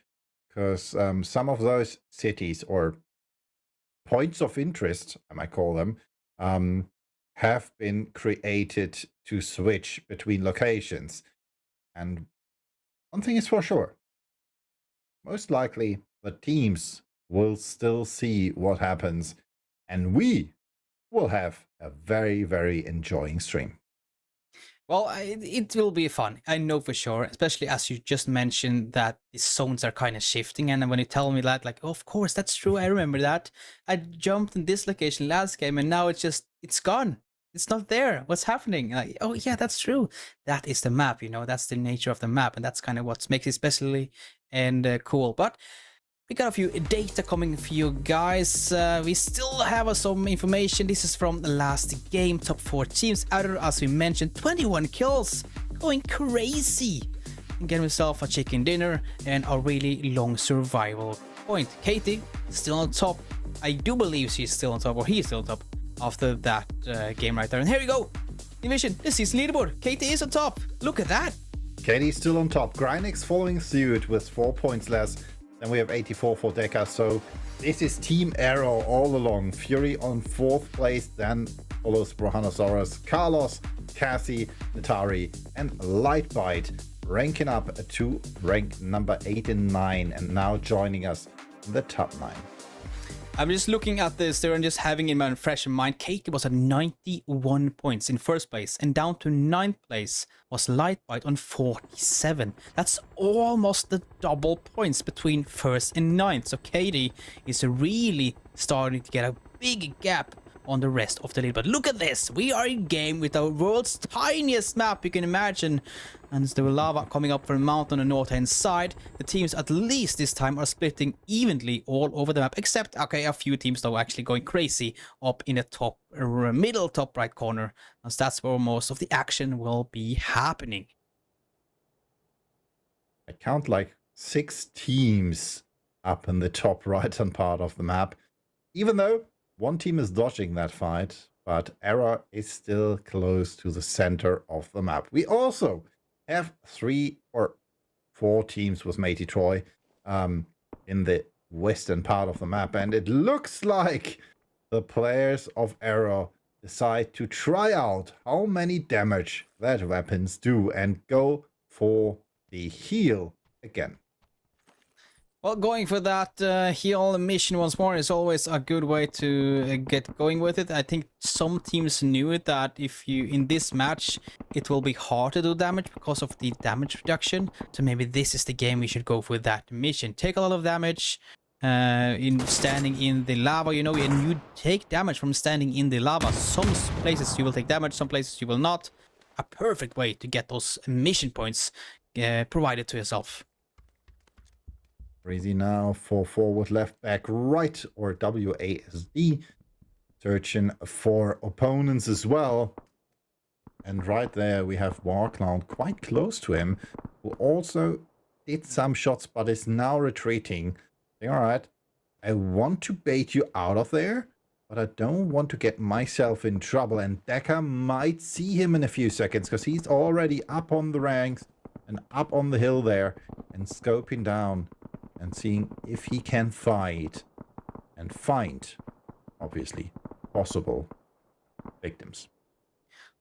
S3: because some of those cities, or points of interest, I might call them, have been created to switch between locations. And one thing is for sure, most likely the teams will still see what happens, and we will have a very, very enjoying stream.
S2: Well, it will be fun, I know for sure, especially as you just mentioned that the zones are kind of shifting. And when you tell me that, like, oh, of course, that's true, I remember that. I jumped in this location last game and now it's gone. It's not there. What's happening? Like, oh yeah, that's true. That is the map, that's the nature of the map, and that's kind of what makes it especially and cool. But we got a few data coming for you guys. We still have some information. This is from the last game. Top 4 teams. Outer, as we mentioned, 21 kills. Going crazy. And getting himself a chicken dinner and a really long survival point. Katie, still on top. I do believe she's still on top, or he's still on top after that game right there. And here we go. Division, this season leaderboard. Katie is on top. Look at that.
S3: Katie's still on top. Grynix following suit with 4 points less. Then we have 84 for Deca, so this is Team Arrow all along. Fury on 4th place, then follows Brohanosaurus, Carlos, Cassie, Natari, and Lightbite, ranking up to rank number 8 and 9, and now joining us in the top 9.
S2: I'm just looking at this there and just having in my fresh in mind. Katie was at 91 points in 1st place, and down to 9th place was Lightbite on 47. That's almost the double points between 1st and 9th. So Katie is really starting to get a big gap on the rest of the league. But look at this, we are in game with the world's tiniest map you can imagine, and there's the lava coming up from the mountain on the north hand side. The teams, at least this time, are splitting evenly all over the map, except, okay, a few teams though actually going crazy up in the top middle top right corner, as that's where most of the action will be happening.
S3: I count like 6 teams up in the top right hand part of the map, even though one team is dodging that fight, but Error is still close to the center of the map. We also have 3 or 4 teams with Matey Troy in the western part of the map, and it looks like the players of Error decide to try out how many damage that weapons do and go for the heal again.
S2: Well, going for that heal mission once more is always a good way to get going with it. I think some teams knew that if you, in this match, it will be hard to do damage because of the damage reduction. So maybe this is the game we should go for that mission. Take a lot of damage, in standing in the lava, you know, and you take damage from standing in the lava. Some places you will take damage, some places you will not. A perfect way to get those mission points provided to yourself.
S3: Crazy now for forward, left, back, right, or WASD. Searching for opponents as well. And right there we have Warcloud quite close to him, who also did some shots but is now retreating. Alright, I want to bait you out of there, but I don't want to get myself in trouble. And Decker might see him in a few seconds because he's already up on the ranks and up on the hill there and scoping down and seeing if he can fight and find, obviously, possible victims.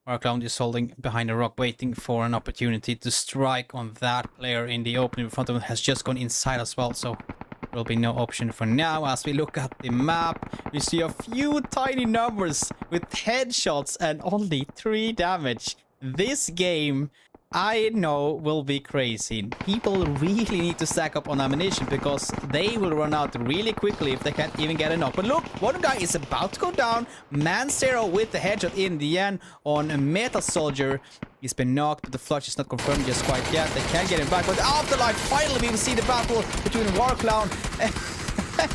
S2: Warcloud is holding behind a rock, waiting for an opportunity to strike on that player in the opening in front of him. Has just gone inside as well, so there will be no option for now. As we look at the map, we see a few tiny numbers with headshots and only 3 damage. This game, I know, will be crazy. People really need to stack up on ammunition because they will run out really quickly if they can't even get a knock. But look, one guy is about to go down. Man Zero with the headshot in the end on a Meta Soldier. He's been knocked, but the flush is not confirmed just quite yet. They can't get him back. But Afterlife, finally we will see the battle between Warcloud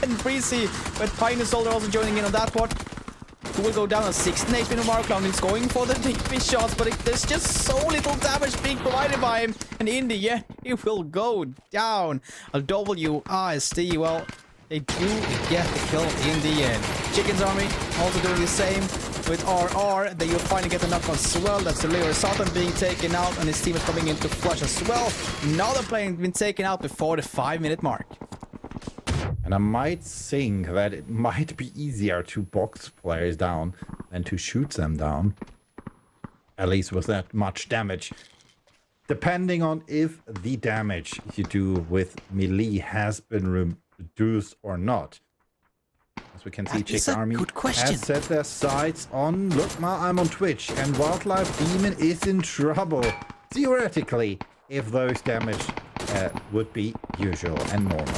S2: and Breezy. But Pioneer Soldier also joining in on that one. Who will go down on 16 HP in Warcloud. He's going for the big shots, but there's just so little damage being provided by him. And in the end, he will go down. A WASD, well, they do get the kill in the end. Chicken's army also doing the same with RR. They will finally get a knock as well. That's the Leo Satan being taken out, and his team is coming into flush as well. Another player been taken out before the 5-minute mark.
S3: And I might think that it might be easier to box players down than to shoot them down. At least with that much damage. Depending on if the damage you do with melee has been reduced or not. As we can see, Chick Army has set their sights on... Look, I'm on Twitch, and Wildlife Demon is in trouble. Theoretically, if those damage would be usual and normal.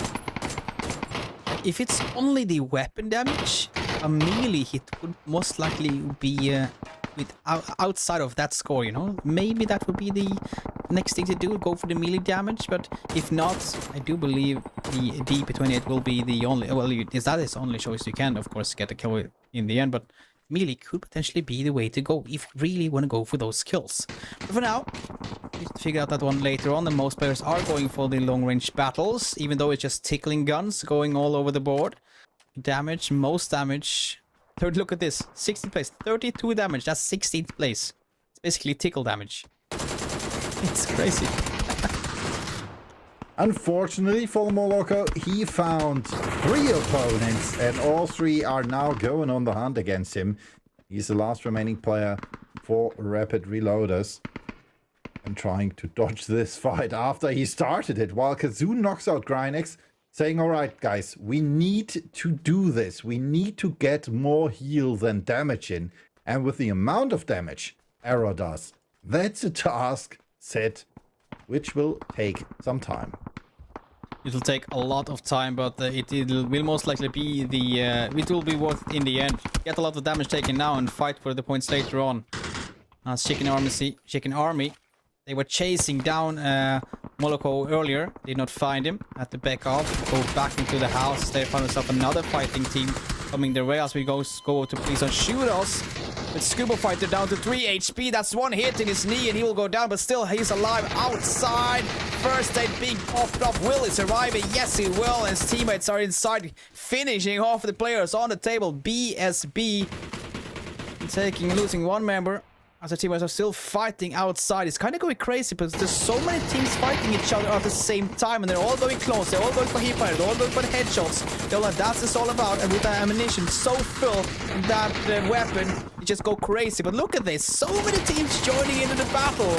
S2: If it's only the weapon damage, a melee hit would most likely be outside of that score, you know? Maybe that would be the next thing to do, go for the melee damage, but if not, I do believe the DP28 will be the only... Well, that is the only choice you can, of course, get a kill in the end, but melee could potentially be the way to go if you really want to go for those kills. But for now, we figure out that one later on, and most players are going for the long-range battles, even though it's just tickling guns going all over the board. Damage, most damage. Third, look at this, 16th place, 32 damage, that's 16th place. It's basically tickle damage. It's crazy.
S3: Unfortunately for Moloko, he found 3 opponents, and all 3 are now going on the hunt against him. He's the last remaining player for Rapid Reloaders, and trying to dodge this fight after he started it, while Kazoo knocks out Grynex, saying, alright guys, we need to do this. We need to get more heals and damage in. And with the amount of damage Arrow does, that's a task set which will take some time.
S2: It will take a lot of time, but it will most likely be the... it will be worth in the end. Get a lot of damage taken now and fight for the points later on. As Chicken Army, they were chasing down Moloko earlier. Did not find him. Had to back off, go back into the house. They found themselves another fighting team coming their way as we go to please don't shoot us. With Scuba Fighter down to 3 HP. That's one hit in his knee and he will go down, but still he's alive outside. First aid being popped off. Will he survive it? Yes, he will. And his teammates are inside, finishing off the players on the table. BSB losing one member. As the teammates are still fighting outside. It's kind of going crazy because there's so many teams fighting each other at the same time, and they're all going close. They're all going for hip fire. They're all going for the headshots. They're like, that's what it's all about. And with the ammunition so full, that weapon, you just go crazy. But look at this. So many teams joining into the battle.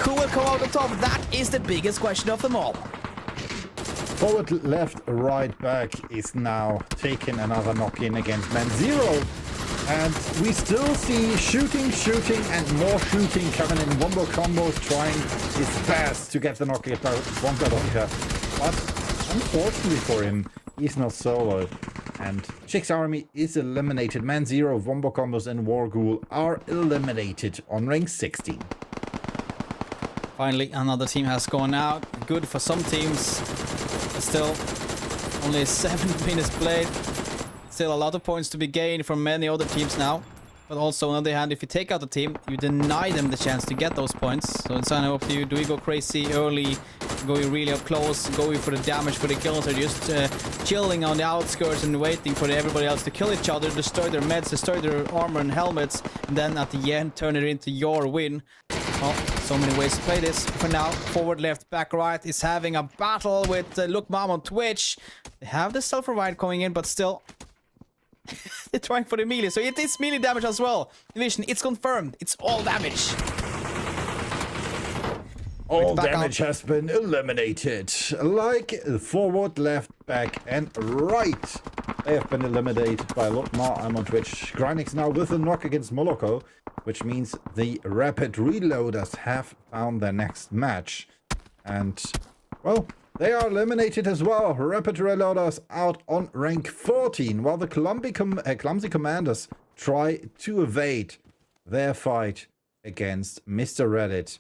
S2: Who will come out on top? That is the biggest question of them all.
S3: Forward, left, right, back is now taking another knock-in against Man Zero. And we still see shooting, and more shooting coming in. Wombo Combos trying his best to get the knock-in Wonka. But unfortunately for him, He's not solo. And Chick's army is eliminated. Man Zero, Wombo Combos, and Warghoul are eliminated on rank 16.
S2: Finally, another team has gone out. Good for some teams. But still, only 7 minutes played. Still a lot of points to be gained from many other teams now. But also, on the other hand, if you take out the team, you deny them the chance to get those points. So it's kind of up to you. Do you go crazy early, going really up close, going for the damage for the kills, or just chilling on the outskirts and waiting for everybody else to kill each other, destroy their meds, destroy their armor and helmets, and then at the end turn it into your win? Well, so many ways to play this. For now, forward, left, back, right is having a battle with Look Mom on Twitch. They have the self-revive coming in, but still... they're trying for the melee, so it is melee damage as well. Division, it's confirmed. It's all damage.
S3: All damage has been eliminated. Like forward, left, back, and right. They have been eliminated by Lotmar. I'm on Twitch. Grindix now with a knock against Moloko, which means the Rapid Reloaders have found their next match. And, well, they are eliminated as well. Rapid Reloaders out on rank 14, while the Clumsy Commanders try to evade their fight against Mr. Reddit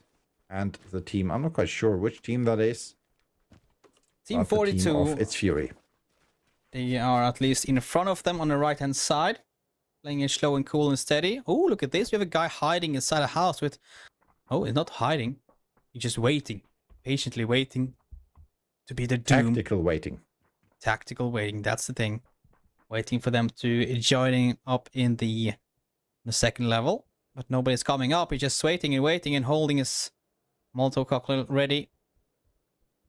S3: and the team. I'm not quite sure which team that is.
S2: Team 42.
S3: The team of It's Fury.
S2: They are at least in front of them on the right-hand side. Playing it slow and cool and steady. Oh, look at this. We have a guy hiding inside a house with... Oh, he's not hiding. He's just waiting. Patiently waiting. To be the doom.
S3: Tactical waiting.
S2: Tactical waiting, that's the thing. Waiting for them to joining up in the second level. But nobody's coming up. He's just waiting and holding his Molotov cocktail ready.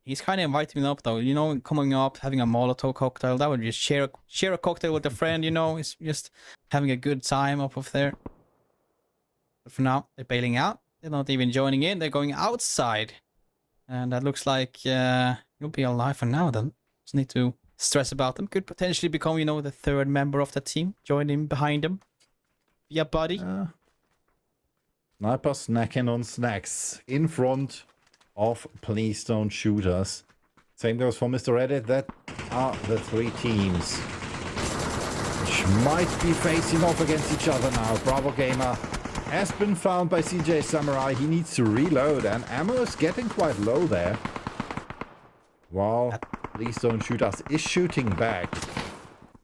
S2: He's kind of inviting them up though. You know, coming up, having a Molotov cocktail. That would just share a cocktail with a friend, you know. It's just having a good time up there. But for now, they're bailing out. They're not even joining in. They're going outside. And that looks like... you'll be alive for now then. Just need to stress about them. Could potentially become, you know, the third member of the team. Join him behind them. Be a buddy.
S3: Sniper snacking on snacks in front of Please Don't Shoot Us. Same goes for Mr. Reddit. That are the three teams which might be facing off against each other now. Bravo Gamer has been found by CJ Samurai. He needs to reload and ammo is getting quite low there. While Please Don't Shoot Us is shooting back.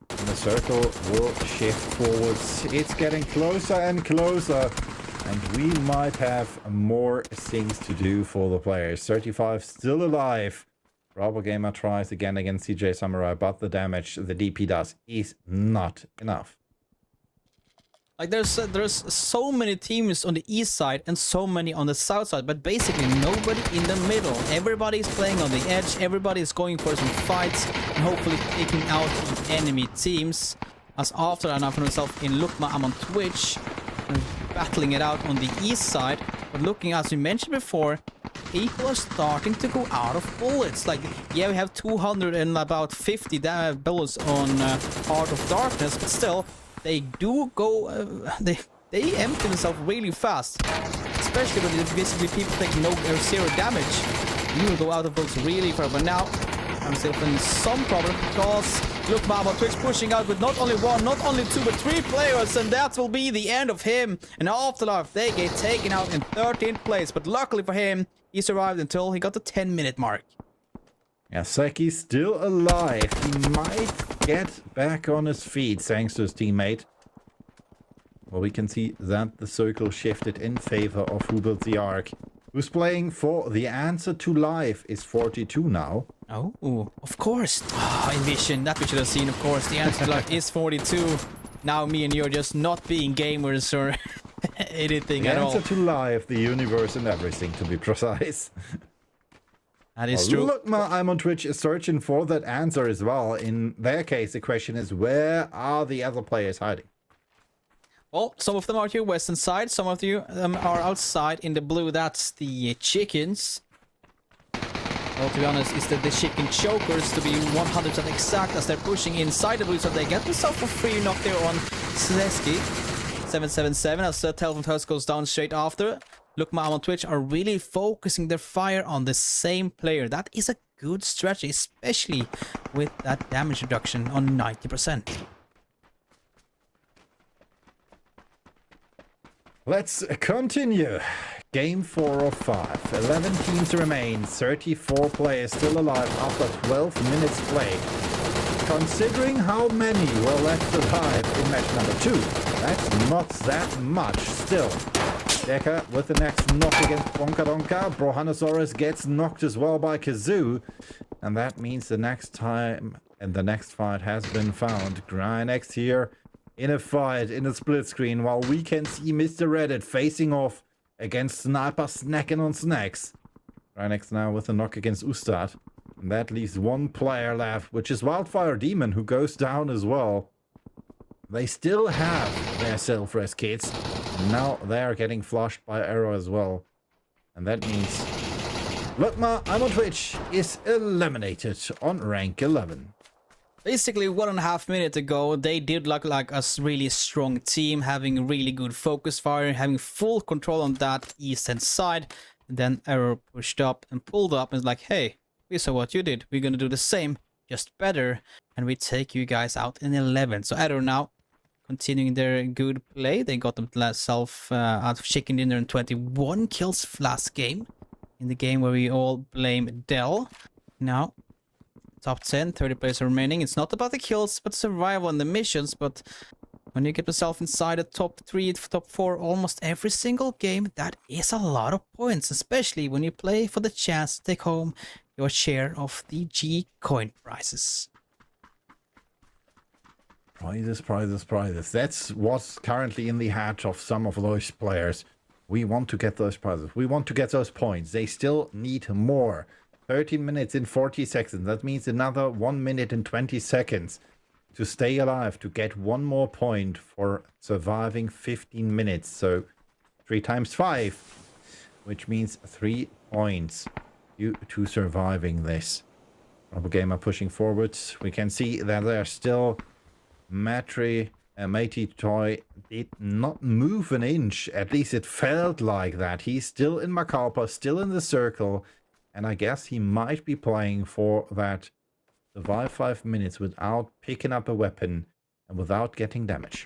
S3: And the circle will shift forwards. It's getting closer and closer. And we might have more things to do for the players. 35 still alive. Bravo Gamer tries again against CJ Samurai, but the damage the DP does is not enough.
S2: Like there's so many teams on the east side and so many on the south side, but basically nobody in the middle. Everybody's playing on the edge, everybody's going for some fights and hopefully taking out the enemy teams. As after I found myself in Lukma, I'm on Twitch, battling it out on the east side. But looking, as we mentioned before, people are starting to go out of bullets. Like, yeah, we have 250 bullets on Heart of Darkness, but still, they do go, they empty themselves really fast. Especially when it's basically people taking no or zero damage. You will go out of bullets really far, but now I'm still having some problem because look, Mama Twitch pushing out with not only one, not only two, but three players, and that will be the end of him. And Afterlife, they get taken out in 13th place, but luckily for him, he survived until he got the 10-minute mark.
S3: Yeah, Seki's still alive. He might get back on his feet thanks to his teammate. Well, we can see that the circle shifted in favor of Who Built the Ark. Who's playing for the answer to life is 42 now.
S2: Oh, of course. Oh, Envision, that we should have seen, of course. The answer to life is 42. Now me and you are just not being gamers or anything at all.
S3: The answer to life, the universe and everything, to be precise.
S2: That is true.
S3: Look, I'm on Twitch is searching for that answer as well. In their case, the question is, where are the other players hiding?
S2: Well, some of them are here western side, some of you are outside in the blue. That's the chickens. Well, to be honest, it's the chicken chokers, to be 100% exact, as they're pushing inside the blue, so they get themselves a free knock there on Sleski. 777 as Telephone House goes down straight after. Look, Mom on Twitch are really focusing their fire on the same player. That is a good strategy, especially with that damage reduction on 90%.
S3: Let's continue. Game 4 of 5. 11 teams remain. 34 players still alive after 12 minutes play. Considering how many were left alive in match number 2, that's not that much still. Decker with the next knock against Bonkadonka. Brohanosaurus gets knocked as well by Kazoo. And that means the next time and the next fight has been found. Grynex here in a fight, in a split screen, while we can see Mr. Reddit facing off against Sniper snacking on snacks. Grynex now with a knock against Ustad. And that leaves one player left, which is Wildfire Demon, who goes down as well. They still have their self-res kits. And now they're getting flushed by Arrow as well. And that means Lutma, I'm on Twitch, is eliminated on rank 11.
S2: Basically 1.5 minutes ago, they did look like a really strong team, having really good focus fire, having full control on that eastern side. And then Arrow pushed up and pulled up and was like, hey, we saw what you did. We're gonna do the same, just better. And we take you guys out in 11. So Arrow now continuing their good play. They got themselves out of chicken dinner and 21 kills last game. In the game where we all blame Dell. Now, top 10, 30 players remaining. It's not about the kills, but survival and the missions. But when you get yourself inside the top 3, top 4 almost every single game, that is a lot of points. Especially when you play for the chance to take home your share of the G coin prizes.
S3: Prizes, prizes, prizes. That's what's currently in the hat of some of those players. We want to get those prizes. We want to get those points. They still need more. 13 minutes in 40 seconds. That means another 1 minute and 20 seconds to stay alive, to get one more point for surviving 15 minutes. So 3 times 5, which means 3 points due to surviving this. Rebel Gamer pushing forwards. We can see that they're still Matry. Matey Toy did not move an inch. At least it felt like that. He's still in Makalpa, still in the circle. And I guess he might be playing for that survive 5 minutes without picking up a weapon and without getting damage.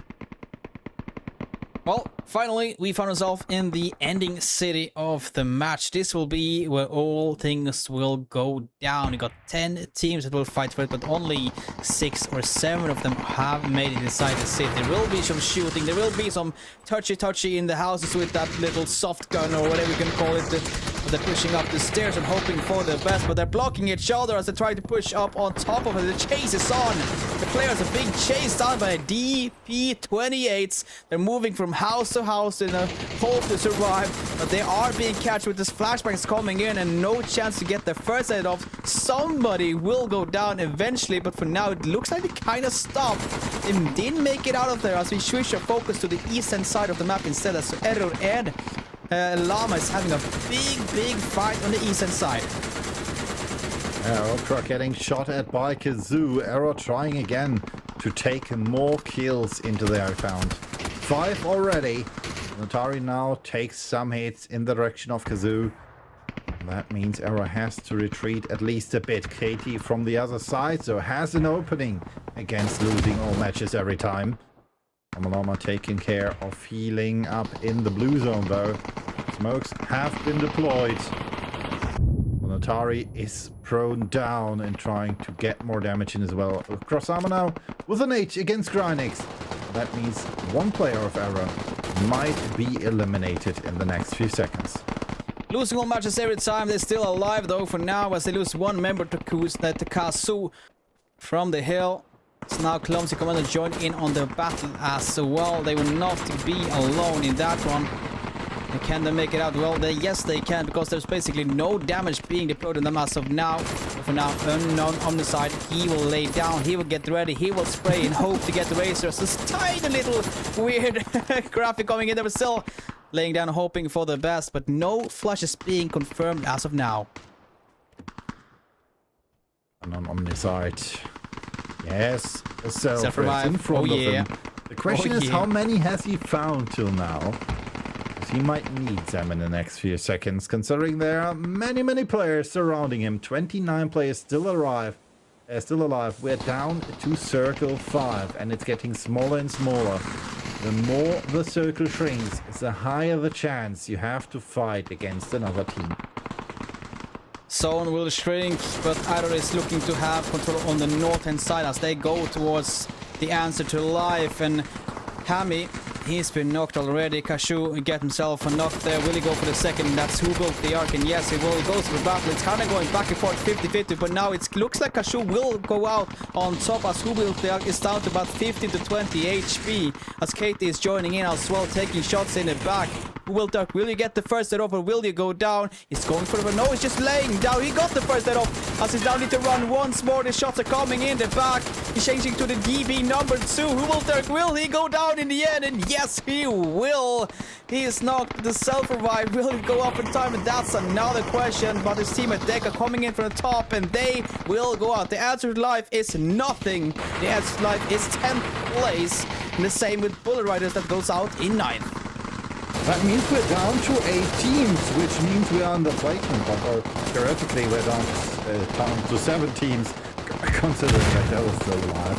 S2: Well, finally, we found ourselves in the ending city of the match. This will be where all things will go down. You got 10 teams that will fight for it, but only 6 or 7 of them have made it inside the city. There will be some shooting. There will be some touchy-touchy in the houses with that little soft gun or whatever you can call it. They're pushing up the stairs and hoping for the best, but they're blocking each other as they try to push up on top of it. The chase is on. The players are being chased down by DP28s. They're moving from house to house in a hope to survive, but they are being catched with this flashbangs coming in and no chance to get their first aid off. Somebody will go down eventually, but for now it looks like they kind of stopped. They didn't make it out of there as we switch our focus to the eastern side of the map instead, as Error and Llama is having a big fight on the eastern side.
S3: Arrow Truck getting shot at by Kazoo. Arrow trying again to take more kills into their account. 5 already. Notari now takes some hits in the direction of Kazoo. That means Arrow has to retreat at least a bit. Katie from the other side, so has an opening against losing all matches every time. Amalama taking care of healing up in the blue zone though. Smokes have been deployed. Notari is prone down and trying to get more damage in as well. Cross armor now with an H against Grynex. That means one player of Arrow might be eliminated in the next few seconds.
S2: Losing all matches every time. They're still alive though for now as they lose one member to Kazu from the hill. So now Clumsy Commander joined in on the battle as well. They will not be alone in that one. And can they make it out? Well, yes, they can, because there's basically no damage being deployed on them as of now. But for now, Unknown on the side, he will lay down, he will get ready, he will spray and hope to get the Razors. This tiny little weird graphic coming in there, but still laying down, hoping for the best. But no flushes being confirmed as of now.
S3: And on the side. Yes, a self-res in front of him. The question is, how many has he found till now? he might need them in the next few seconds, considering there are many players surrounding him. 29 players still alive. We're down to circle 5, and it's getting smaller and smaller. The more the circle shrinks, the higher the chance you have to fight against another team.
S2: Zone will shrink, but Idol is looking to have control on the north-hand side as they go towards the answer to life. And Hammy, he's been knocked already. Kashu get himself a knock there. Will he go for the second? That's who built the arc, and yes, he will. He goes for the battle. It's kind of going back and forth 50-50, but now it looks like Kashu will go out on top as who built the arc is down to about 15 to 20 HP. As Katie is joining in as well, taking shots in the back. Will you get the first head off, or will you go down? He's going for the... No, he's just laying down. He got the first head off as he's now need to run once more. The shots are coming in the back. He's changing to the DB number 2. Will he go down in the end? And yes, he will. He is knocked. The self-revive. Will he go up in time? And that's another question. But his team at Deca coming in from the top, and they will go out. The answer to life is nothing. The answer to life is 10th place. And the same with Bullet Riders that goes out in 9th.
S3: That means we're down to 8 teams, which means we are under placement, or theoretically we're down to 7 teams, considering that Dell is still alive.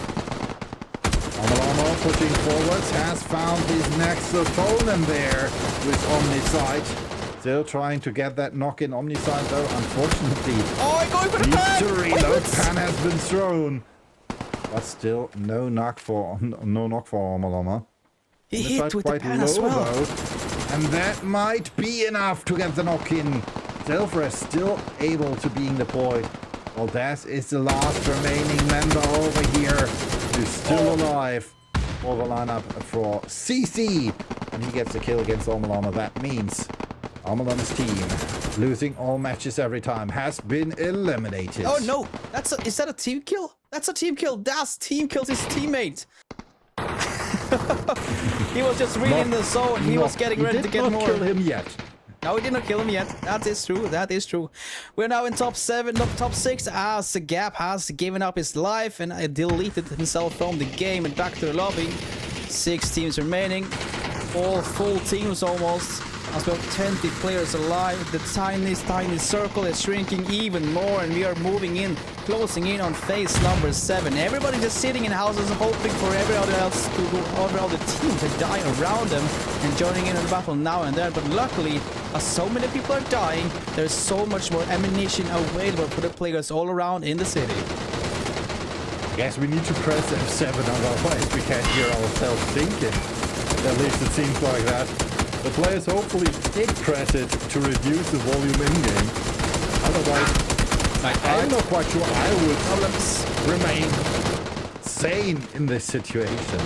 S3: Amalama pushing forwards, has found his next opponent there with Omnisite. Still trying to get that knock in Omnisite though, unfortunately.
S2: Oh, I'm going for the
S3: needs to reload. Pan has been thrown. But still no knock for Amalama.
S2: He hit with the pan as well.
S3: Though, and that might be enough to get the knock in. Zelfra still able to being deployed. Well, Daz is the last remaining member over here who's still alive for the lineup for CC. And he gets a kill against Omalama. That means Omalama's team, losing all matches every time, has been eliminated.
S2: Oh no! Is that a team kill? That's a team kill. Daz team kills his teammate. He was just really in the zone. He was getting ready to get more.
S3: He did not kill him yet.
S2: No, we did not kill him yet. That is true. That is true. We're now in top 7, not top 6, as Gap has given up his life and deleted himself from the game and back to the lobby. 6 teams remaining. All full teams almost. As well, 20 players alive. The tiny circle is shrinking even more, and we are moving in, closing in on phase number 7. Everybody just sitting in houses, hoping for everybody else to go over all the teams to die around them and joining in on the battle now and then. But luckily, as so many people are dying, there's so much more ammunition available for the players all around in the city.
S3: Yes, we need to press F7, otherwise we can't hear ourselves thinking. At least it seems like that. The players hopefully did press it to reduce the volume in-game. Otherwise, I'm not quite sure I would remain sane in this situation.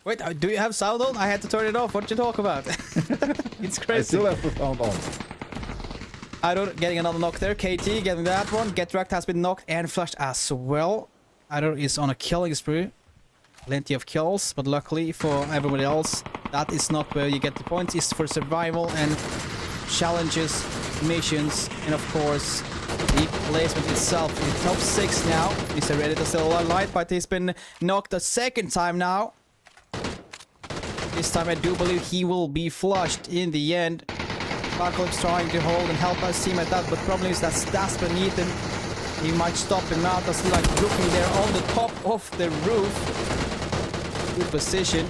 S2: Wait, do you have sound on? I had to turn it off. What you talk about? It's crazy.
S3: I still have the sound on.
S2: Idol getting another knock there. KT getting that one. Get Wrecked has been knocked and flushed as well. Idol is on a killing spree. Plenty of kills, but luckily for everybody else, that is not where you get the points. It's for survival and challenges, missions, and of course the placement itself. In top 6 now. Mr. Reddit is still alive, but he's been knocked a second time now. This time I do believe he will be flushed in the end. Apocalypse trying to hold and help us team at that, but problem is that Stas beneath him. He might stop him out as like looking there on the top of the roof. Good position.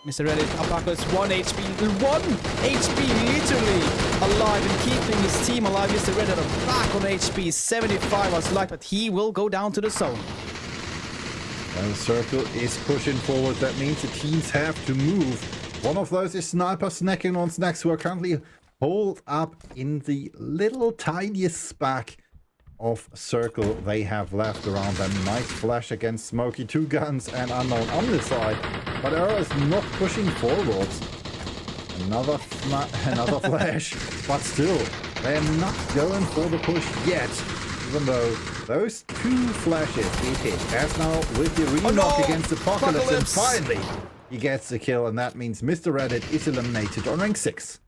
S2: Mr. Reddit, Apocalypse 1 HP. 1 HP literally alive and keeping his team alive. Mr. Reddit back on HP. 75 was life, but he will go down to the zone.
S3: And the circle is pushing forward. That means the teams have to move. One of those is Sniper snacking on Snacks, who are currently holed up in the little tiniest speck of circle they have left around them. Nice flash against Smokey, 2 guns and Unknown on this side, but Arrow is not pushing forwards. Another flash, but still they're not going for the push yet, even though those 2 flashes he hit. As now with the re-knock against Apocalypse, and finally he gets the kill, and that means Mr. Reddit is eliminated on rank 6.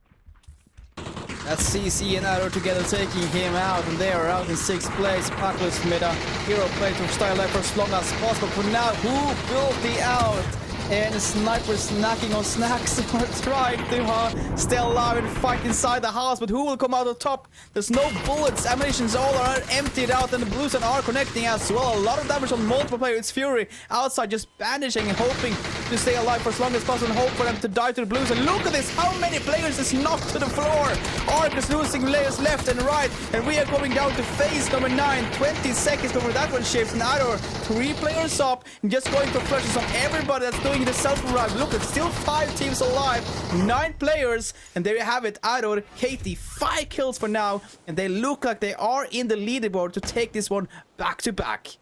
S2: That's CC and Arrow together taking him out, and they are out in 6th place. Apocalypse made a hero play to stay alive for as long as possible. For now, who built the out? and Sniper snacking on snacks are trying to stay alive and fight inside the house, but who will come out on top? There's no bullets, ammunitions all are emptied out, and the Blues are connecting as well. A lot of damage on multiple players. It's Fury outside just bandaging and hoping to stay alive for as long as possible and hope for them to die to the Blues. And look at this, how many players is knocked to the floor. Ark is losing layers left and right, and we are going down to phase number 9. 20 seconds before that one shifts, and Ador 3 players up and just going for flushes on everybody that's doing the self-revive. Look, it's still 5 teams alive, 9 players, and there you have it. Ador, Katie, 5 kills for now, and they look like they are in the leaderboard to take this one back to back.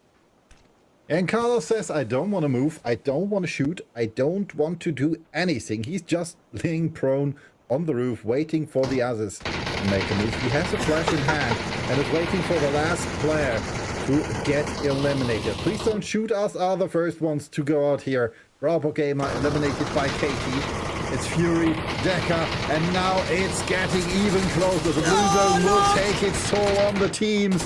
S3: And Carlos says, I don't want to move, I don't want to shoot, I don't want to do anything. He's just laying prone on the roof, waiting for the others to make a move. He has a flash in hand and is waiting for the last player to get eliminated. Please don't shoot, us are the first ones to go out here. Bravo Gamer eliminated by Katie. It's Fury, Decker, and now it's getting even closer. The Blue Zone will take its toll on the teams.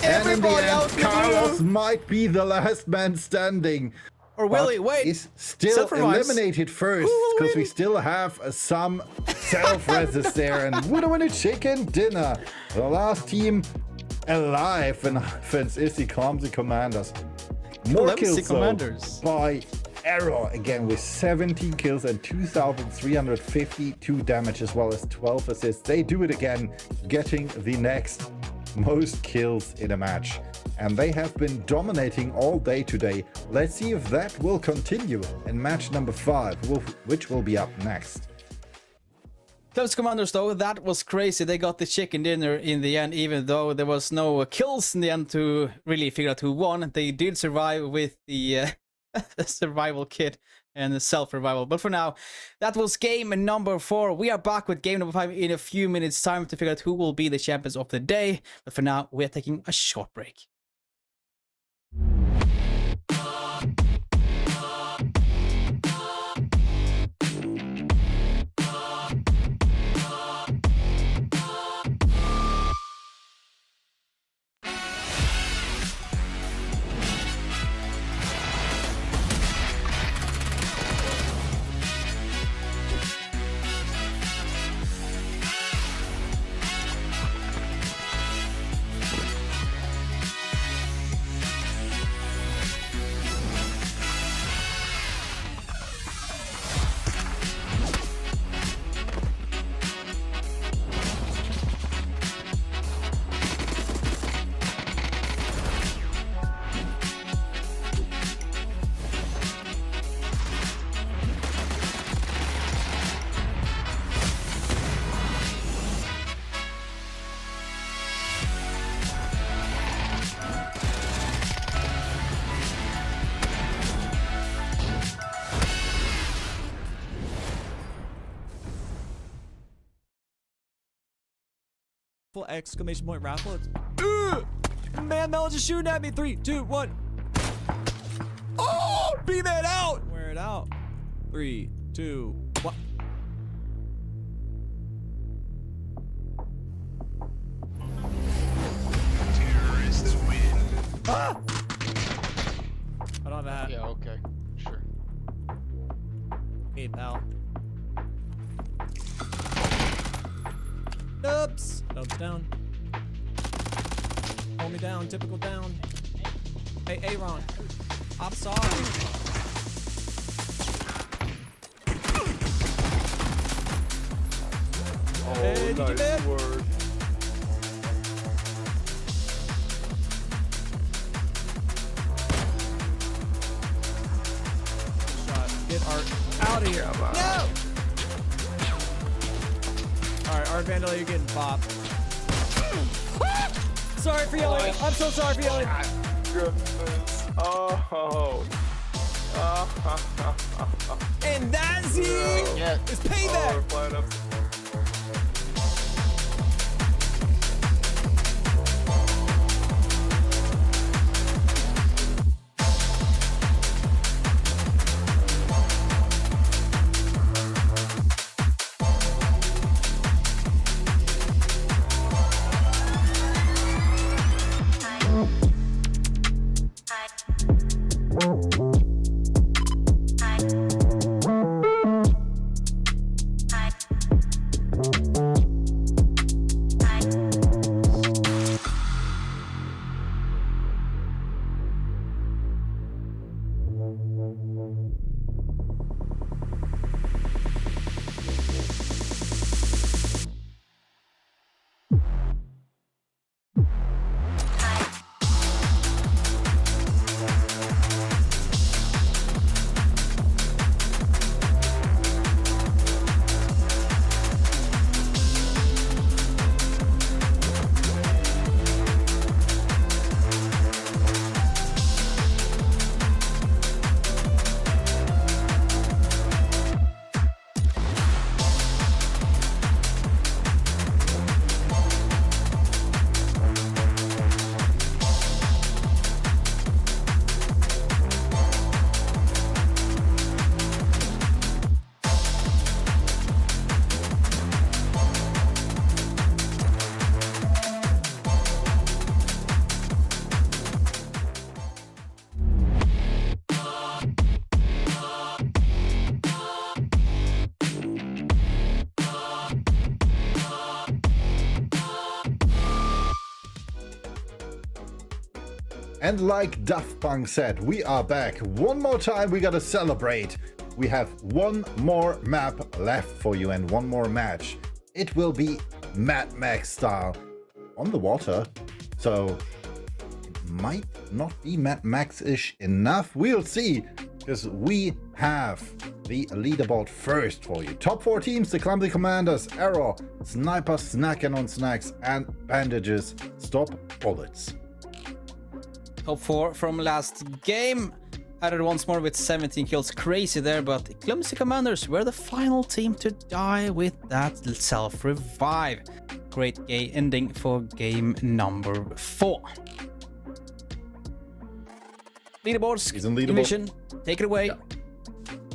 S3: And in the end, Carlos might be the last man standing.
S2: Or will he? Wait.
S3: He's still eliminated first, because we still have some self-reses there. And winner chicken dinner. The last team alive in offense is the Clumsy Commanders. More kills though, by Arrow again with 17 kills and 2,352 damage as well as 12 assists. They do it again, getting the next most kills in a match, and they have been dominating all day today. Let's see if that will continue in match number 5, which will be up next.
S2: Those Commanders though, that was crazy. They got the chicken dinner in the end, even though there was no kills in the end to really figure out who won. They did survive with the survival kit and the self-revival. But for now, that was game number 4. We are back with game number 5 in a few minutes time to figure out who will be the champions of the day. But for now, we're taking a short break.
S5: Exclamation point raffle. Man, Mel just shooting at me. 3, 2, 1. Oh, B-Man out. Wear it out. 3, 2, 1. Terrorists win. Ah! I don't have a hat.
S7: Yeah, okay. Sure.
S5: Hey, pal. Oops. Oops down. Hold me down. Typical down. Hey, Aaron. I'm sorry.
S7: Oh,
S5: hey,
S7: nice word.
S5: Shot. Get Art out of here. No! Alright, Art Vandal, you're getting popped. Sorry for yelling. I'm so sorry for yelling.
S7: Goodness. Oh.
S5: And that's it.
S7: Yeah.
S5: It's payback.
S7: Oh, we're flying up.
S3: And like Daft Punk said, we are back. One more time, we gotta celebrate. We have one more map left for you and one more match. It will be Mad Max style on the water. So it might not be Mad Max-ish enough. We'll see, because we have the leaderboard first for you. Top 4 teams: the Clumsy Commanders, Arrow, Sniper, Snacking on Snacks, and Bandages Stop Bullets.
S2: Top 4 from last game. Added once more with 17 kills. Crazy there, but the Clumsy Commanders were the final team to die with that self-revive. Great ending for game number 4. Leaderboards,
S3: He's in leaderboard.
S2: Division, take it away.
S3: Yeah.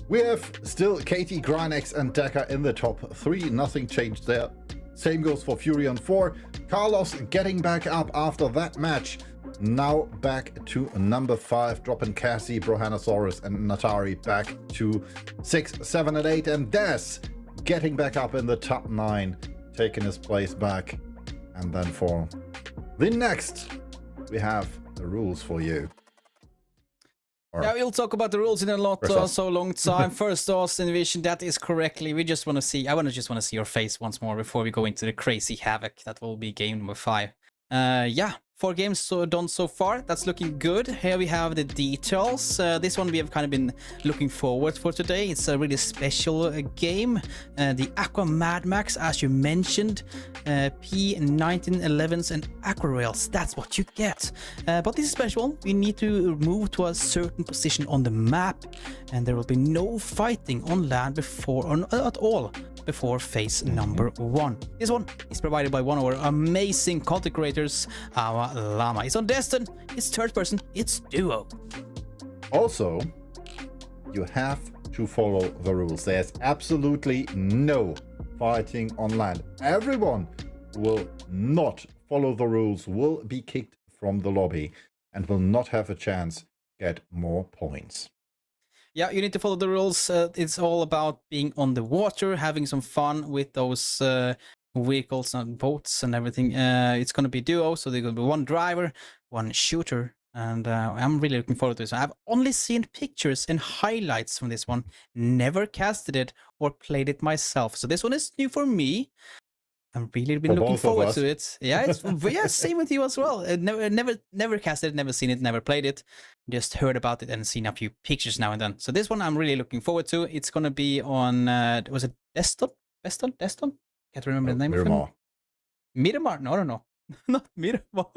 S3: We have still Katie, Grinex, and Deca in the top 3. Nothing changed there. Same goes for Fury on 4. Carlos getting back up after that match. Now back to number 5, dropping Cassie, Brohanosaurus, and Natari back to 6, 7, and 8. And Des getting back up in the top 9, taking his place back. And then for the next, we have the rules for you.
S2: Yeah, we'll talk about the rules in a lot so long time. First, Austin Vision, that is correctly. We just want to see, just want to see your face once more before we go into the crazy havoc. That will be game number 5. Yeah, 4 games done so far. That's looking good. Here we have the details. This one we have kind of been looking forward for today. It's a really special game. The Aqua Mad Max, as you mentioned, P1911s and Aqua Rails. That's what you get. But this is special. We need to move to a certain position on the map, and there will be no fighting on land at all before phase number 1. This one is provided by one of our amazing content creators, our Llama. It's on Destin, it's third person, it's duo.
S3: Also, you have to follow the rules. There's absolutely no fighting on land. Everyone who will not follow the rules will be kicked from the lobby and will not have a chance to get more points.
S2: Yeah, you need to follow the rules. It's all about being on the water, having some fun with those vehicles and boats and everything. It's going to be duo, so there's going to be one driver, one shooter, and I'm really looking forward to this. I've only seen pictures and highlights from this one, never casted it or played it myself. So this one is new for me. I've really been looking forward to it. Yeah, it's yeah, same with you as well. Never casted it, never seen it, never played it. Just heard about it and seen a few pictures now and then. So this one I'm really looking forward to. It's gonna be on was it Deston? Can't remember the name of it. Miramar? No. Not Miramar.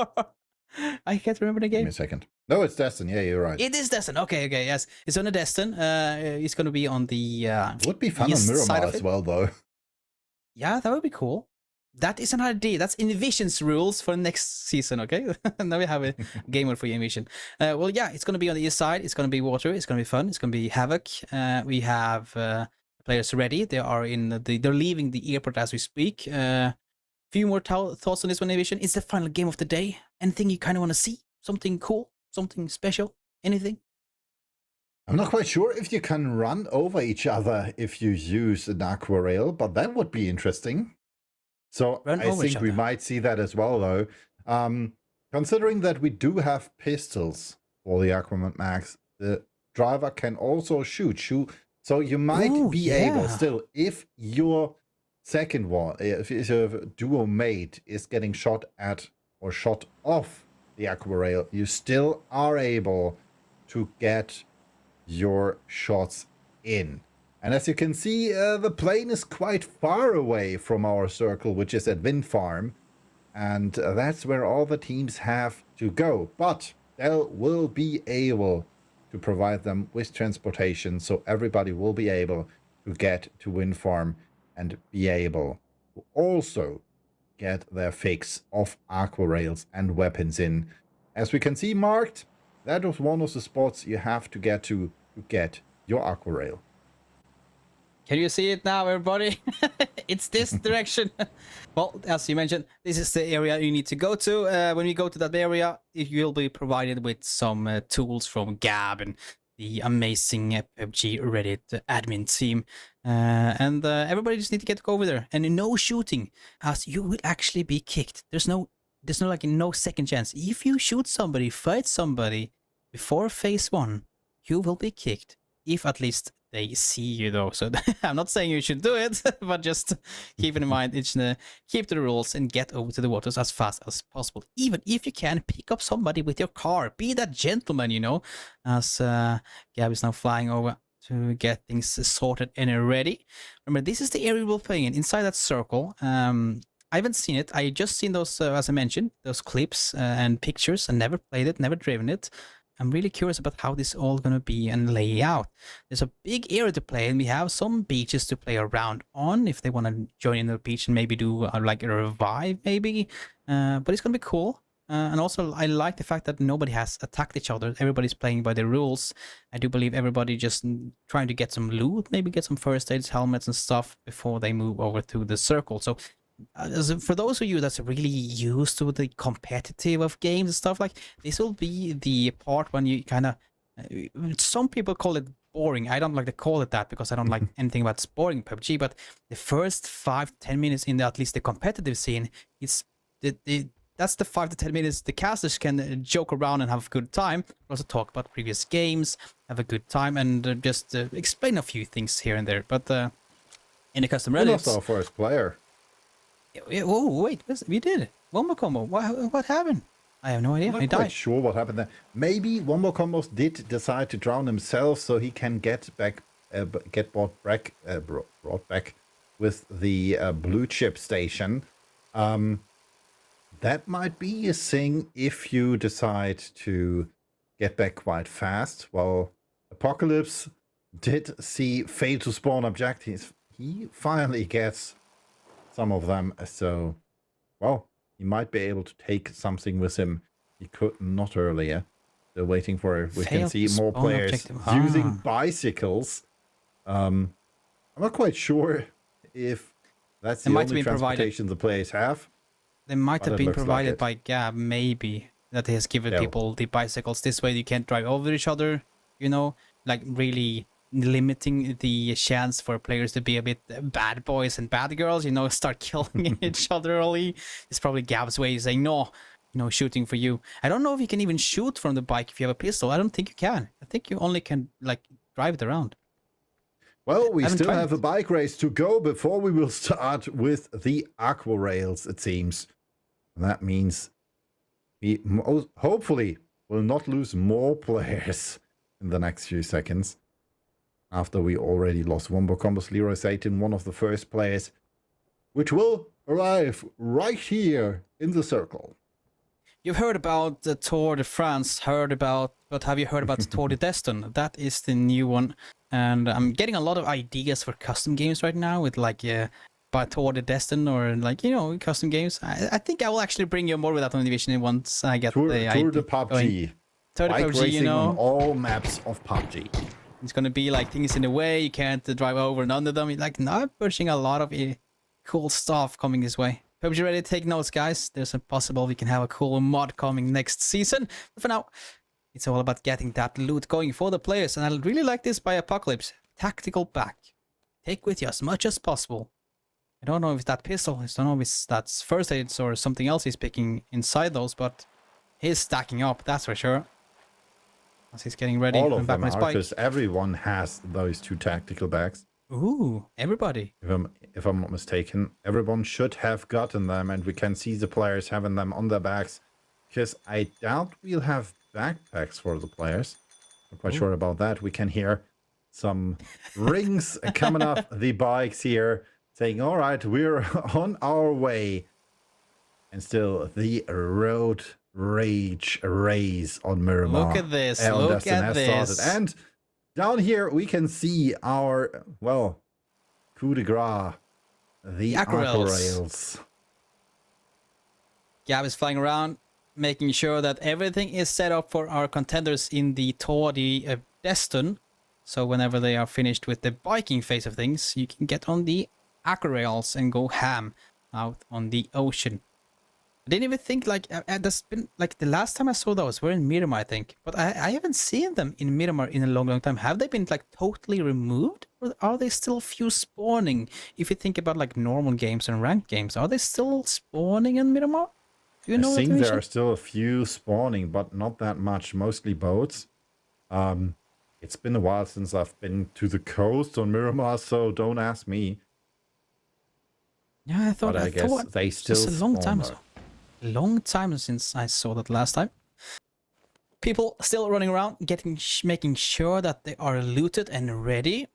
S2: I can't remember the game.
S3: Give me a second. No, it's Destin. Yeah, you're right.
S2: It is Destin. Okay, yes. It's on a Destin. It's gonna be on the
S3: would be fun on Miramar as well, though.
S2: Yeah, that would be cool. That is an idea. That's Invision's rules for next season, okay? Now we have a gamer for Invision. Well, yeah, it's going to be on the east side. It's going to be water. It's going to be fun. It's going to be havoc. We have players ready. They are they're leaving the airport as we speak. Few more thoughts on this one, Invision. It's the final game of the day. Anything you kind of want to see? Something cool? Something special? Anything?
S3: I'm not quite sure if you can run over each other if you use an aqua rail, but that would be interesting. So I think we might see that as well, though. Considering that we do have pistols for the Aquaman Max, the driver can also shoot. So you might be able still, if your second one, if your duo mate is getting shot at or shot off the aqua rail, you still are able to get your shots in. And as you can see, the plane is quite far away from our circle, which is at Wind Farm. And that's where all the teams have to go. But they will be able to provide them with transportation, so everybody will be able to get to Wind Farm and be able to also get their fix of aqua rails and weapons in. As we can see marked, that was one of the spots you have to get your aqua rail.
S2: Can you see it now, everybody? It's this direction. Well, as you mentioned, this is the area you need to go to. When you go to that area, you will be provided with some tools from Gab and the amazing PUBG Reddit admin team. Everybody just need to get over there. And no shooting, as you will actually be kicked. There's no there's no like no second chance. If you shoot somebody, fight somebody before phase 1, you will be kicked. If at least they see you though. So I'm not saying you should do it, but just keep in mind, it's keep to the rules and get over to the waters as fast as possible. Even if you can, pick up somebody with your car. Be that gentleman, you know, as Gab is now flying over to get things sorted and ready. Remember, this is the area we're playing in, inside that circle. I haven't seen it. I just seen those, as I mentioned, those clips and pictures, and never played it, never driven it. I'm really curious about how this all gonna be and lay out. There's a big area to play, and we have some beaches to play around on if they want to join in the beach and maybe do like a revive, maybe. But it's gonna be cool. And also, I like the fact that nobody has attacked each other. Everybody's playing by the rules. I do believe everybody just trying to get some loot, maybe get some first aids, helmets, and stuff before they move over to the circle. So for those of you that's really used to the competitive of games and stuff, like this will be the part when you kind of some people call it boring. I don't like to call it that because I don't like anything about boring PUBG, but the first 5 to 10 minutes in at least the competitive scene, it's that's the 5 to 10 minutes the casters can joke around and have a good time. Also talk about previous games, have a good time, and just explain a few things here and there. But in the custom
S3: We
S2: Reddits,
S3: lost our first player.
S2: oh wait, we did one more combo. What happened? I have no idea.
S3: I'm
S2: He
S3: not quite
S2: died.
S3: sure what happened there. Maybe one more combos did decide to drown himself so he can get back, brought back with the blue chip station. That might be a thing if you decide to get back quite fast. Well, Apocalypse did see fail to spawn objectives. He finally gets some of them, so, well, he might be able to take something with him he could not earlier. They're waiting for it. We can
S2: Failed
S3: see
S2: to
S3: more
S2: spawn
S3: players
S2: objective.
S3: using bicycles. I'm not quite sure if that's the
S2: It might
S3: only
S2: have been provided.
S3: transportation the players have.
S2: They might
S3: But
S2: have
S3: it
S2: been
S3: looks like
S2: provided
S3: it.
S2: by Gab, maybe, that he has given
S3: Yeah.
S2: people the bicycles. This way you can't drive over each other, you know, like really limiting the chance for players to be a bit bad boys and bad girls, you know, start killing each other early. It's probably Gab's way of saying, no, you know, shooting for you. I don't know if you can even shoot from the bike if you have a pistol. I don't think you can. I think you only can, like, drive it around.
S3: Well, we
S2: Haven't
S3: still
S2: tried
S3: have
S2: it.
S3: a bike race to go before we will start with the aqua rails, it seems. And that means we hopefully will not lose more players in the next few seconds. After we already lost Wombo Combos, Leroy Satan, one of the first players, which will arrive right here in the circle.
S2: You've heard about the Tour de France, but have you heard about the Tour de Destin? That is the new one. And I'm getting a lot of ideas for custom games right now with like by Tour de Destin or like, you know, custom games. I think I will actually bring you more with that on Division once I get
S3: Tour
S2: the
S3: de
S2: going.
S3: PUBG.
S2: Tour de
S3: Bike
S2: PUBG,
S3: racing
S2: you know.
S3: on all maps of PUBG.
S2: It's gonna be like things in the way, you can't drive over and under them. Like now I'm pushing a lot of cool stuff coming this way. PUBG ready to take notes, guys. There's a possible we can have a cool mod coming next season. But for now, it's all about getting that loot going for the players. And I really like this by Apocalypse. Tactical back. Take with you as much as possible. I don't know if it's that pistol. I don't know if that's first aids or something else he's picking inside those, but he's stacking up, that's for sure. As he's getting ready.
S3: All
S2: I'm
S3: of
S2: back
S3: them
S2: on his
S3: are,
S2: bike.
S3: because everyone has those 2 tactical bags.
S2: Ooh, everybody.
S3: If I'm not mistaken, everyone should have gotten them, and we can see the players having them on their backs. Because I doubt we'll have backpacks for the players. Not quite sure about that. We can hear some rings coming off the bikes here, saying, all right, we're on our way. And still, the road rage race on Miramar.
S2: Look at this,
S3: on
S2: look
S3: Destin
S2: at
S3: has
S2: this.
S3: started. And down here, we can see our, well, coup de grace, the aqua rails.
S2: Gab is flying around, making sure that everything is set up for our contenders in the Tour de Destin. So whenever they are finished with the biking phase of things, you can get on the aqua rails and go ham out on the ocean. I didn't even think like that's been like the last time I saw those were in Miramar, I think, but I haven't seen them in Miramar in a long time. Have they been like totally removed, or are they still few spawning? If you think about like normal games and ranked games, are they still spawning in Miramar? Do you know
S3: I
S2: that
S3: think there
S2: information?
S3: are still a few spawning, but not that much. Mostly boats. It's been a while since I've been to the coast on Miramar, so don't ask me.
S2: Yeah, I thought.
S3: But I guess
S2: thought
S3: they still
S2: just a long time
S3: spawn
S2: ago. Long time since I saw that last time. People still running around, making sure that they are looted and ready.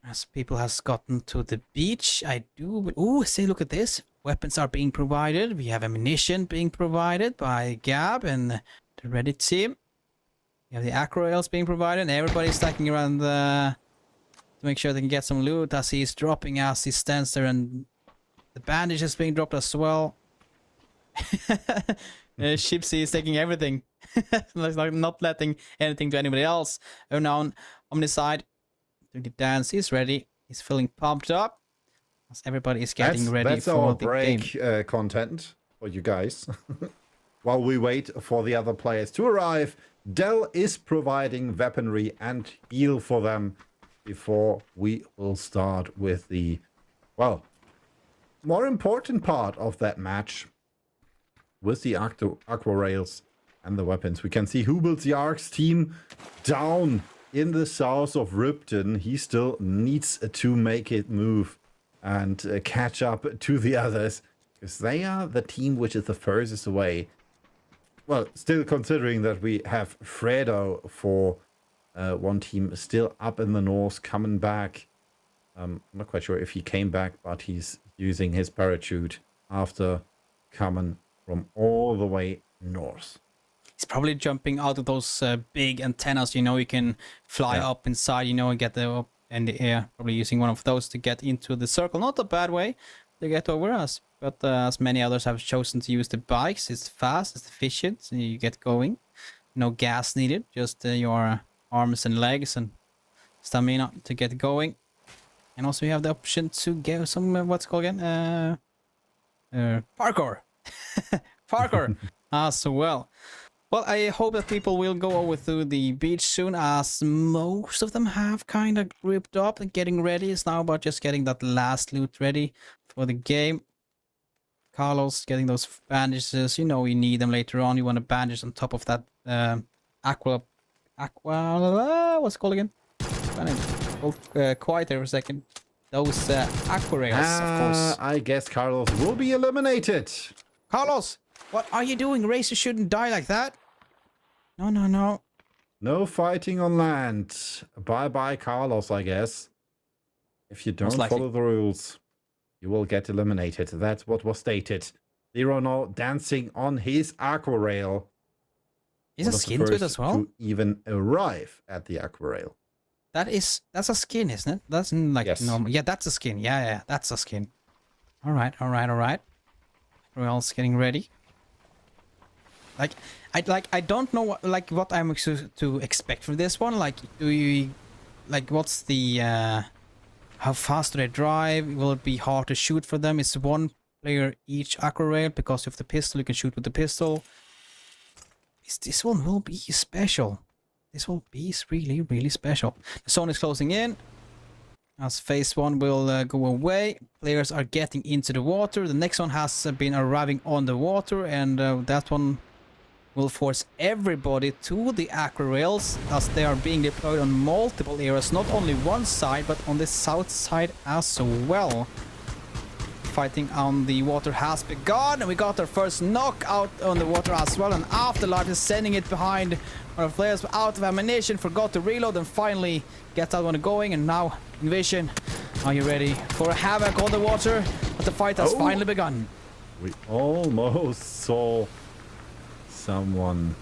S2: As people has gotten to the beach, I do. Ooh, say, look at this! Weapons are being provided. We have ammunition being provided by Gab and the Reddit team. We have the acro rails being provided, and everybody's stacking around to make sure they can get some loot. As he's dropping, as he stands there, and the bandage is being dropped as well. Shipsy is taking everything. Like not letting anything to anybody else. Unknown on the side. Doing the dance. He's ready. He's feeling pumped up. As everybody is getting ready
S3: that's
S2: for
S3: our
S2: the
S3: break
S2: game.
S3: content for you guys. While we wait for the other players to arrive, Dell is providing weaponry and heal for them before we will start with the, well, more important part of that match with the aqua rails and the weapons. We can see Hubel's Yark's team down in the south of Ripton. He still needs to make it move and catch up to the others, because they are the team which is the furthest away. Well, still considering that we have Fredo for one team still up in the north, coming back. I'm not quite sure if he came back, but he's using his parachute after coming from all the way north.
S2: He's probably jumping out of those big antennas, you know, you can fly up inside, you know, and get up in the air. Probably using one of those to get into the circle. Not a bad way to get over us. But as many others have chosen to use the bikes, it's fast, it's efficient, so you get going. No gas needed, just your arms and legs and stamina to get going. And also you have the option to get some, what's it called again? Parkour. Parkour as well. Well, I hope that people will go over to the beach soon, as most of them have kind of grouped up and getting ready. It's now about just getting that last loot ready for the game. Carlos getting those bandages, you know you need them later on. You want a bandage on top of that what's it called again? Quiet there for a second. Those aqua rails, of course.
S3: I guess Carlos will be eliminated.
S2: Carlos, what are you doing? Racer shouldn't die like that. No, no, no.
S3: No fighting on land. Bye-bye, Carlos, I guess. If you don't follow the rules, you will get eliminated. That's what was stated. Lerono dancing on his aqua rail.
S2: Is a skin to it as well?
S3: To even arrive at the aqua rail.
S2: That's a skin, isn't it? That's like normal. Yeah, that's a skin. Yeah, that's a skin. All right. Rail's getting ready. I don't know what I'm to expect from this one. Like, what's the how fast do they drive? Will it be hard to shoot for them? It's one player each aqua rail, because of the pistol you can shoot with the pistol. This one will be special. This will be really, really special. The zone is closing in. As phase 1 will go away. Players are getting into the water. The next one has been arriving on the water, and that one will force everybody to the aqua rails, as they are being deployed on multiple areas, not only one side but on the south side as well. Fighting on the water has begun, and we got our first knockout on the water as well, and Afterlife is sending it behind. Our players were out of ammunition, forgot to reload, and finally gets that one going. And now, Invasion, are you ready for a havoc on the water? But the fight has finally begun.
S3: We almost saw someone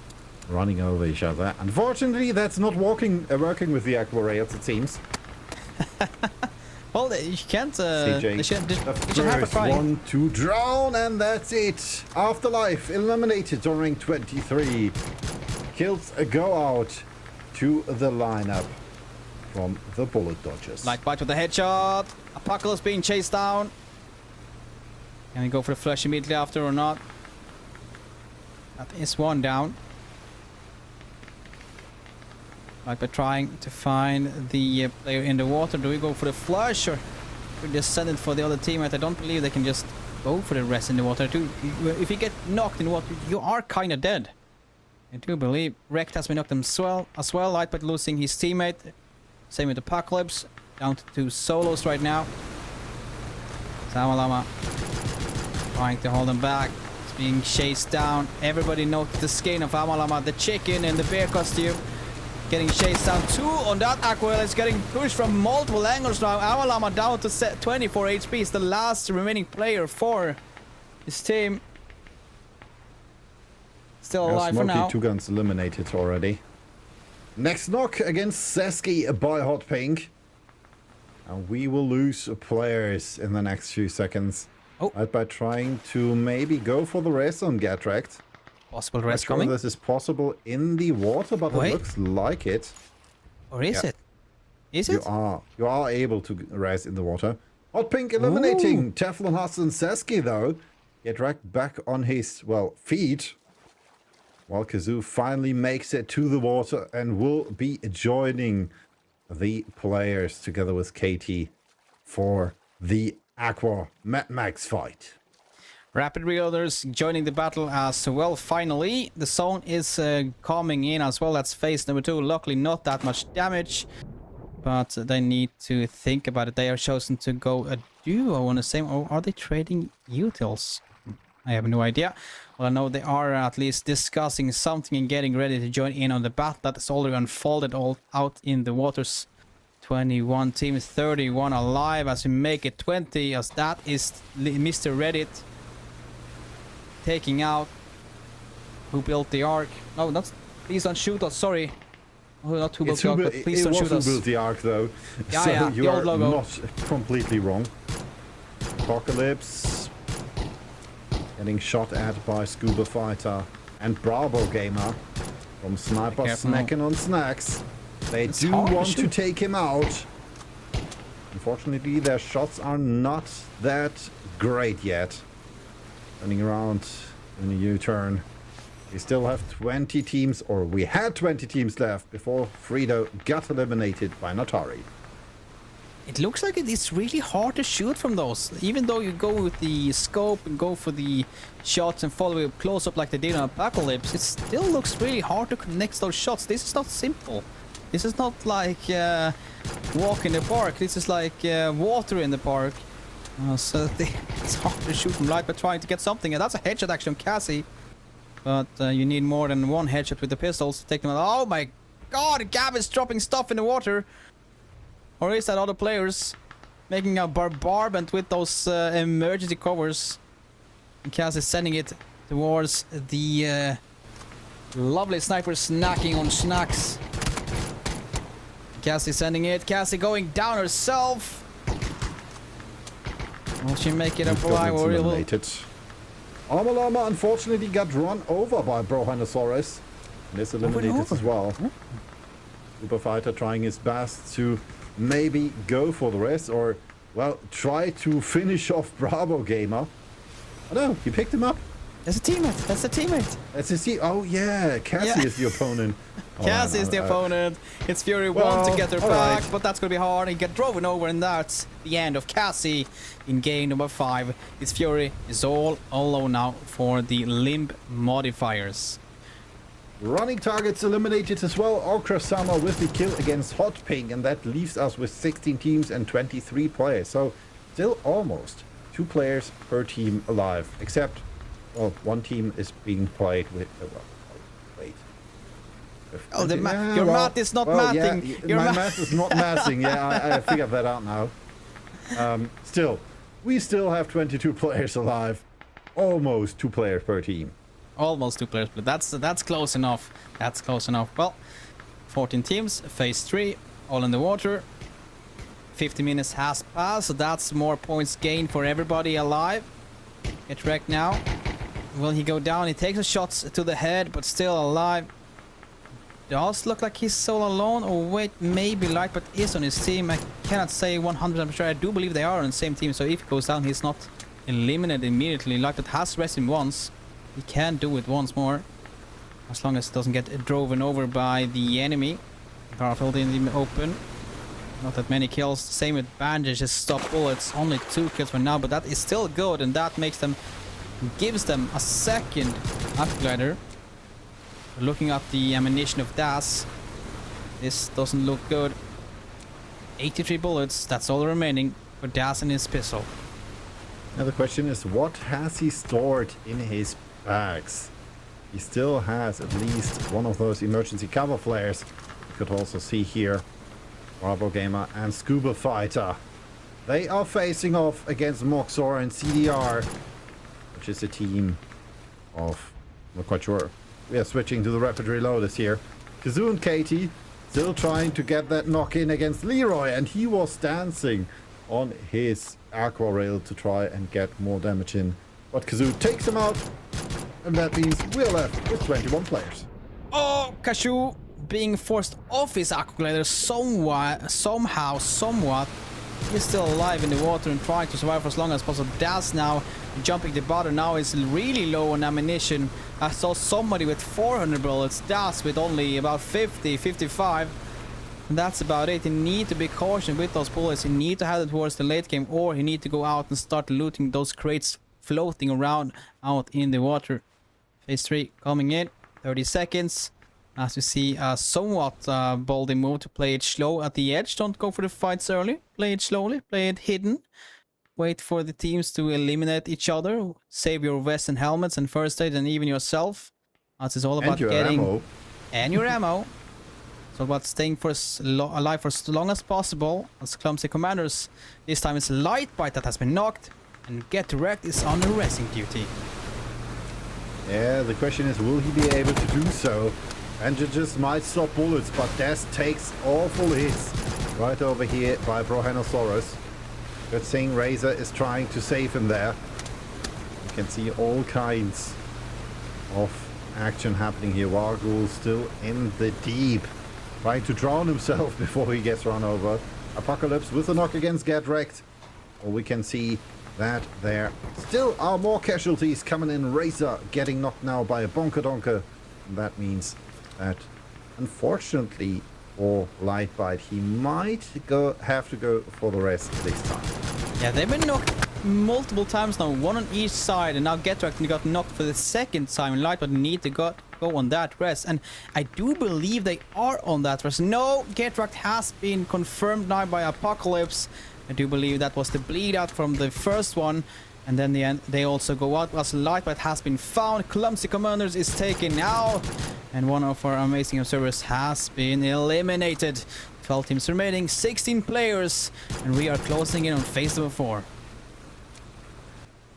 S3: running over each other. Unfortunately, that's not working with the aqua rails, it seems.
S2: Well, you can't.
S3: CJ,
S2: they should
S3: the
S2: have a
S3: first
S2: try.
S3: one to drown, and that's it. Afterlife eliminated during 23. Kills go out to the lineup from the bullet dodgers.
S2: Light bite with a headshot. Apocalypse being chased down. Can we go for the flush immediately after or not? That is one down. Like we're trying to find the player in the water. Do we go for the flush, or we just send it for the other teammate? I don't believe they can just go for the rest in the water. If you get knocked in water, you are kind of dead. I do believe Rekt has been knocked as well. Lightbait losing his teammate. Same with Apocalypse. Down to 2 solos right now. Samalama trying to hold him back. He's being chased down. Everybody noticed the skin of Amalama, the chicken in the bear costume. Getting chased down. 2 on that Aquil. Is getting pushed from multiple angles now. Amalama down to 24 HP. Is the last remaining player for his team. Still alive for now.
S3: 2 guns eliminated already. Next knock against Seski by Hot Pink. And we will lose players in the next few seconds.
S2: Oh.
S3: Right, by trying to maybe go for the rest on Get Wrecked.
S2: Possible rest
S3: Not sure
S2: coming.
S3: this is possible in the water, but
S2: Wait.
S3: it looks like it.
S2: Or is
S3: Yeah.
S2: it? Is it?
S3: You are able to rest in the water. Hot Pink eliminating Teflon Huss and Seski though. Get Wrecked back on his, well, feet. While Kazoo finally makes it to the water and will be joining the players together with Katie for the Aqua Mad Max fight.
S2: Rapid Reloaders joining the battle as well. Finally, the zone is coming in as well. That's phase number 2. Luckily, not that much damage, but they need to think about it. They are chosen to go a duo on the same. Or are they trading utils? I have no idea. Well, I know they are at least discussing something and getting ready to join in on the battle that is already unfolded all out in the waters. 21 teams, 31 alive as we make it 20, as that is Mr. Reddit taking out who built the ark. No, that's please don't shoot us. Sorry. Oh, not who built the ark, but please don't shoot us.
S3: It was who built the ark though.
S2: Yeah,
S3: so
S2: yeah,
S3: you
S2: the
S3: are
S2: old logo.
S3: not completely wrong. Apocalypse getting shot at by Scuba Fighter and Bravo Gamer from Sniper snacking on snacks. They do want to take him out. Unfortunately, their shots are not that great yet. Turning around in a U-turn. We still have 20 teams, or we had 20 teams left before Frito got eliminated by Natari.
S2: It looks like it is really hard to shoot from those. Even though you go with the scope and go for the shots and follow it close up like they did on Apocalypse, it still looks really hard to connect those shots. This is not simple. This is not like walk in the park. This is like water in the park. So it's hard to shoot from light, but trying to get something. And that's a headshot actually on Cassie. But you need more than one headshot with the pistols to take them out. Oh my god, Gab is dropping stuff in the water. Or is that other players making a bombardment with those emergency covers? And Cass is sending it towards the lovely sniper snacking on snacks. Cassie sending it. Cassie going down herself. Will she make it up alive or
S3: eliminated. Amalama unfortunately got run over by Brohinosaurus. And is eliminated as well. Super Fighter trying his best to maybe go for the rest, or well, try to finish off Bravo Gamer. Oh no, you picked him up.
S2: That's a teammate. That's a teammate.
S3: That's a team. Oh yeah, Cassie is the opponent.
S2: Cassie is the opponent. It's Fury wants to get her back, but that's gonna be hard. He get driven over, and that's the end of Cassie in game number 5. It's Fury is all alone now for the limb modifiers.
S3: Running targets eliminated as well. Okra Sama with the kill against Hot Pink, and that leaves us with 16 teams and 23 players. So still almost 2 players per team alive, except well, 1 team is being played with. Wait.
S2: Oh, your math is not mathing.
S3: Yeah, my math is not mathing. Yeah, I figured that out now. Still, we still have 22 players alive. Almost 2 players per team.
S2: Almost 2 players, but that's close enough. That's close enough. Well, 14 teams, phase 3, all in the water. 50 minutes has passed, so that's more points gained for everybody alive. Get wrecked now. Will he go down? He takes a shot to the head, but still alive. Does look like he's solo alone. Oh wait, maybe Lightbot is on his team. I cannot say 100% sure. I do believe they are on the same team, so if he goes down, he's not eliminated immediately. Lightbot has rested him once. He can do it once more, as long as it doesn't get driven over by the enemy. Garfield in the open. Not that many kills. Same with bandages, stop bullets. Only 2 kills for now, but that is still good, and that makes them, gives them a second upgrader. Looking at the ammunition of Das, this doesn't look good. 83 bullets, that's all remaining for Das and his pistol.
S3: Now the question is, what has he stored in his bags? He still has at least one of those emergency cover flares. You could also see here Bravo Gamer and Scuba Fighter. They are facing off against Moxor and CDR, which is a team of, I'm not quite sure. We are switching to the rapid reloaders here. Kazoo and Katie still trying to get that knock in against Leroy, and he was dancing on his aqua rail to try and get more damage in. But Kazoo takes him out, and that means we're left with 21 players.
S2: Oh, Kashu being forced off his aqua somewhat. He's still alive in the water and trying to survive for as long as possible. Das now jumping the border now is really low on ammunition. I saw somebody with 400 bullets. Das with only about 50, 55. And that's about it. You need to be cautious with those bullets. You need to have it towards the late game, or you need to go out and start looting those crates floating around out in the water. Phase 3 coming in. 30 seconds. As you see, a somewhat boldy move to play it slow at the edge. Don't go for the fights early. Play it slowly. Play it hidden. Wait for the teams to eliminate each other. Save your vests and helmets and first aid and even yourself. As it's all about getting...
S3: ammo.
S2: And your ammo. It's all about staying for alive for as long as possible. As clumsy commanders. This time it's Lightbite that has been knocked. And Get Wrecked is on arresting duty.
S3: Yeah, the question is, will he be able to do so? Bandages might stop bullets, but Des takes awful hits right over here by Brohanosaurus. Good thing Razor is trying to save him there. You can see all kinds of action happening here. Wargul still in the deep, trying to drown himself before he gets run over. Apocalypse with a knock against Get Wrecked. Well, we can see that there still are more casualties coming in. Razor getting knocked now by a Bonker Donker. And that means that, unfortunately for Lightbite, he might have to go for the rest this time.
S2: Yeah, they've been knocked multiple times now, one on each side, and now Getrack got knocked for the second time. Lightbite need to go on that rest, and I do believe they are on that rest. No, Getrack has been confirmed now by Apocalypse. I do believe that was the bleed out from the first one. And then they also go out as Lightbite has been found. Clumsy Commanders is taken out. And one of our amazing observers has been eliminated. 12 teams remaining, 16 players. And we are closing in on phase number 4.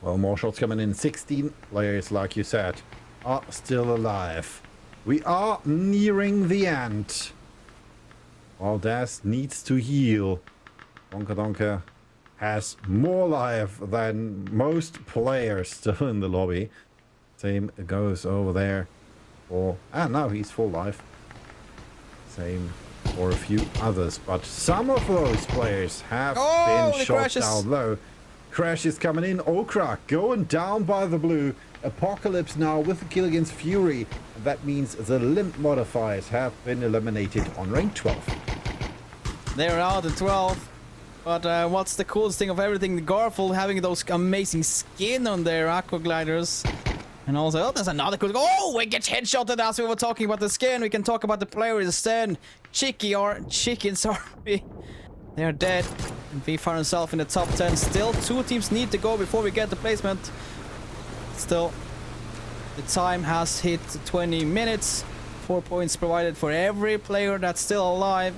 S3: Well, more shots coming in. 16 players, like you said, are still alive. We are nearing the end. While Das needs to heal. Donker Donker has more life than most players still in the lobby. Same goes over there for... Ah, now he's full life. Same for a few others. But some of those players have been shot down low. Crash is coming in. Okra going down by the blue. Apocalypse now with the kill against Fury. That means the limp modifiers have been eliminated on rank 12.
S2: They're out at 12. But what's the coolest thing of everything? The Garfield having those amazing skin on their aqua gliders. And also, oh, there's another cool... Oh, we get headshotted as we were talking about the skin. We can talk about the player instead. Chickens are... They're dead. And V found himself in the top 10. Still, 2 teams need to go before we get the placement. Still, the time has hit 20 minutes. 4 points provided for every player that's still alive.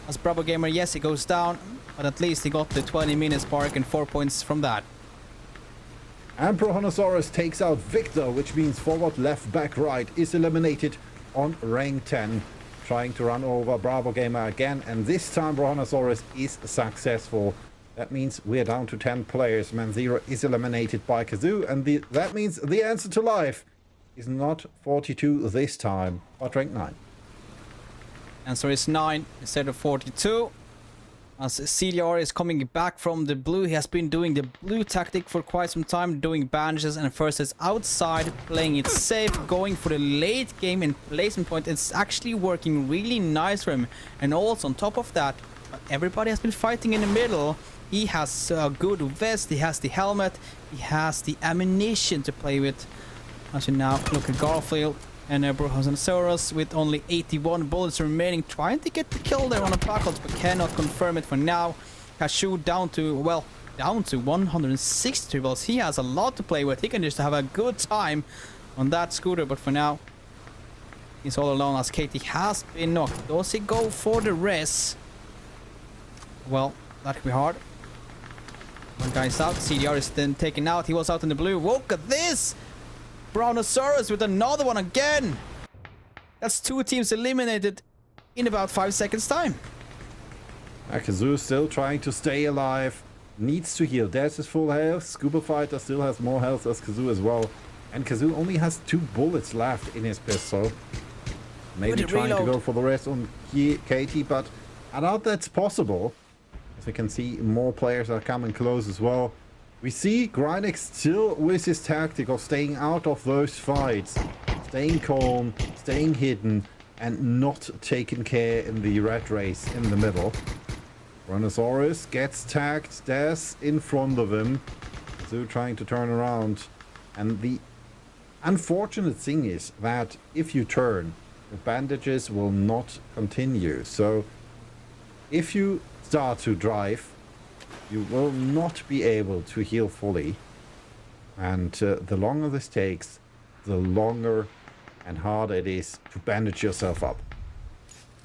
S2: As Bravo Gamer, yes, he goes down. But at least he got the 20 minutes mark and 4 points from that.
S3: And Brohanosaurus takes out Victor, which means forward, left, back, right is eliminated on rank 10. Trying to run over Bravo Gamer again, and this time Brohanosaurus is successful. That means we're down to 10 players. Man Zero is eliminated by Kazoo, and that means the answer to life is not 42 this time, but rank 9.
S2: Answer is 9 instead of 42. As CDR is coming back from the blue, he has been doing the blue tactic for quite some time, doing bandages and first is outside, playing it safe, going for the late game and placement point. It's actually working really nice for him. And also on top of that, everybody has been fighting in the middle. He has a good vest, he has the helmet, he has the ammunition to play with. As you now look at Garfield and Brohosanosaurus with only 81 bullets remaining, trying to get the kill there on Apocalypse, but cannot confirm it for now. Cashew down to 163 bullets. He has a lot to play with. He can just have a good time on that scooter, but for now, he's all alone as Katie has been knocked. Does he go for the res? Well, that could be hard. One guy's out. CDR is then taken out. He was out in the blue. Look at this! Brontosaurus with another one again! That's 2 teams eliminated in about 5 seconds time.
S3: Kazoo still trying to stay alive. Needs to heal. There's his full health. Scuba Fighter still has more health as Kazoo as well. And Kazoo only has 2 bullets left in his pistol. Maybe trying to go for the rest on Katie, but I doubt that's possible. As we can see, more players are coming close as well. We see Grynex still with his tactic of staying out of those fights. Staying calm, staying hidden, and not taking care in the red race in the middle. Brontosaurus gets tagged. There's in front of him. So trying to turn around. And the unfortunate thing is that if you turn, the bandages will not continue. So if you start to drive, you will not be able to heal fully. And the longer this takes, the longer and harder it is to bandage yourself up.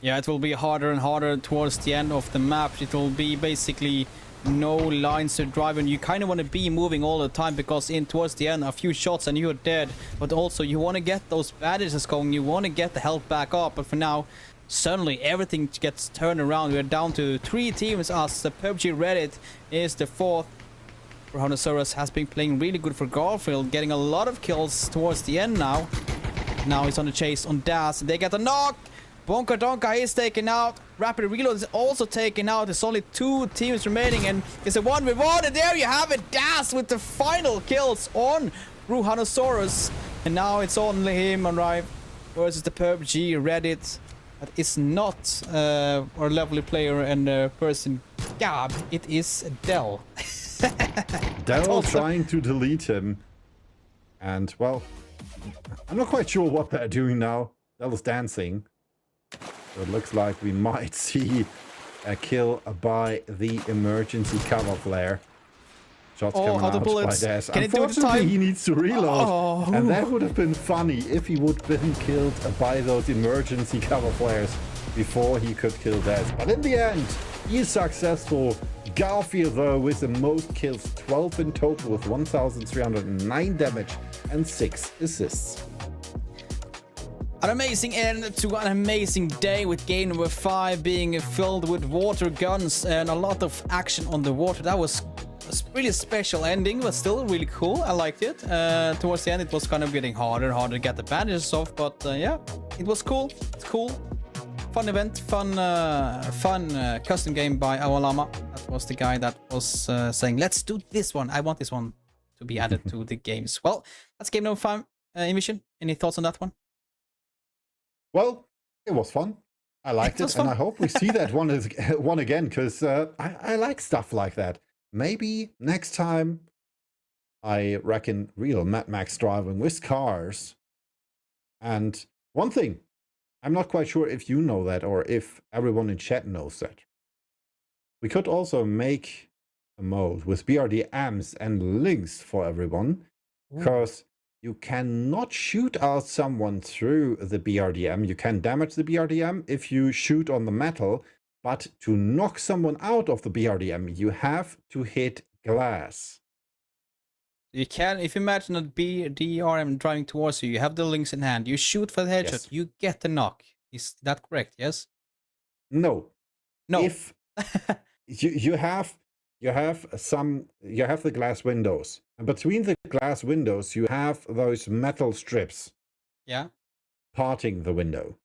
S2: Yeah, it will be harder and harder towards the end of the map. It will be basically no lines to drive, and you kind of want to be moving all the time, because towards the end, a few shots and you're dead. But also, you want to get those bandages going, you want to get the health back up. But for now, suddenly everything gets turned around. We're down to 3 teams as the PUBG Reddit is the 4th. Brontosaurus has been playing really good for Garfield, getting a lot of kills towards the end now. Now he's on the chase on Das. They get a knock. Bonka Donka is taken out. Rapid Reload is also taken out. There's only 2 teams remaining, and it's a 1v1. And there you have it. Das with the final kills on Bruhanosaurus. And now it's only him arrive versus the PUBG Reddit. That is not our lovely player and person Gab. It is Dell.
S3: Dell trying to delete him. And, well, I'm not quite sure what they're doing now. Dell is dancing. So it looks like we might see a kill by the emergency cover flare. Shots coming out by Des. Unfortunately, he needs to reload. And that would have been funny if he would have been killed by those emergency cover flares before he could kill Des. But in the end, he is successful. Garfield, though, with the most kills, 12 in total with 1,309 damage and 6 assists.
S2: An amazing end to an amazing day, with game number 5 being filled with water guns and a lot of action on the water. That was a really special ending, but still really cool. I liked it. Towards the end, it was kind of getting harder and harder to get the bandages off, but yeah, it was cool. It's cool. Fun event, fun custom game by Awalama. That was the guy that was saying, let's do this one. I want this one to be added to the games. Well, that's game number 5. Invision, any thoughts on that one?
S3: Well, it was fun. I liked it, and I hope we see that one again, because I like stuff like that. Maybe next time, I reckon, real Mad Max driving with cars. And one thing, I'm not quite sure if you know that or if everyone in chat knows that. We could also make a mode with BRDMs and links for everyone, because you cannot shoot out someone through the BRDM. You can damage the BRDM if you shoot on the metal, but to knock someone out of the BRDM, you have to hit glass.
S2: You can, if you imagine a BRDM driving towards you, you have the links in hand, you shoot for the headshot, yes. You get the knock. Is that correct? Yes?
S3: No.
S2: No.
S3: If you have the glass windows, and between the glass windows you have those metal strips,
S2: yeah,
S3: parting the window.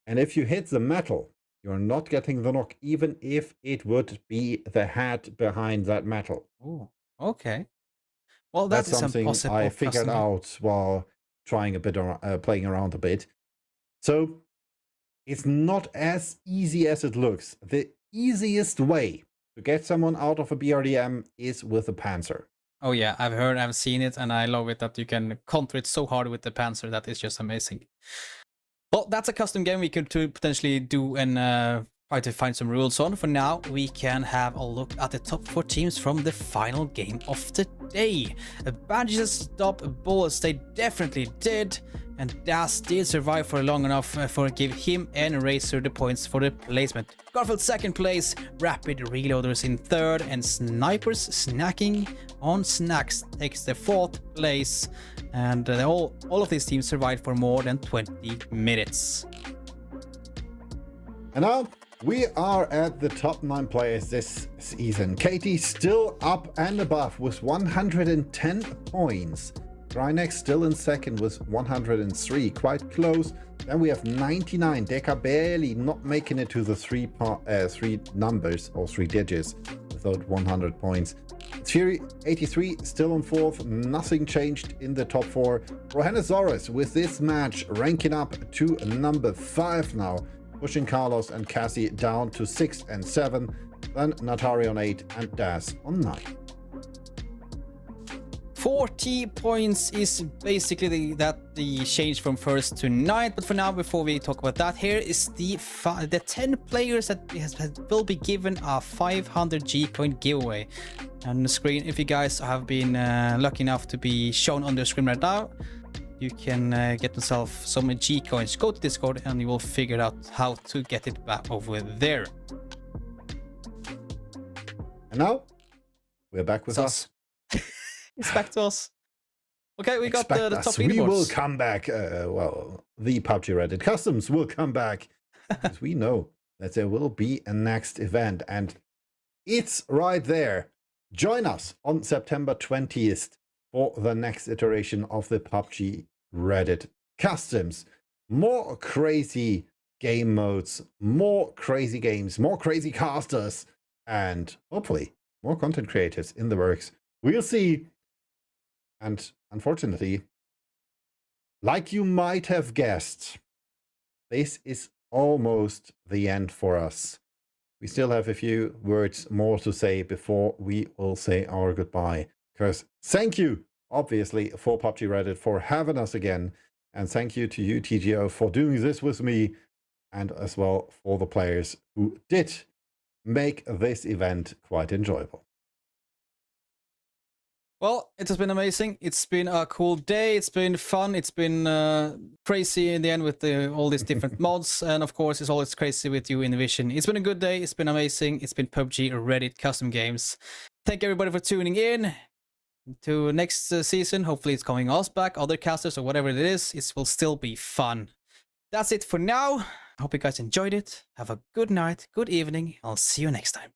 S3: And if you hit the metal, you're not getting the knock, even if it would be the head behind that metal.
S2: Oh, okay. Well, that's
S3: something I figured out while trying a bit playing around a bit. So it's not as easy as it looks. easiest way to get someone out of a BRDM is with a Panzer.
S2: Oh yeah, I've heard, I've seen it, and I love it that you can counter it so hard with the Panzer. That is just amazing. Well, that's a custom game we could potentially do and try to find some rules on. For now, we can have a look at the top 4 teams from the final game of the day. Bandages stop bullets, they definitely did. And Das did survive for long enough for give him and Razor the points for the placement. Garfield 2nd place, Rapid Reloaders in 3rd, and Snipers Snacking on Snacks takes the 4th place. And all of these teams survived for more than 20 minutes.
S3: And now we are at the top 9 players this season. Katie still up and above with 110 points. Drynex still in 2nd with 103, quite close. Then we have 99. Deka barely not making it to the 3 numbers or 3 digits without 100 points. Fury 83 still on 4th, nothing changed in the top 4. Rohanosaurus with this match ranking up to number 5 now, pushing Carlos and Cassie down to 6 and 7, then Natari on 8 and Das on 9.
S2: 40 points is basically the change from 1st to 9th. But for now, before we talk about that, here is the 10 players that will be given a 500 G-coin giveaway on the screen. If you guys have been lucky enough to be shown on the screen right now, you can get yourself some G-coins. Go to Discord and you will figure out how to get it back over there.
S3: And now we're back with us.
S2: It's back to us. Okay, we got the top leaderboards.
S3: We will come back. Well, the PUBG Reddit Customs will come back because we know that there will be a next event, and it's right there. Join us on September 20th for the next iteration of the PUBG Reddit Customs. More crazy game modes, more crazy games, more crazy casters, and hopefully more content creators in the works. We'll see. And unfortunately, like you might have guessed, this is almost the end for us. We still have a few words more to say before we will say our goodbye. Because thank you, obviously, for PUBG Reddit for having us again. And thank you to you, TGO, for doing this with me. And as well for the players who did make this event quite enjoyable.
S2: Well, it has been amazing. It's been a cool day. It's been fun. It's been crazy in the end with all these different mods. And of course, it's always crazy with you in the Vision. It's been a good day. It's been amazing. It's been PUBG Reddit Custom Games. Thank everybody for tuning in. To next season, hopefully it's coming us back, other casters or whatever it is. It will still be fun. That's it for now. I hope you guys enjoyed it. Have a good night, good evening. I'll see you next time.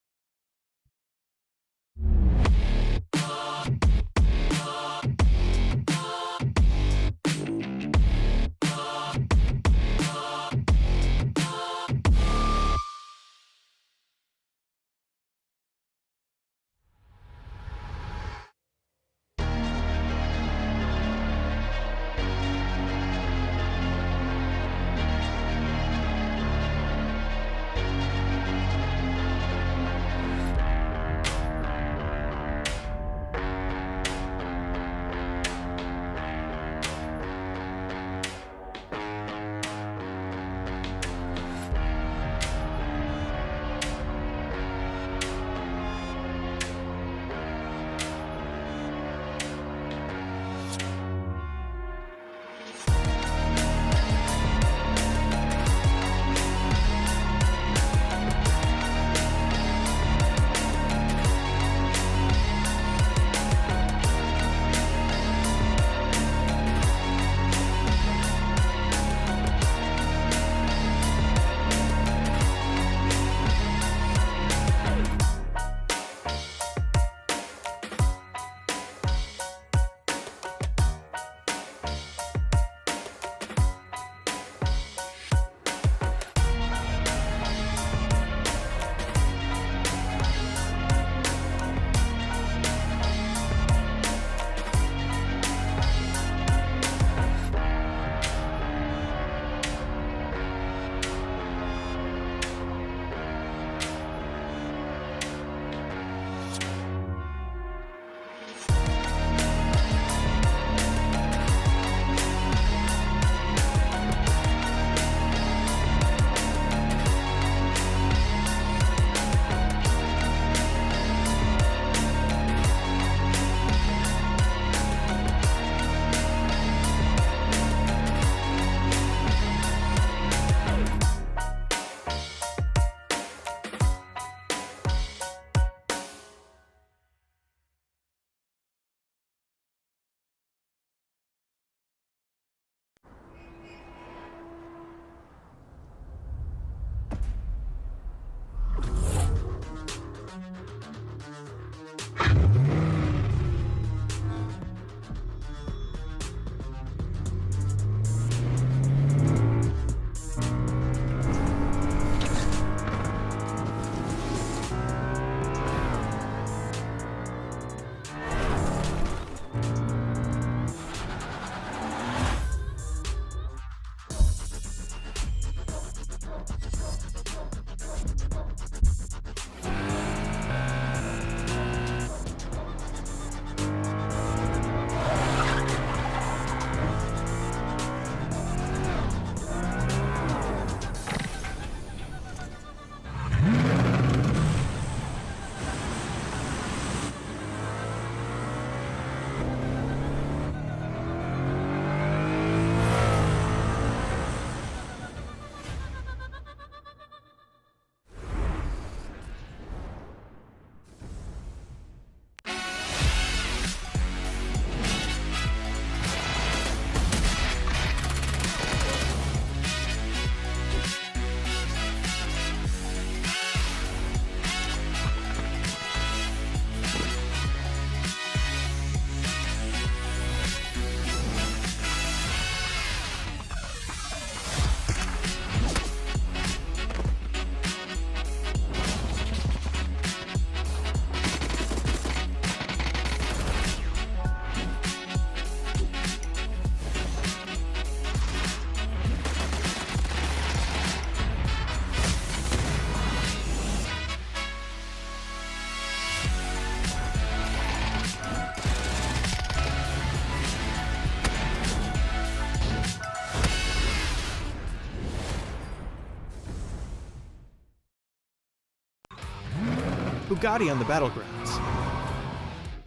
S1: Bugatti on the Battlegrounds,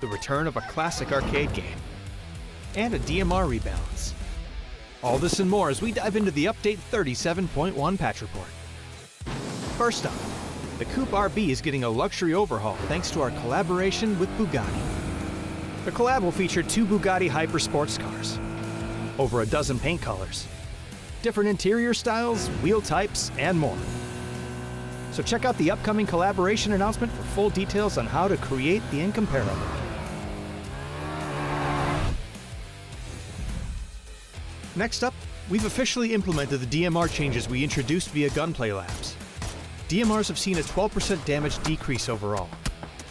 S1: the return of a classic arcade game, and a DMR rebalance. All this and more as we dive into the Update 37.1 patch report. First up, the Coupe RB is getting a luxury overhaul thanks to our collaboration with Bugatti. The collab will feature 2 Bugatti Hyper sports cars, over a dozen paint colors, different interior styles, wheel types, and more. So check out the upcoming collaboration announcement for full details on how to create the incomparable. Next up, we've officially implemented the DMR changes we introduced via Gunplay Labs. DMRs have seen a 12% damage decrease overall,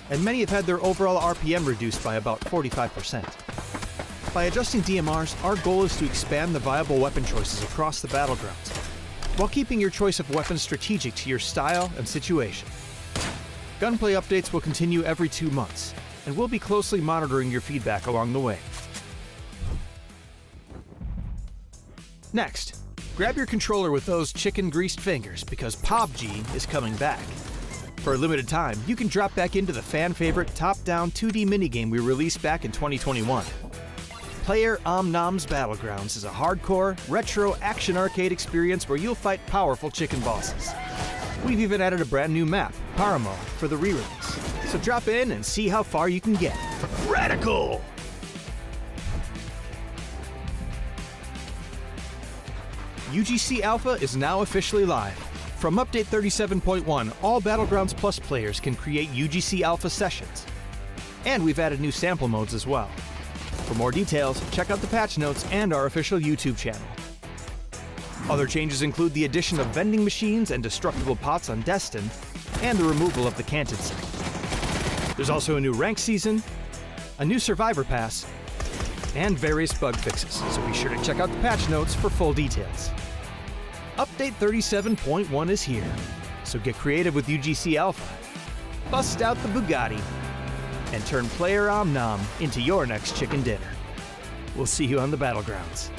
S1: and many have had their overall RPM reduced by about 45%. By adjusting DMRs, our goal is to expand the viable weapon choices across the battlegrounds, while keeping your choice of weapons strategic to your style and situation. Gunplay updates will continue every 2 months, and we'll be closely monitoring your feedback along the way. Next, grab your controller with those chicken-greased fingers because PUBG is coming back. For a limited time, you can drop back into the fan-favorite top-down 2D minigame we released back in 2021. Player Omnom's Battlegrounds is a hardcore, retro action arcade experience where you'll fight powerful chicken bosses. We've even added a brand new map, Paramo, for the re-release. So drop in and see how far you can get. Radical! UGC Alpha is now officially live. From Update 37.1, all Battlegrounds Plus players can create UGC Alpha sessions. And we've added new sample modes as well. For more details, check out the patch notes and our official YouTube channel. Other changes include the addition of vending machines and destructible pots on Destin, and the removal of the canted site. There's also a new rank season, a new survivor pass, and various bug fixes, so be sure to check out the patch notes for full details. Update 37.1 is here, so get creative with UGC Alpha, bust out the Bugatti, and turn player Omnom into your next chicken dinner. We'll see you on the Battlegrounds.